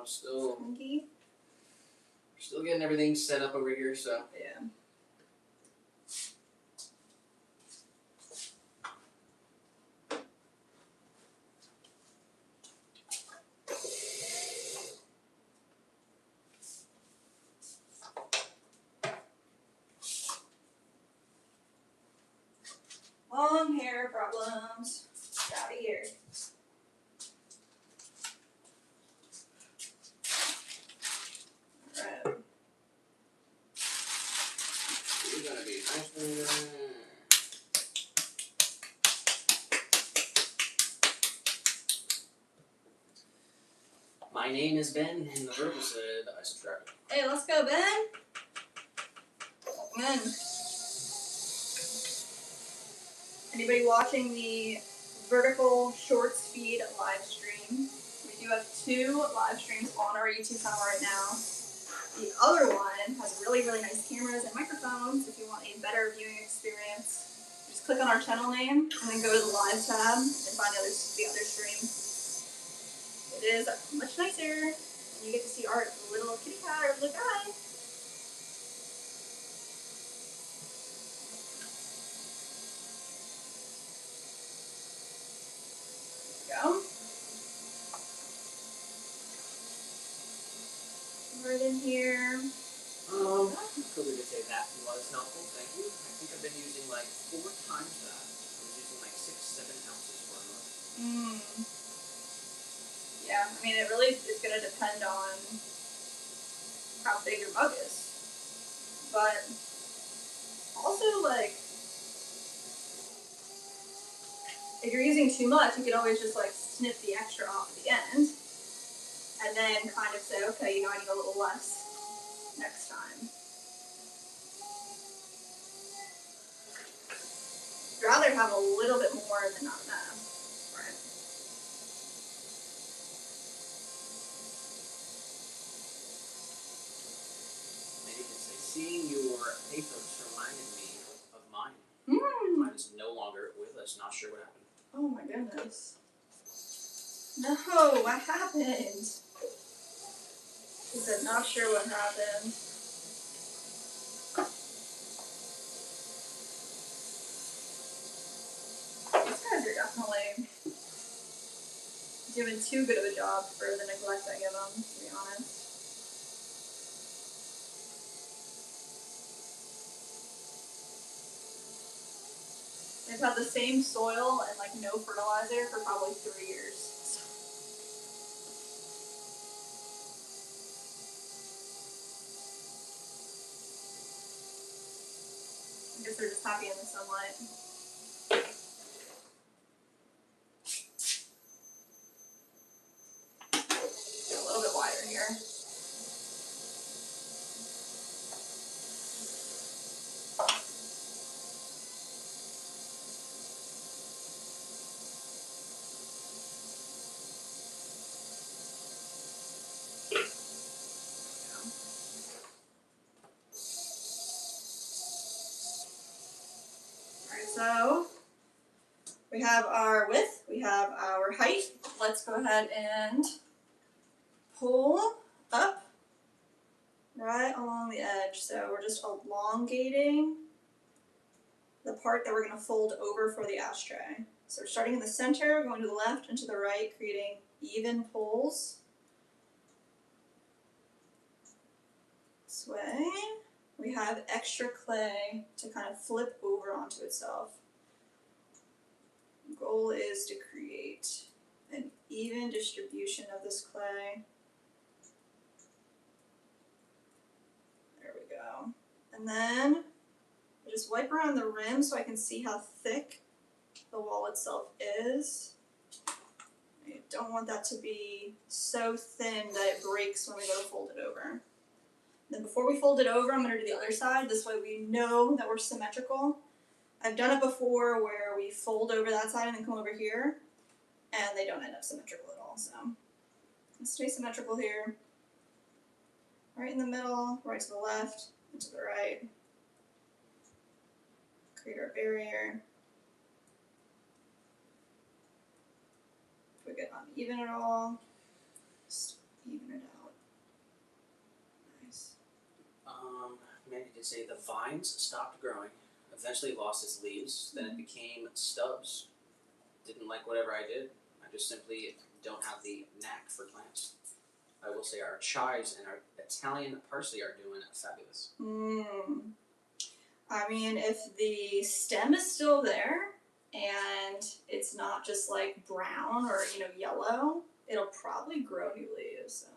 still Funky. getting everything set up over here, so. Yeah. Long hair problems. Out of here. Alright. It's gonna be nice. My name is Ben, and the vertical said I subscribed. Hey, let's go, Ben. Welcome in. Anybody watching the Vertical Shorts feed live stream? We do have 2 live streams on our YouTube channel right now. The other one has really, really nice cameras and microphones if you want a better viewing experience. Just click on our channel name and then go to the live tab and find the other stream. It is much nicer, and you get to see our little kitty cat, our little guy. There we go. Right in here. Could we just say that was helpful? Thank you. I think I've been using like 4 times that. I was using like 6-7 ounces for a month. Yeah, I mean, it really is going to depend on how big your mug is. But also, like, if you're using too much, you could always just like snip the extra off at the end. And then kind of say, okay, I need a little less next time. I'd rather have a little bit more than not enough, right? Maybe you can say, seeing your pathos reminded me of mine. Mine is no longer with us, not sure what happened. Oh my goodness. No, what happened? He said, not sure what happened. These guys are definitely doing too good of a job for the neglect I give them, to be honest. They've had the same soil and like no fertilizer for probably 3 years. I guess they're just happy in the sunlight. Go a little bit wider here. Alright, so we have our width, we have our height. Let's go ahead and pull up right along the edge. So we're just elongating the part that we're going to fold over for the ashtray. So we're starting in the center, going to the left and to the right, creating even pulls. This way. We have extra clay to kind of flip over onto itself. The goal is to create an even distribution of this clay. There we go. And then I just wipe around the rim so I can see how thick the wall itself is. I don't want that to be so thin that it breaks when we go to fold it over. Then before we fold it over, I'm going to do the other side. This way we know that we're symmetrical. I've done it before where we fold over that side and then come over here, and they don't end up symmetrical at all. So let's stay symmetrical here. Right in the middle, right to the left, and to the right. Create our barrier. If we get uneven at all, just even it out. Mandy did say the vines stopped growing, eventually lost its leaves, then it became stubs. Didn't like whatever I did. I just simply don't have the knack for plants. I will say our chives and our Italian parsley are doing fabulous. I mean, if the stem is still there and it's not just like brown or yellow, it'll probably grow new leaves. So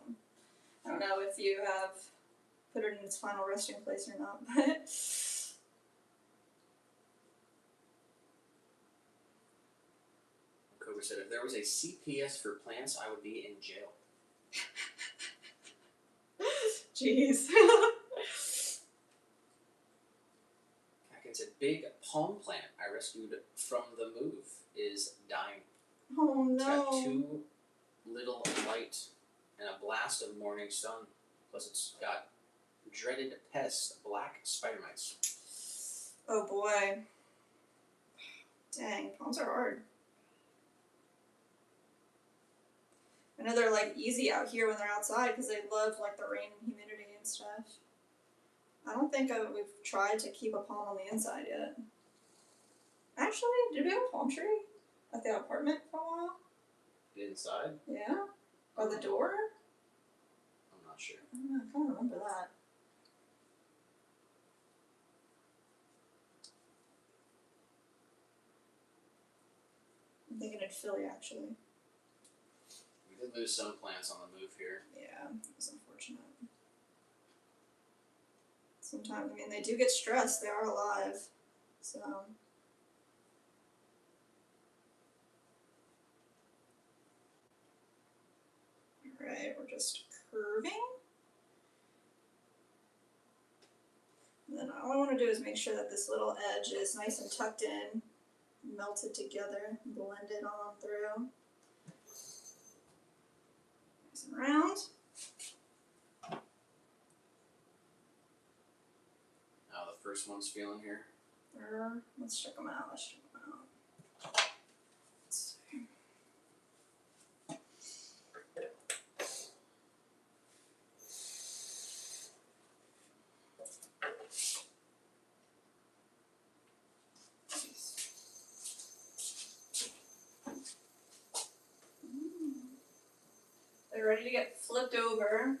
I don't know if you have put it in its final resting place or not, but Cobra said, if there was a CPS for plants, I would be in jail. jeez. Kakin said, big palm plant I rescued from the move is dying. Oh no. It's got 2 little light and a blast of morning sun. Plus it's got dreaded pests, black spider mites. Oh boy. Dang, palms are hard. I know they're like easy out here when they're outside because they love like the rain and humidity and stuff. I don't think we've tried to keep a palm on the inside yet. Actually, did we have a palm tree at the apartment for a while? Inside? Yeah? By the door? I'm not sure. I don't know, I can't remember that. I'm thinking in Philly, actually. We did lose some plants on the move here. Yeah, it was unfortunate. Sometimes, I mean, they do get stressed. They are alive. So. Alright, we're just curving. And then all I want to do is make sure that this little edge is nice and tucked in, melted together, blended on through. Nice and round. Now the first one's feeling here. Let's check them out. Let's see. They're ready to get flipped over.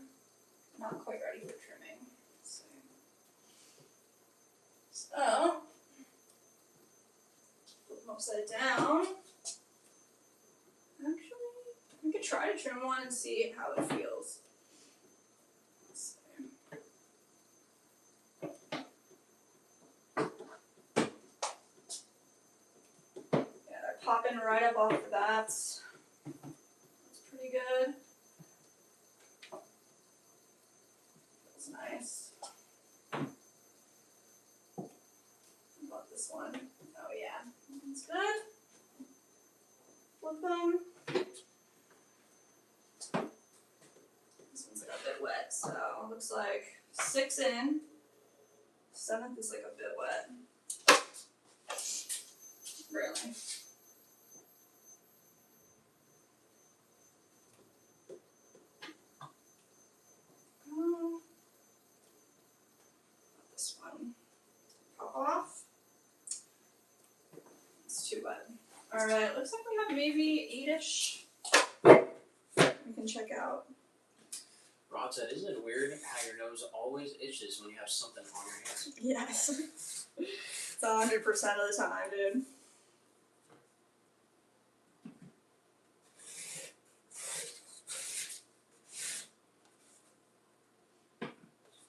Not quite ready for trimming. Let's see. So, flip them upside down. Actually, we could try to trim one and see how it feels. Let's see. Yeah, they're popping right up off the bats. That's pretty good. Feels nice. How about this one? Oh yeah, that's good. Flip them. This one's like a bit wet, so it looks like 6 in. 7th is like a bit wet. Really. This one pop off. It's too wet. Alright, looks like we have maybe 8-ish. We can check out. Rod said, isn't it weird how your nose always itches when you have something on your hands? Yes. It's 100% of the time, dude.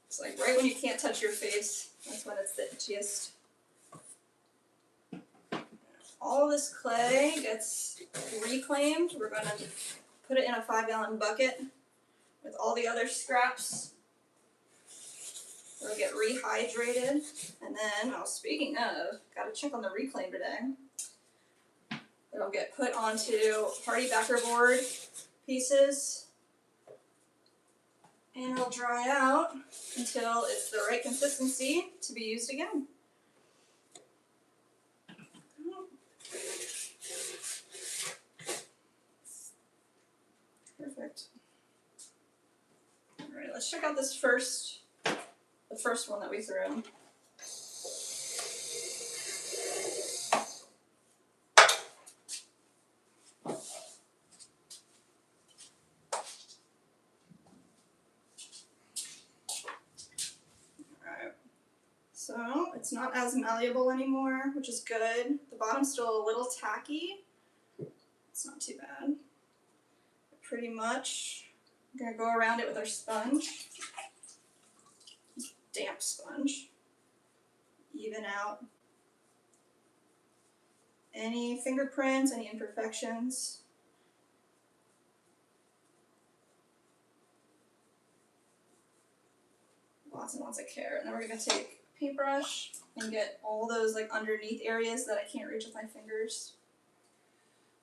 It's like right when you can't touch your face, that's when it's the itchiest. All this clay gets reclaimed. We're going to put it in a 5-gallon bucket with all the other scraps. It'll get rehydrated. And then, oh, speaking of, got to check on the reclaim today. It'll get put onto party backer board pieces. And it'll dry out until it's the right consistency to be used again. Perfect. Alright, let's check out this the first one that we threw. Alright, so it's not as malleable anymore, which is good. The bottom's still a little tacky. It's not too bad. Pretty much, I'm gonna go around it with our sponge. Damp sponge. Even out any fingerprints, any imperfections. Lots and lots of care. And then we're gonna take a paintbrush and get all those like underneath areas that I can't reach with my fingers.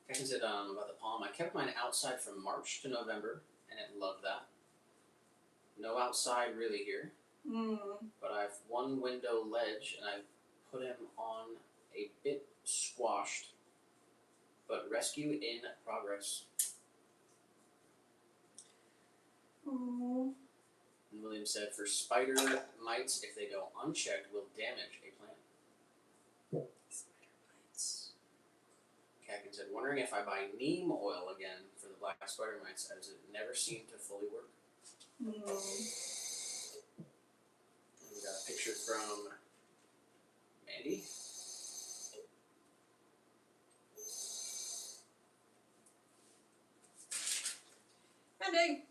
Like I said about the palm, I kept mine outside from March to November, and it loved that. No outside really here, but I have one window ledge, and I've put him on a bit squashed, but rescue in progress. Oh. And William said, for spider mites, if they go unchecked, will damage a plant. Spider mites. Kagan said, wondering if I buy neem oil again for the black spider mites, as it never seemed to fully work. And we got a picture from Mandy. Mandy.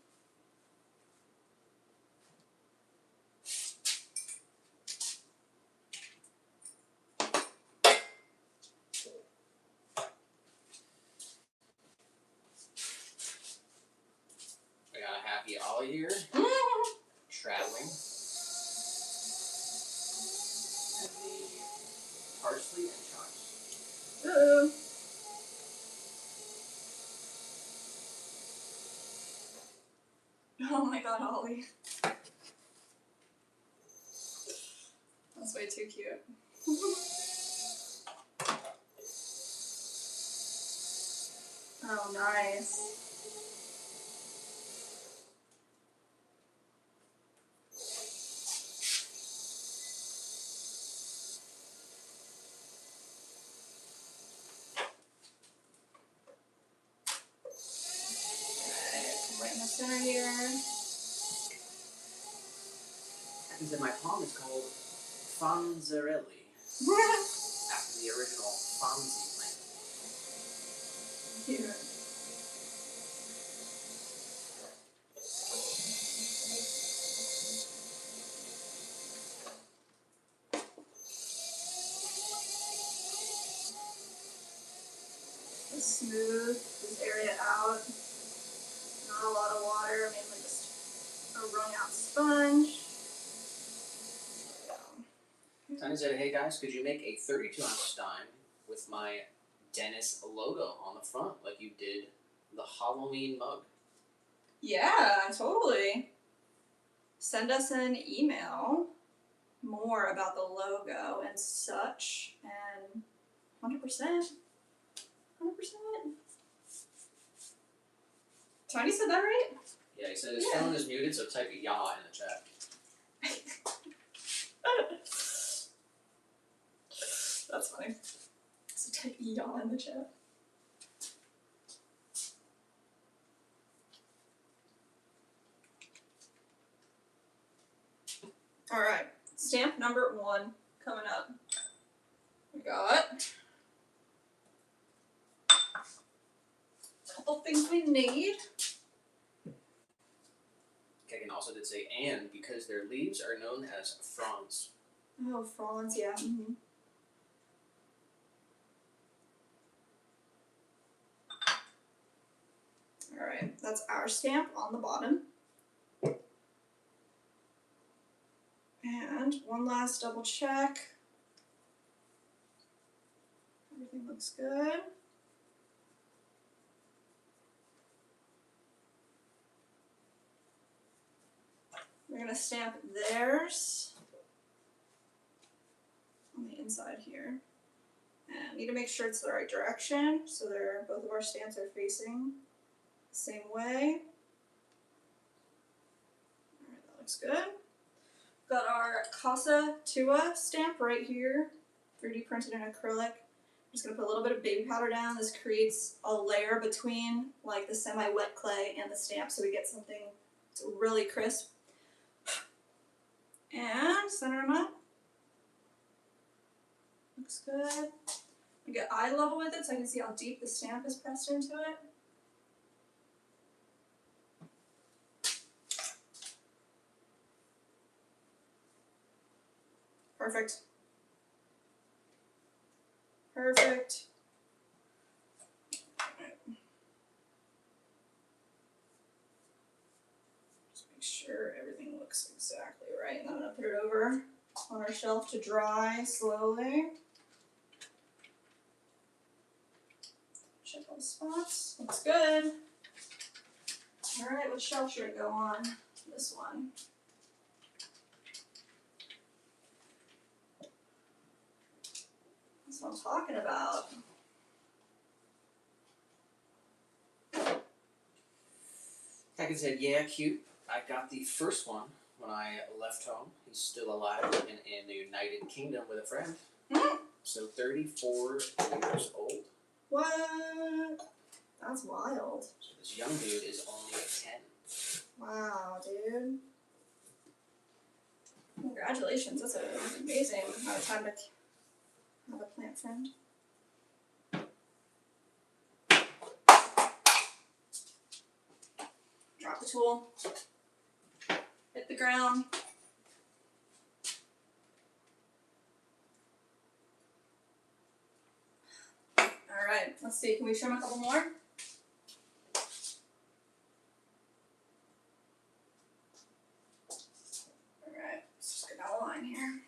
We got a happy Ollie here, traveling. And the parsley and chives. Uh-oh. Oh my god, Ollie. That's way too cute. Oh, nice. Right in the center here. He said my palm is called Fonzarelli, after the original Fonzie plant. Cute. Just smooth this area out. Not a lot of water, mainly just a wrung out sponge. Tanya said, hey guys, could you make a 32-ounce stein with my Dennis logo on the front like you did the Halloween mug? Yeah, totally. Send us an email more about the logo and such, and 100%. 100%. Tony said that right? Yeah, he said his phone is muted, so type "ya" in the chat. That's funny. So type "ya" in the chat. Alright, stamp number 1 coming up. We got a couple things we need. Kagan also did say, and because their leaves are known as fronds. Oh, fronds, yeah. Mm-hmm. Alright, that's our stamp on the bottom. And one last double check. Everything looks good. We're going to stamp theirs on the inside here. And need to make sure it's the right direction, so both of our stamps are facing the same way. Alright, that looks good. Got our Casa Tua stamp right here, 3D printed in acrylic. I'm just going to put a little bit of baby powder down. This creates a layer between like the semi-wet clay and the stamp, so we get something that's really crisp. And center them up. Looks good. I get eye level with it so I can see how deep the stamp is pressed into it. Perfect. Perfect. Right. Just make sure everything looks exactly right. And I'm going to put it over on our shelf to dry slowly. Check all the spots. Looks good. Alright, what shelf should it go on? This one. That's what I'm talking about. Hacken said, yeah, cute. I got the first one when I left home. He's still alive and in the United Kingdom with a friend. So 34 years old. What? That's wild. So this young dude is only 10. Wow, dude. Congratulations. That's an amazing amount of time to have a plant friend. Drop the tool. Hit the ground. Alright, let's see. Can we trim a couple more? Alright, let's just get down the line here.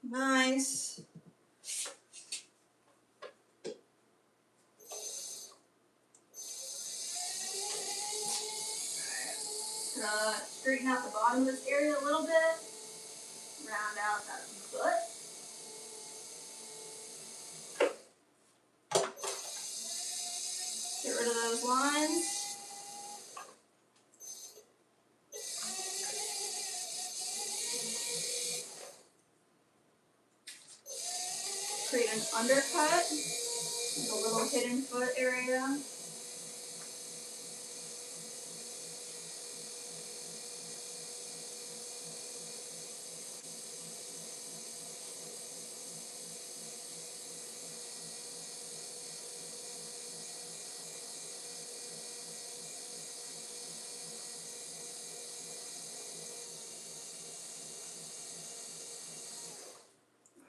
Nice. Straighten out the bottom of this area a little bit. Round out that foot. Get rid of those lines. Create an undercut, like a little hidden foot area.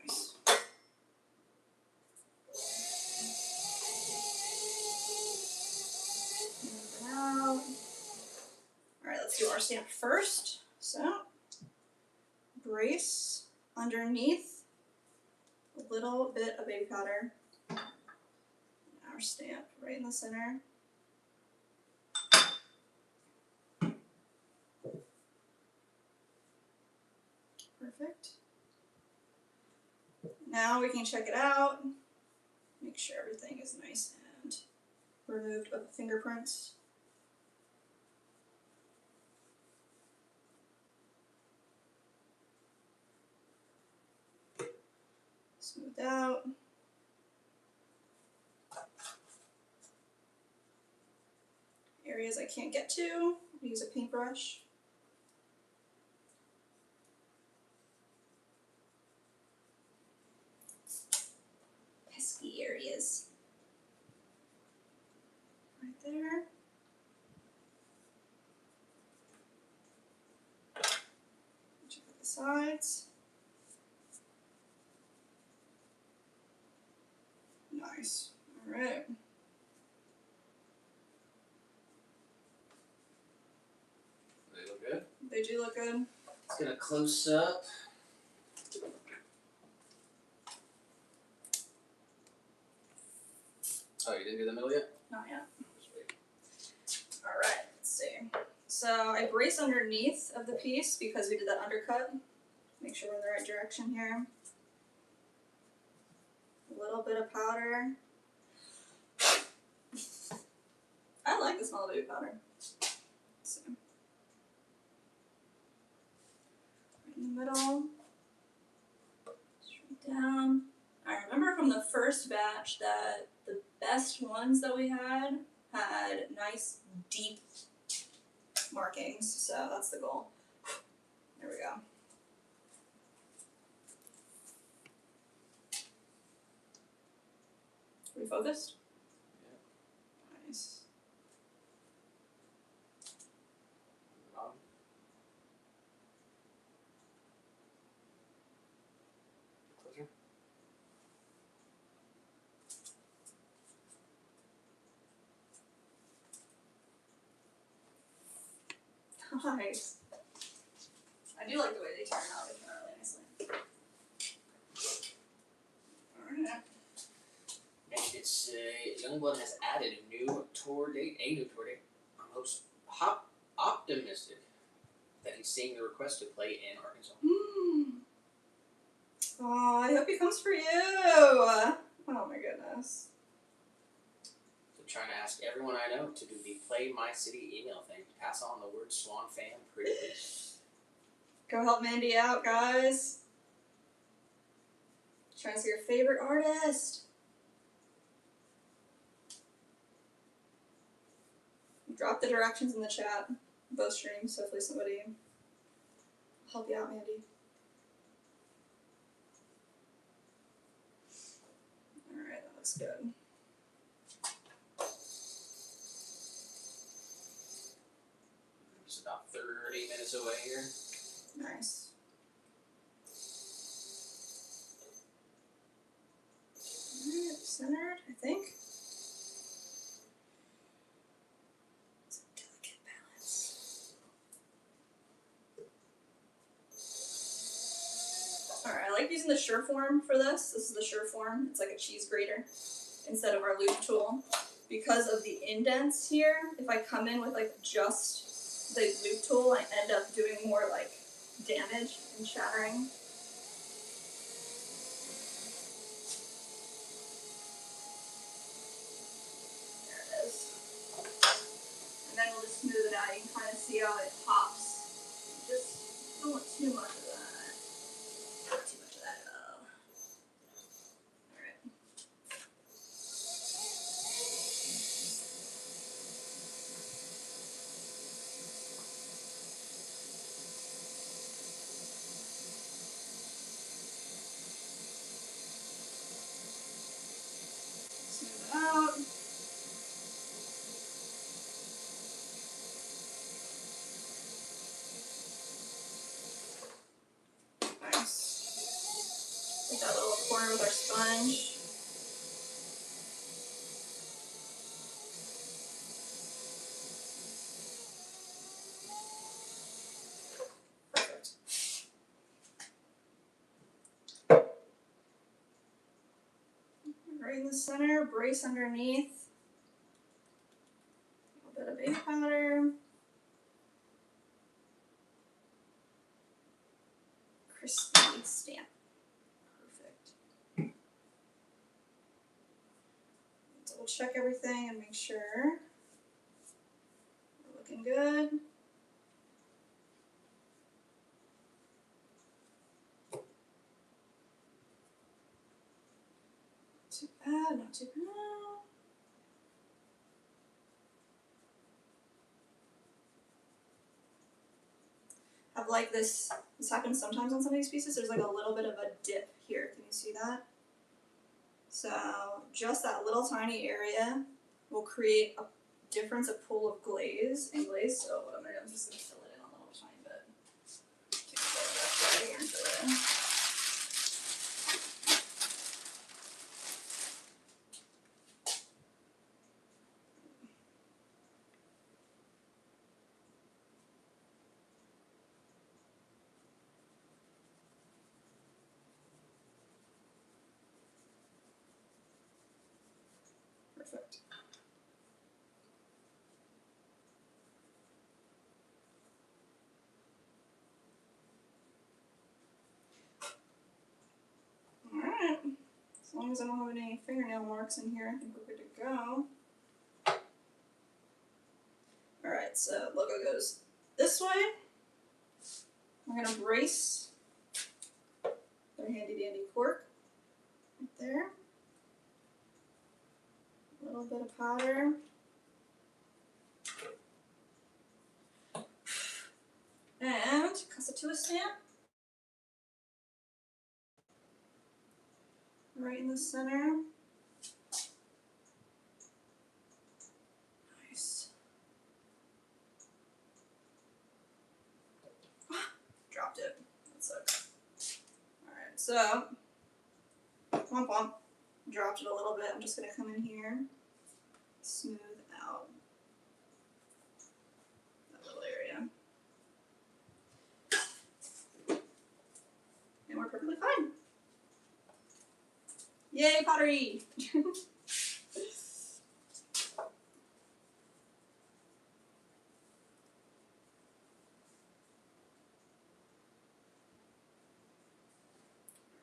Nice. Move it out. Alright, let's do our stamp first. So, brace underneath, a little bit of baby powder. Our stamp right in the center. Perfect. Now we can check it out. Make sure everything is nice and removed of the fingerprints. Smoothed out. Areas I can't get to, I'll use a paintbrush. Pesky areas. Right there. Check out the sides. Nice. Alright. They look good. They do look good. Let's get a close up. Oh, you didn't do the middle yet? Not yet. Alright, let's see. So I brace underneath of the piece because we did that undercut. Make sure we're in the right direction here. A little bit of powder. I like the smell of baby powder. Let's see. Right in the middle. Straight down. I remember from the first batch that the best ones that we had nice deep markings, so that's the goal. There we go. Are we focused? Yeah. Nice. Closer. Nice. I do like the way they turn out. They turn out really nicely. Alright. And it's Youngblood has added a new tour date. I'm most optimistic that he's seeing the request to play in Arkansas. Oh, I hope he comes for you. Oh my goodness. So I'm trying to ask everyone I know to do the Play My City email thing. Pass on the word Swan fan pretty please. Go help Mandy out, guys. Trying to see your favorite artist. Drop the directions in the chat. Both streams. Hopefully somebody will help you out, Mandy. Alright, that looks good. It's about 30 minutes away here. Nice. Alright, centered, I think. It's a delicate balance. Alright, I like using the Sureform for this. This is the Sureform. It's like a cheese grater instead of our loop tool. Because of the indents here, if I come in with like just the loop tool, I end up doing more like damage and shattering. There it is. And then we'll just smooth it out. You can kind of see how it pops. Just don't want too much of that. Not too much of that at all. Alright. Smooth it out. Nice. Take that little corner with our sponge. Perfect. Right in the center, brace underneath. A little bit of baby powder. Crispy stamp. Perfect. Double check everything and make sure we're looking good. Not too bad, not too bad. Have like this happens sometimes on some of these pieces, there's like a little bit of a dip here, can you see that? So just that little tiny area will create a difference, a pool of glaze and glaze. So what I'm gonna do, I'm just gonna fill it in a little tiny bit. Take a little bit right here and fill it in. Perfect. Alright. As long as I don't have any fingernail marks in here, I think we're good to go. Alright, so logo goes this way. We're gonna brace their handy dandy cork right there. A little bit of powder. And cast it to a stamp. Right in the center. Nice. Dropped it. That sucks. Alright, so womp womp. Dropped it a little bit. I'm just gonna come in here, smooth out that little area. Yay, pottery!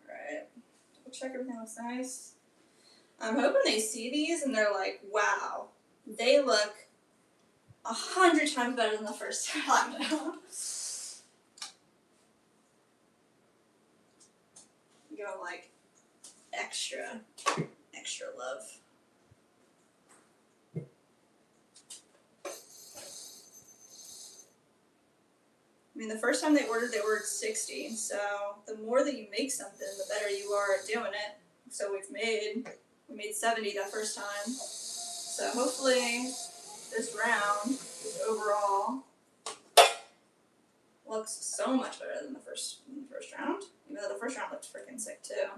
Alright. Double check everything looks nice. I'm hoping they see these and they're like, wow, they look 100 times better than the first time. Give them like extra love. I mean, the first time they ordered 60. So the more that you make something, the better you are at doing it. So we made 70 that first time. So hopefully this round, overall, looks so much better than the first round. Even though the first round looked freaking sick too.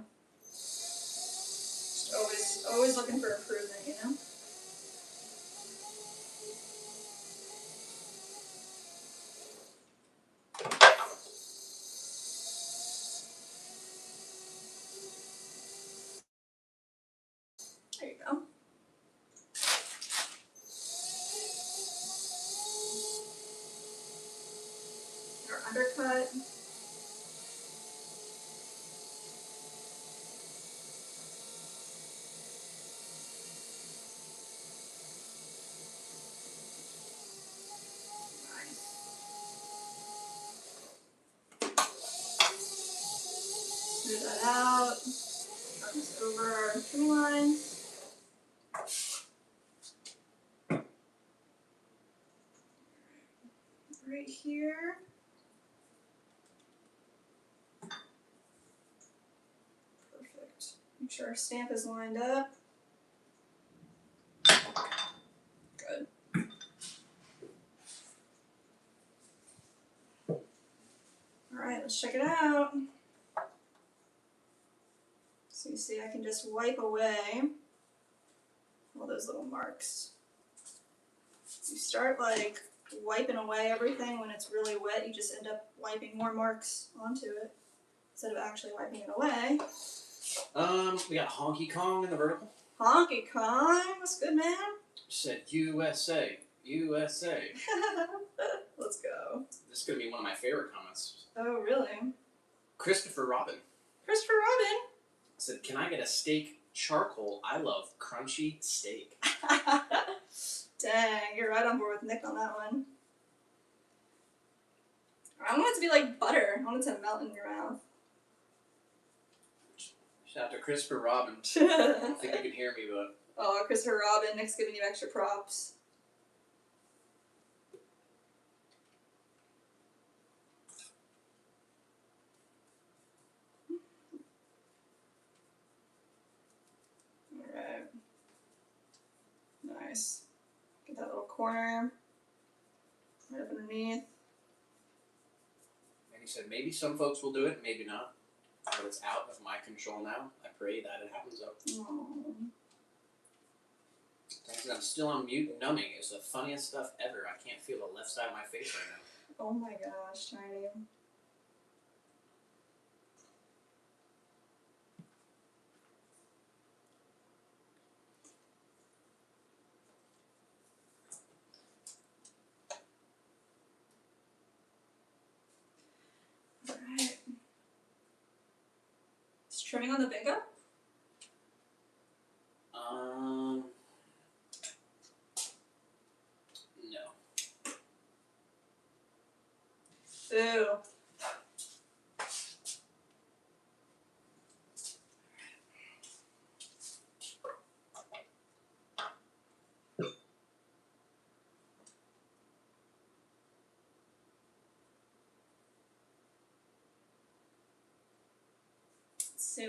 Just always looking for improvement, you know? There you go. Our undercut. Smooth that out. Run this over our trim lines. Right here. Perfect. Make sure our stamp is lined up. Good. Alright, let's check it out. So you see I can just wipe away all those little marks. You start like wiping away everything when it's really wet, you just end up wiping more marks onto it instead of actually wiping it away. We got Honky Kong in the vertical. Honky Kong, that's good, man. Said USA, USA. Let's go. This is gonna be one of my favorite comments. Oh, really? Christopher Robin. Christopher Robin said, "Can I get a steak charcoal? I love crunchy steak." Dang, you're right on board with Nick on that one. I want it to be like butter. I want it to melt in your mouth. Shout out to Christopher Robin. I don't think you can hear me, but... Oh, Christopher Robin, Nick's giving you extra props. Alright. Nice. Get that little corner right up underneath. And he said, maybe some folks will do it, maybe not. But it's out of my control now. I pray that it happens though. Aww. I'm still on mute and numbing. It's the funniest stuff ever. I can't feel the left side of my face right now. Oh my gosh, Tiny. Alright. Is trimming on the bingo? No. Boo.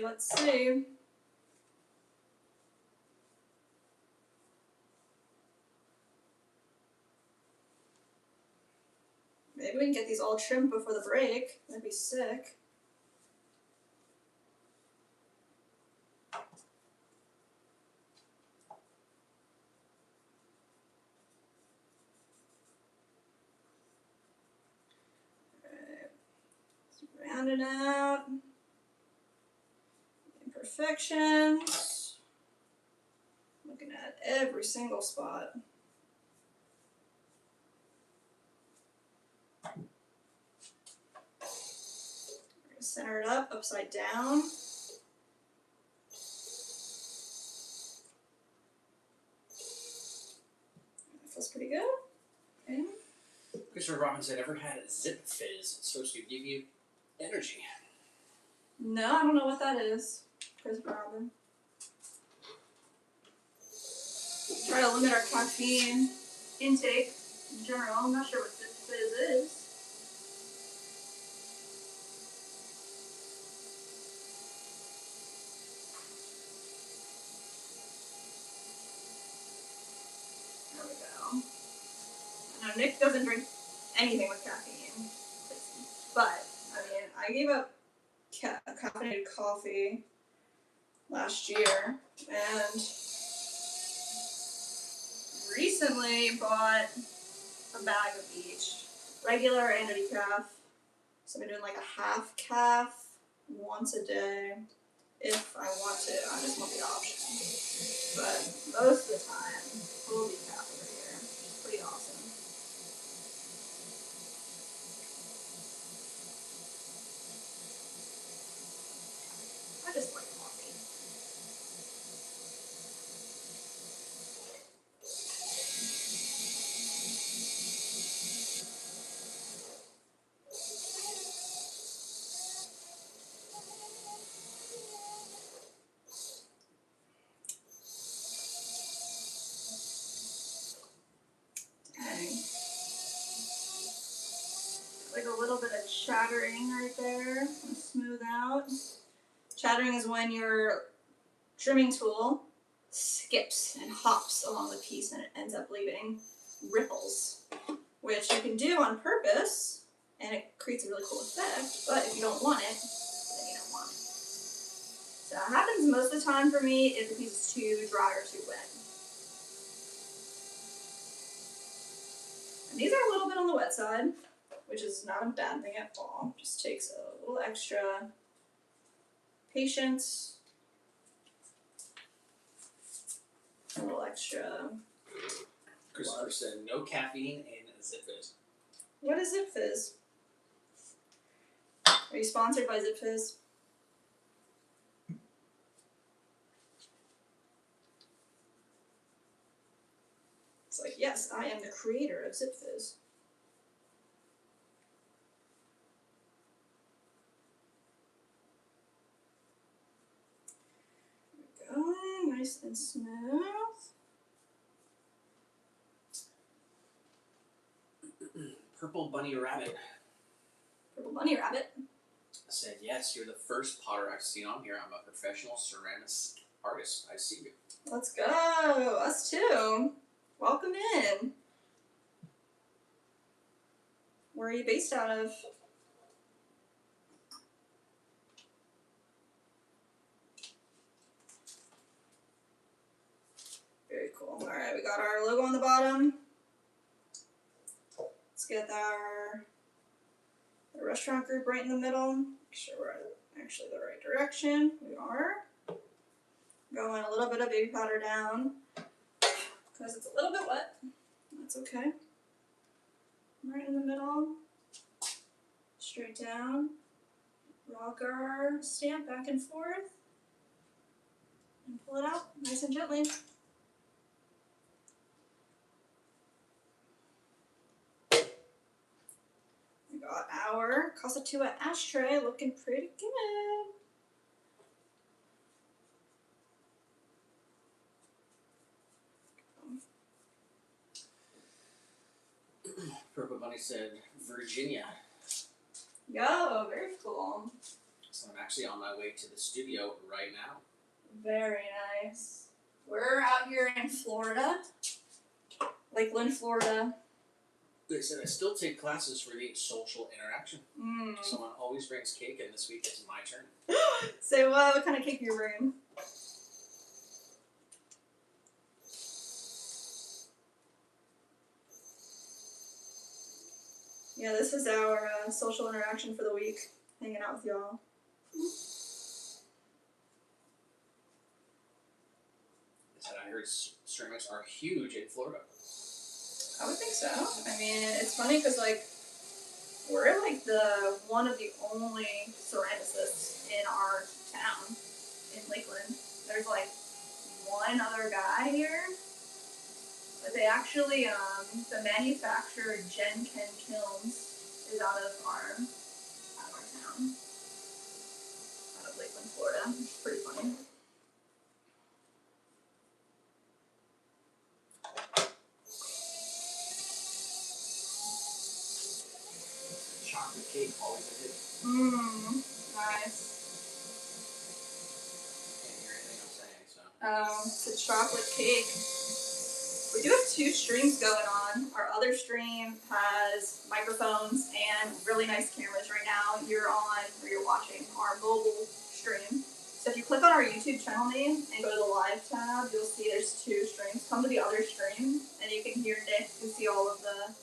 Let's see. Maybe we can get these all trimmed before the break. That'd be sick. Alright. Let's round it out. imperfections. Looking at every single spot. We're gonna center it up, upside down. That feels pretty good. Okay. Christopher Robin said, ever had a Zip Fizz? It's supposed to give you energy. No, I don't know what that is. Chris Robin. Try to limit our caffeine intake in general. I'm not sure what Zip Fizz is. There we go. I know Nick doesn't drink anything with caffeine, but I mean, I gave up caffeinated coffee last year and recently bought a bag of each, regular and a decaf. So I've been doing like a half calf once a day if I want to. I just want the option. But most of the time, full decaf over here. It's pretty awesome. I just like coffee. Dang. Like a little bit of chattering right there. Smooth out. Chattering is when your trimming tool skips and hops along the piece and it ends up leaving ripples, which you can do on purpose and it creates a really cool effect, but if you don't want it, then you don't want it. So it happens most of the time for me if the piece is too dry or too wet. And these are a little bit on the wet side, which is not a bad thing at all. Just takes a little extra patience, a little extra. Christopher said, no caffeine and Zip Fizz. What is Zip Fizz? Are you sponsored by Zip Fizz? It's like, yes, I am the creator of Zip Fizz. There we go, nice and smooth. Purple Bunny Rabbit Purple Bunny Rabbit. said, yes, you're the first potter I've seen on here. I'm a professional ceramic artist. I see you. Let's go, us too. Welcome in. Where are you based out of? Very cool. Alright, we got our logo on the bottom. Let's get the restaurant group right in the middle. Make sure we're actually the right direction. We are. Going a little bit of baby powder down because it's a little bit wet. That's okay. Right in the middle. Straight down. Rock our stamp back and forth. And pull it out nice and gently. We got our Casa Tua ashtray looking pretty good. Purple Bunny said, Virginia. Yo, very cool. So I'm actually on my way to the studio right now. Very nice. We're out here in Florida. Lakeland, Florida. They said, I still take classes for the social interaction. Someone always brings cake, and this week it's my turn. So what kind of cake are you bringing? Yeah, this is our social interaction for the week. Hanging out with y'all. ceramics are huge in Florida. I would think so. I mean, it's funny because like we're like the one of the only ceramicists in our town in Lakeland. There's like one other guy here, but they actually the manufacturer Gen Ken Kilns is out of our town, out of Lakeland, Florida. It's pretty funny. Chocolate cake always a hit. Nice. Can't hear anything I'm saying, so. It's a chocolate cake. We do have 2 streams going on. Our other stream has microphones and really nice cameras right now. You're watching our mobile stream. So if you click on our YouTube channel name and go to the live tab, you'll see there's 2 streams. Come to the other stream and you can hear Nick and see all of the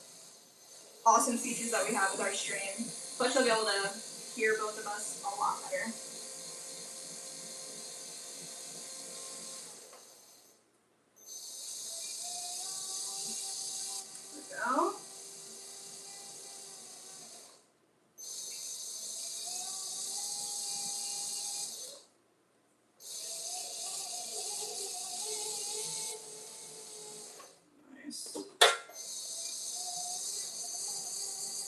awesome features that we have with our stream. Plus you'll be able to hear both of us a lot better. There we go. Nice.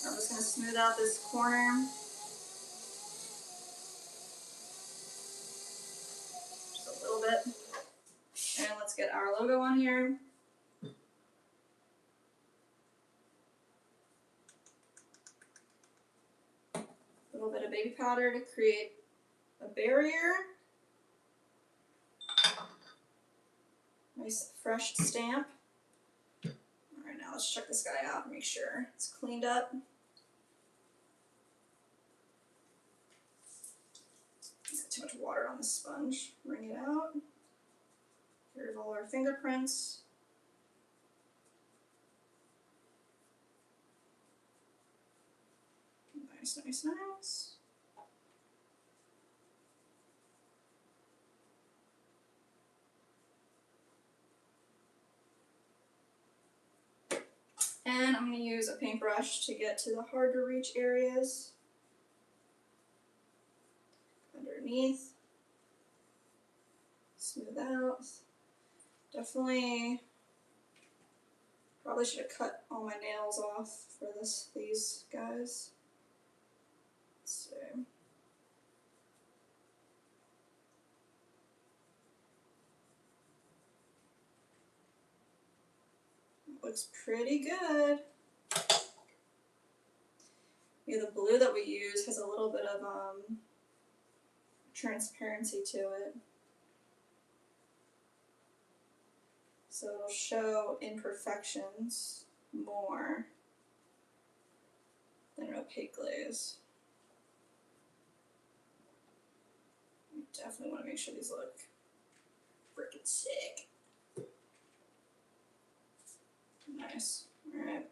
I'm just going to smooth out this corner. Just a little bit. And let's get our logo on here. A little bit of baby powder to create a barrier. Nice fresh stamp. Alright, now let's check this guy out and make sure it's cleaned up. Got too much water on the sponge. Wring it out. Here's all our fingerprints. Nice, nice, nice. And I'm going to use a paintbrush to get to the hard to reach areas. Underneath. Smooth out. Definitely, probably should have cut all my nails off for these guys. Let's see. Looks pretty good. Yeah, the blue that we use has a little bit of transparency to it. So it'll show imperfections more than an opaque glaze. We definitely want to make sure these look freaking sick. Nice. Alright.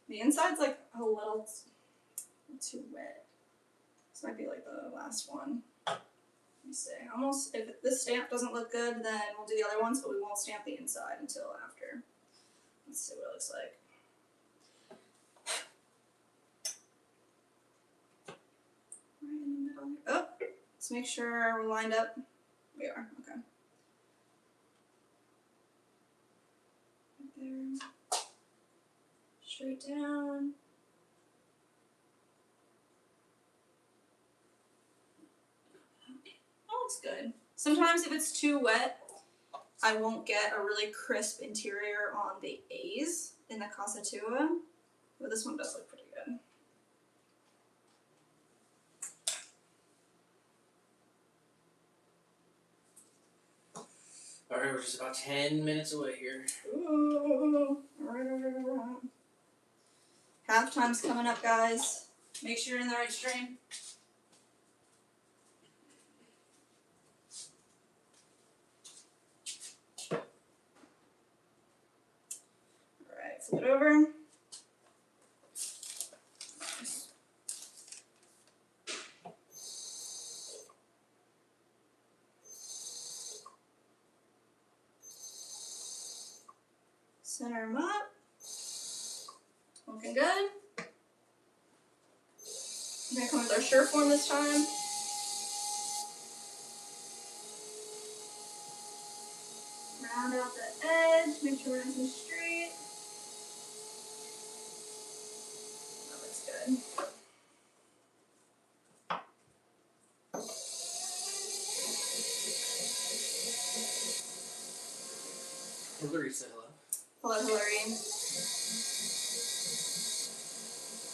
The inside's like a little too wet. This might be like the last one. Let me see. Almost, if this stamp doesn't look good, then we'll do the other ones, but we won't stamp the inside until after. Let's see what it looks like. Right in the middle. Oh, let's make sure we're lined up. We are, okay. Right there. Straight down. Looks good. Sometimes if it's too wet, I won't get a really crisp interior on the A's in the Casa Tua, but this one does look pretty good. Alright, we're just about 10 minutes away here. Ooh, alright. Halftime's coming up, guys. Make sure you're in the right stream. Flip it over. Nice. Center them up. Looking good. We're gonna come with our sure form this time. Round out the edge, make sure we're nice and straight. That looks good. Hillary said hello. Hello, Hillary.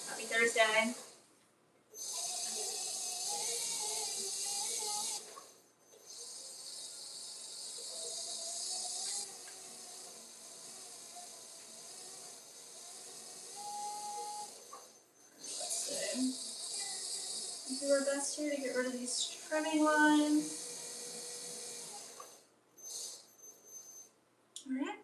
Happy Thursday. Do our best here to get rid of these trimming lines. Alright.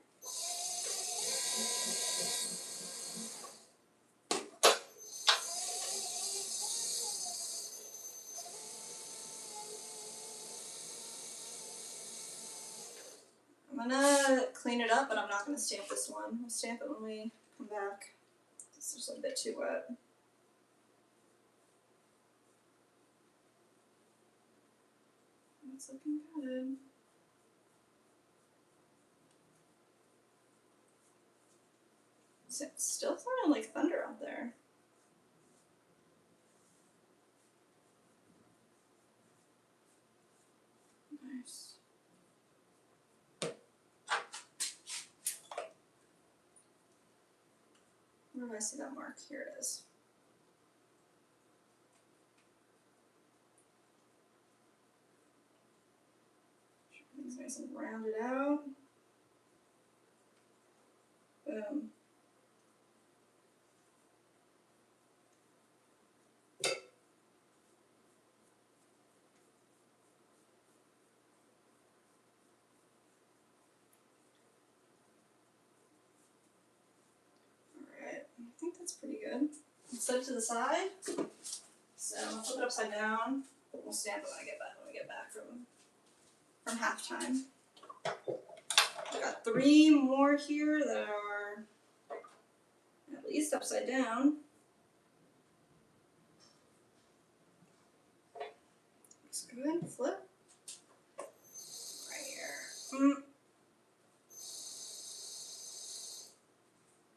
I'm gonna clean it up, but I'm not gonna stamp this one. We'll stamp it when we come back. It's just a bit too wet. It's looking good. It's still sounding like thunder out there. Nice. Where do I see that mark? Here it is. Everything's nice and rounded out. Boom. Alright, I think that's pretty good. Set it to the side. So I'll flip it upside down. We'll stamp it when we get back from halftime. I've got 3 more here that are at least upside down. Looks good. Flip. Right here.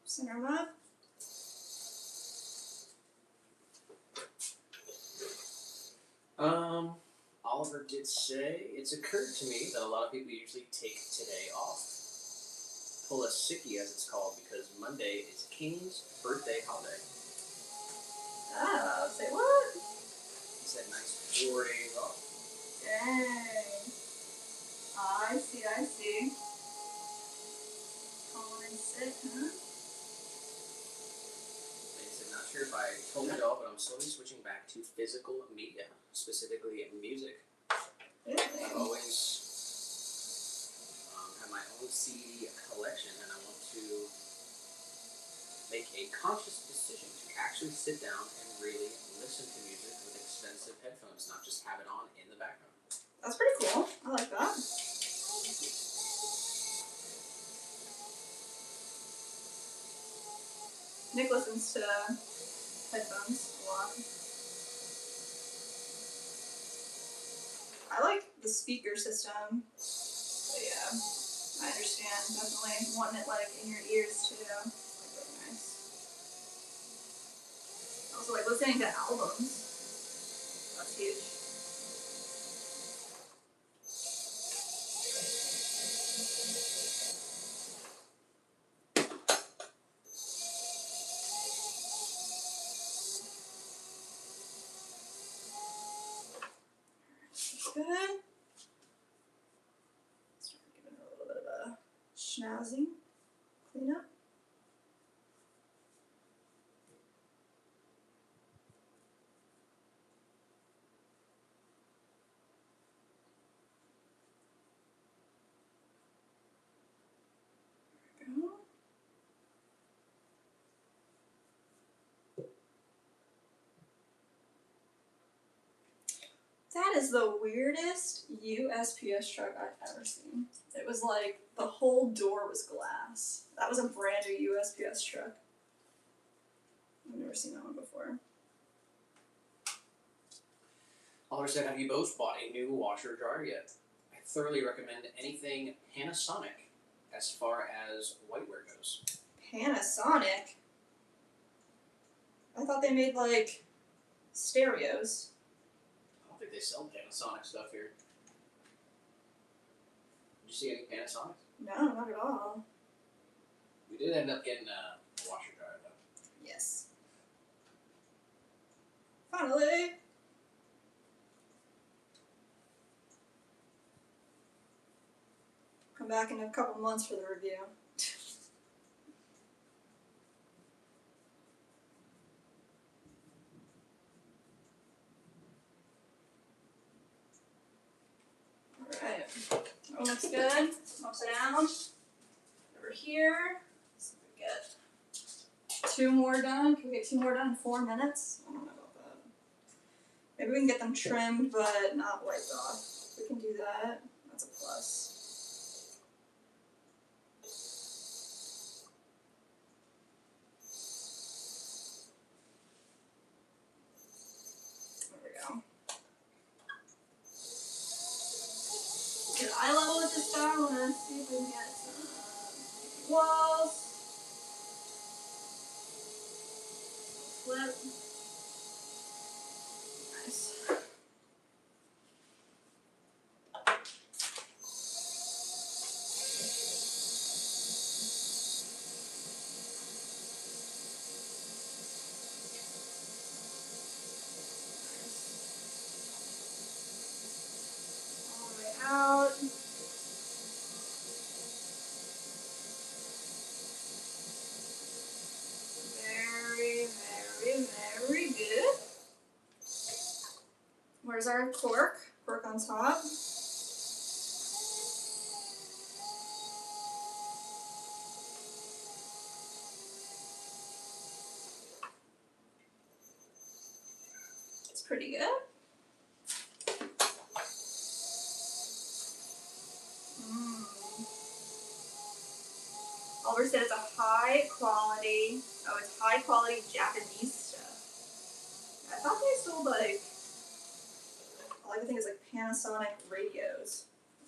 Center them up. Oliver did say, it's occurred to me that a lot of people usually take today off. Pull a sickie, as it's called, because Monday is King's birthday holiday. Ah, say what? He said nice 4 days off. Dang. I see. Calling in sick, huh? He said, not sure if I told y'all, but I'm slowly switching back to physical media, specifically music. Really? I've always had my own CD collection, and I want to make a conscious decision to actually sit down and really listen to music with expensive headphones, not just have it on in the background. That's pretty cool. I like that. Nick listens to headphones a lot. I like the speaker system. But yeah, I understand. Definitely wanting it like in your ears too. It's like really nice. I also like listening to albums. That's huge. Good. Start giving her a little bit of a schnauzing cleanup. There we go. That is the weirdest USPS truck I've ever seen. It was like the whole door was glass. That was a brand new USPS truck. I've never seen that one before. Oliver said, have you both bought a new washer dryer yet? I thoroughly recommend anything Panasonic as far as whiteware goes. Panasonic? I thought they made like stereos. I don't think they sell Panasonic stuff here. Did you see any Panasonic? No, not at all. We did end up getting a washer dryer though. Yes. Finally! Come back in a couple months for the review. Alright. That looks good. Upside down. Over here. Let's see if we get 2 more done. Can we get 2 more done in 4 minutes? I don't know about that. Maybe we can get them trimmed but not wiped off. We can do that. That's a plus. Get eye level with this guy. I want to see if we can get some walls. Flip. Nice. All the way out. Very, very, very good. Where's our cork? Cork on top. It's pretty good. Oliver said it's a high quality, it's high quality Japanese stuff. I thought they sold like, all I can think is like Panasonic radios.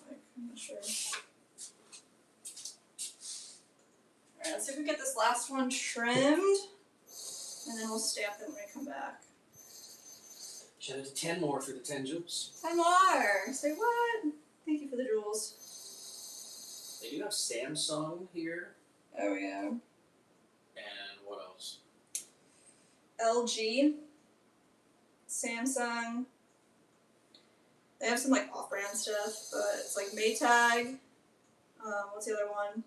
Like, I'm not sure. Alright, let's see if we get this last one trimmed, and then we'll stamp it when we come back. Shout out to 10 more for the 10 jewels. 10 more! Say what? Thank you for the jewels. They do have Samsung here. Oh yeah. And what else? LG, Samsung. They have some like off-brand stuff, but it's like Maytag. What's the other one?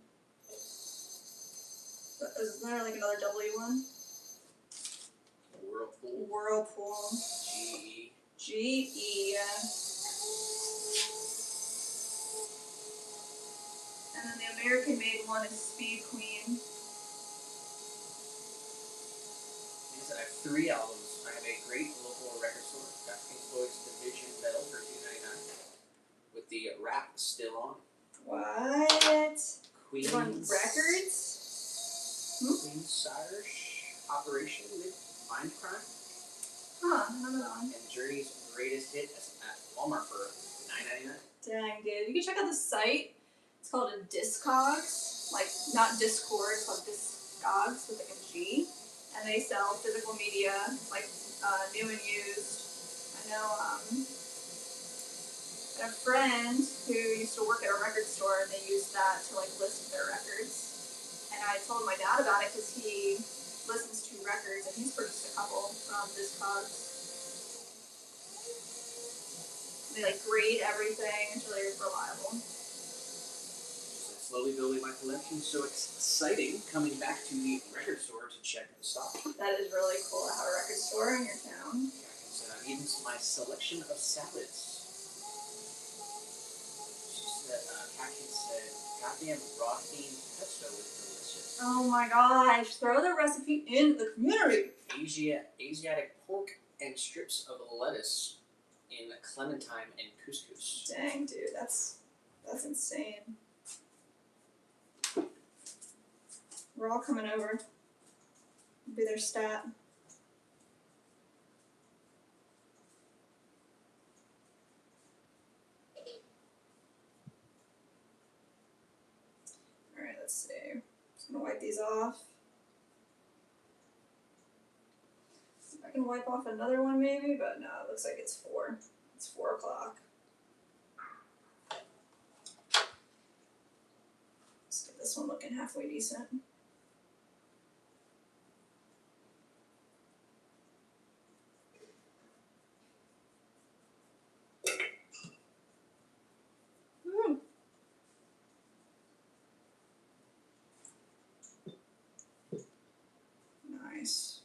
Is there like another W one? Whirlpool. Whirlpool. GE. GE. And then the American-made one is Speed Queen. I have 3 albums. I have a great local record store. Got Pink Floyd's Division Bell for $2.99 with the wrap still on. What? Queen's You want records? Queen's Irish Operation with Mind Crime. Huh, I don't know that one. And Journey's greatest hit at Walmart for $9.99. Dang, dude. You can check out the site. It's called a Discogs. Like, not Discord, it's called Discogs with like a G. And they sell physical media, like new and used. I know I had a friend who used to work at a record store, and they used that to like list their records. And I told my dad about it because he listens to records, and he's purchased a couple from Discogs. They like grade everything. It's really reliable. Slowly building my collection, so exciting coming back to the record store to check the stock. That is really cool to have a record store in your town. Yeah, I can set out even my selection of salads. Captain said, goddamn raw bean pesto is delicious. Oh my gosh, throw the recipe in the community. Asiatic pork and strips of lettuce in Clementine and Couscous. Dang, dude, that's insane. We're all coming over. Be their stat. Alright, let's see. Just gonna wipe these off. See if I can wipe off another one maybe, but no, it looks like it's 4. It's 4 o'clock. Let's get this one looking halfway decent. Woo. Nice.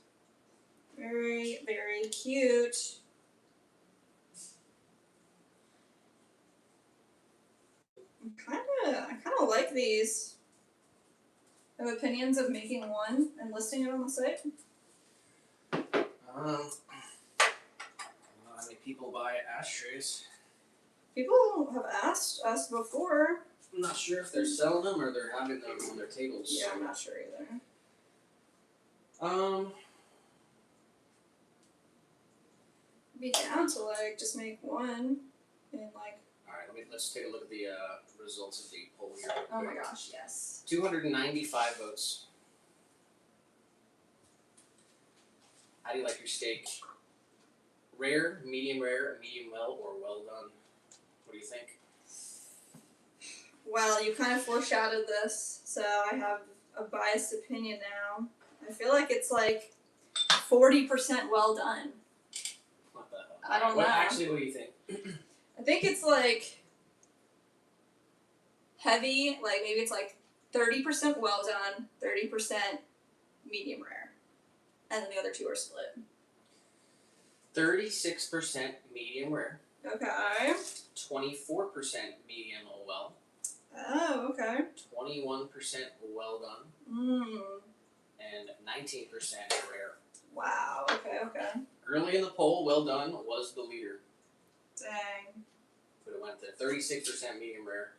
Very, very cute. I kind of like these. I have opinions of making one and listing it on the site. I don't know how many people buy ashtrays. People have asked us before. I'm not sure if they're selling them or they're having them on their tables. Yeah, I'm not sure either. Be down to like just make one and like. All right, let's take a look at the results of the poll here. Oh my gosh, yes. 295 votes. How do you like your steak? Rare, medium well, or well done? What do you think? Well, you kind of foreshadowed this, so I have a biased opinion now. I feel like it's like 40% well done. What the hell? I don't know. Actually, what do you think? I think it's like heavy, like maybe it's like 30% well done, 30% medium rare, and then the other two are split. 36% medium rare. Okay. 24% medium well. Oh, okay. 21% well done. And 19% rare. Wow. Okay. Early in the poll, well done was the leader. Dang. But it went to 36% medium rare,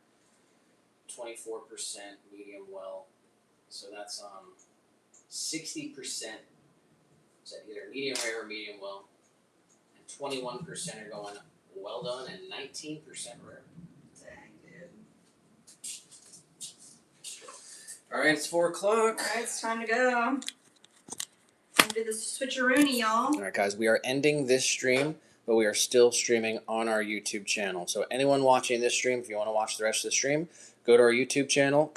24% medium well. So that's 60%. Is that either medium rare or medium well? And 21% are going well done and 19% rare. Dang, dude. Alright, it's 4 o'clock. Alright, it's time to go. Time to do the switcheroony, y'all. Alright guys, we are ending this stream, but we are still streaming on our YouTube channel. So anyone watching this stream, if you want to watch the rest of the stream, go to our YouTube channel.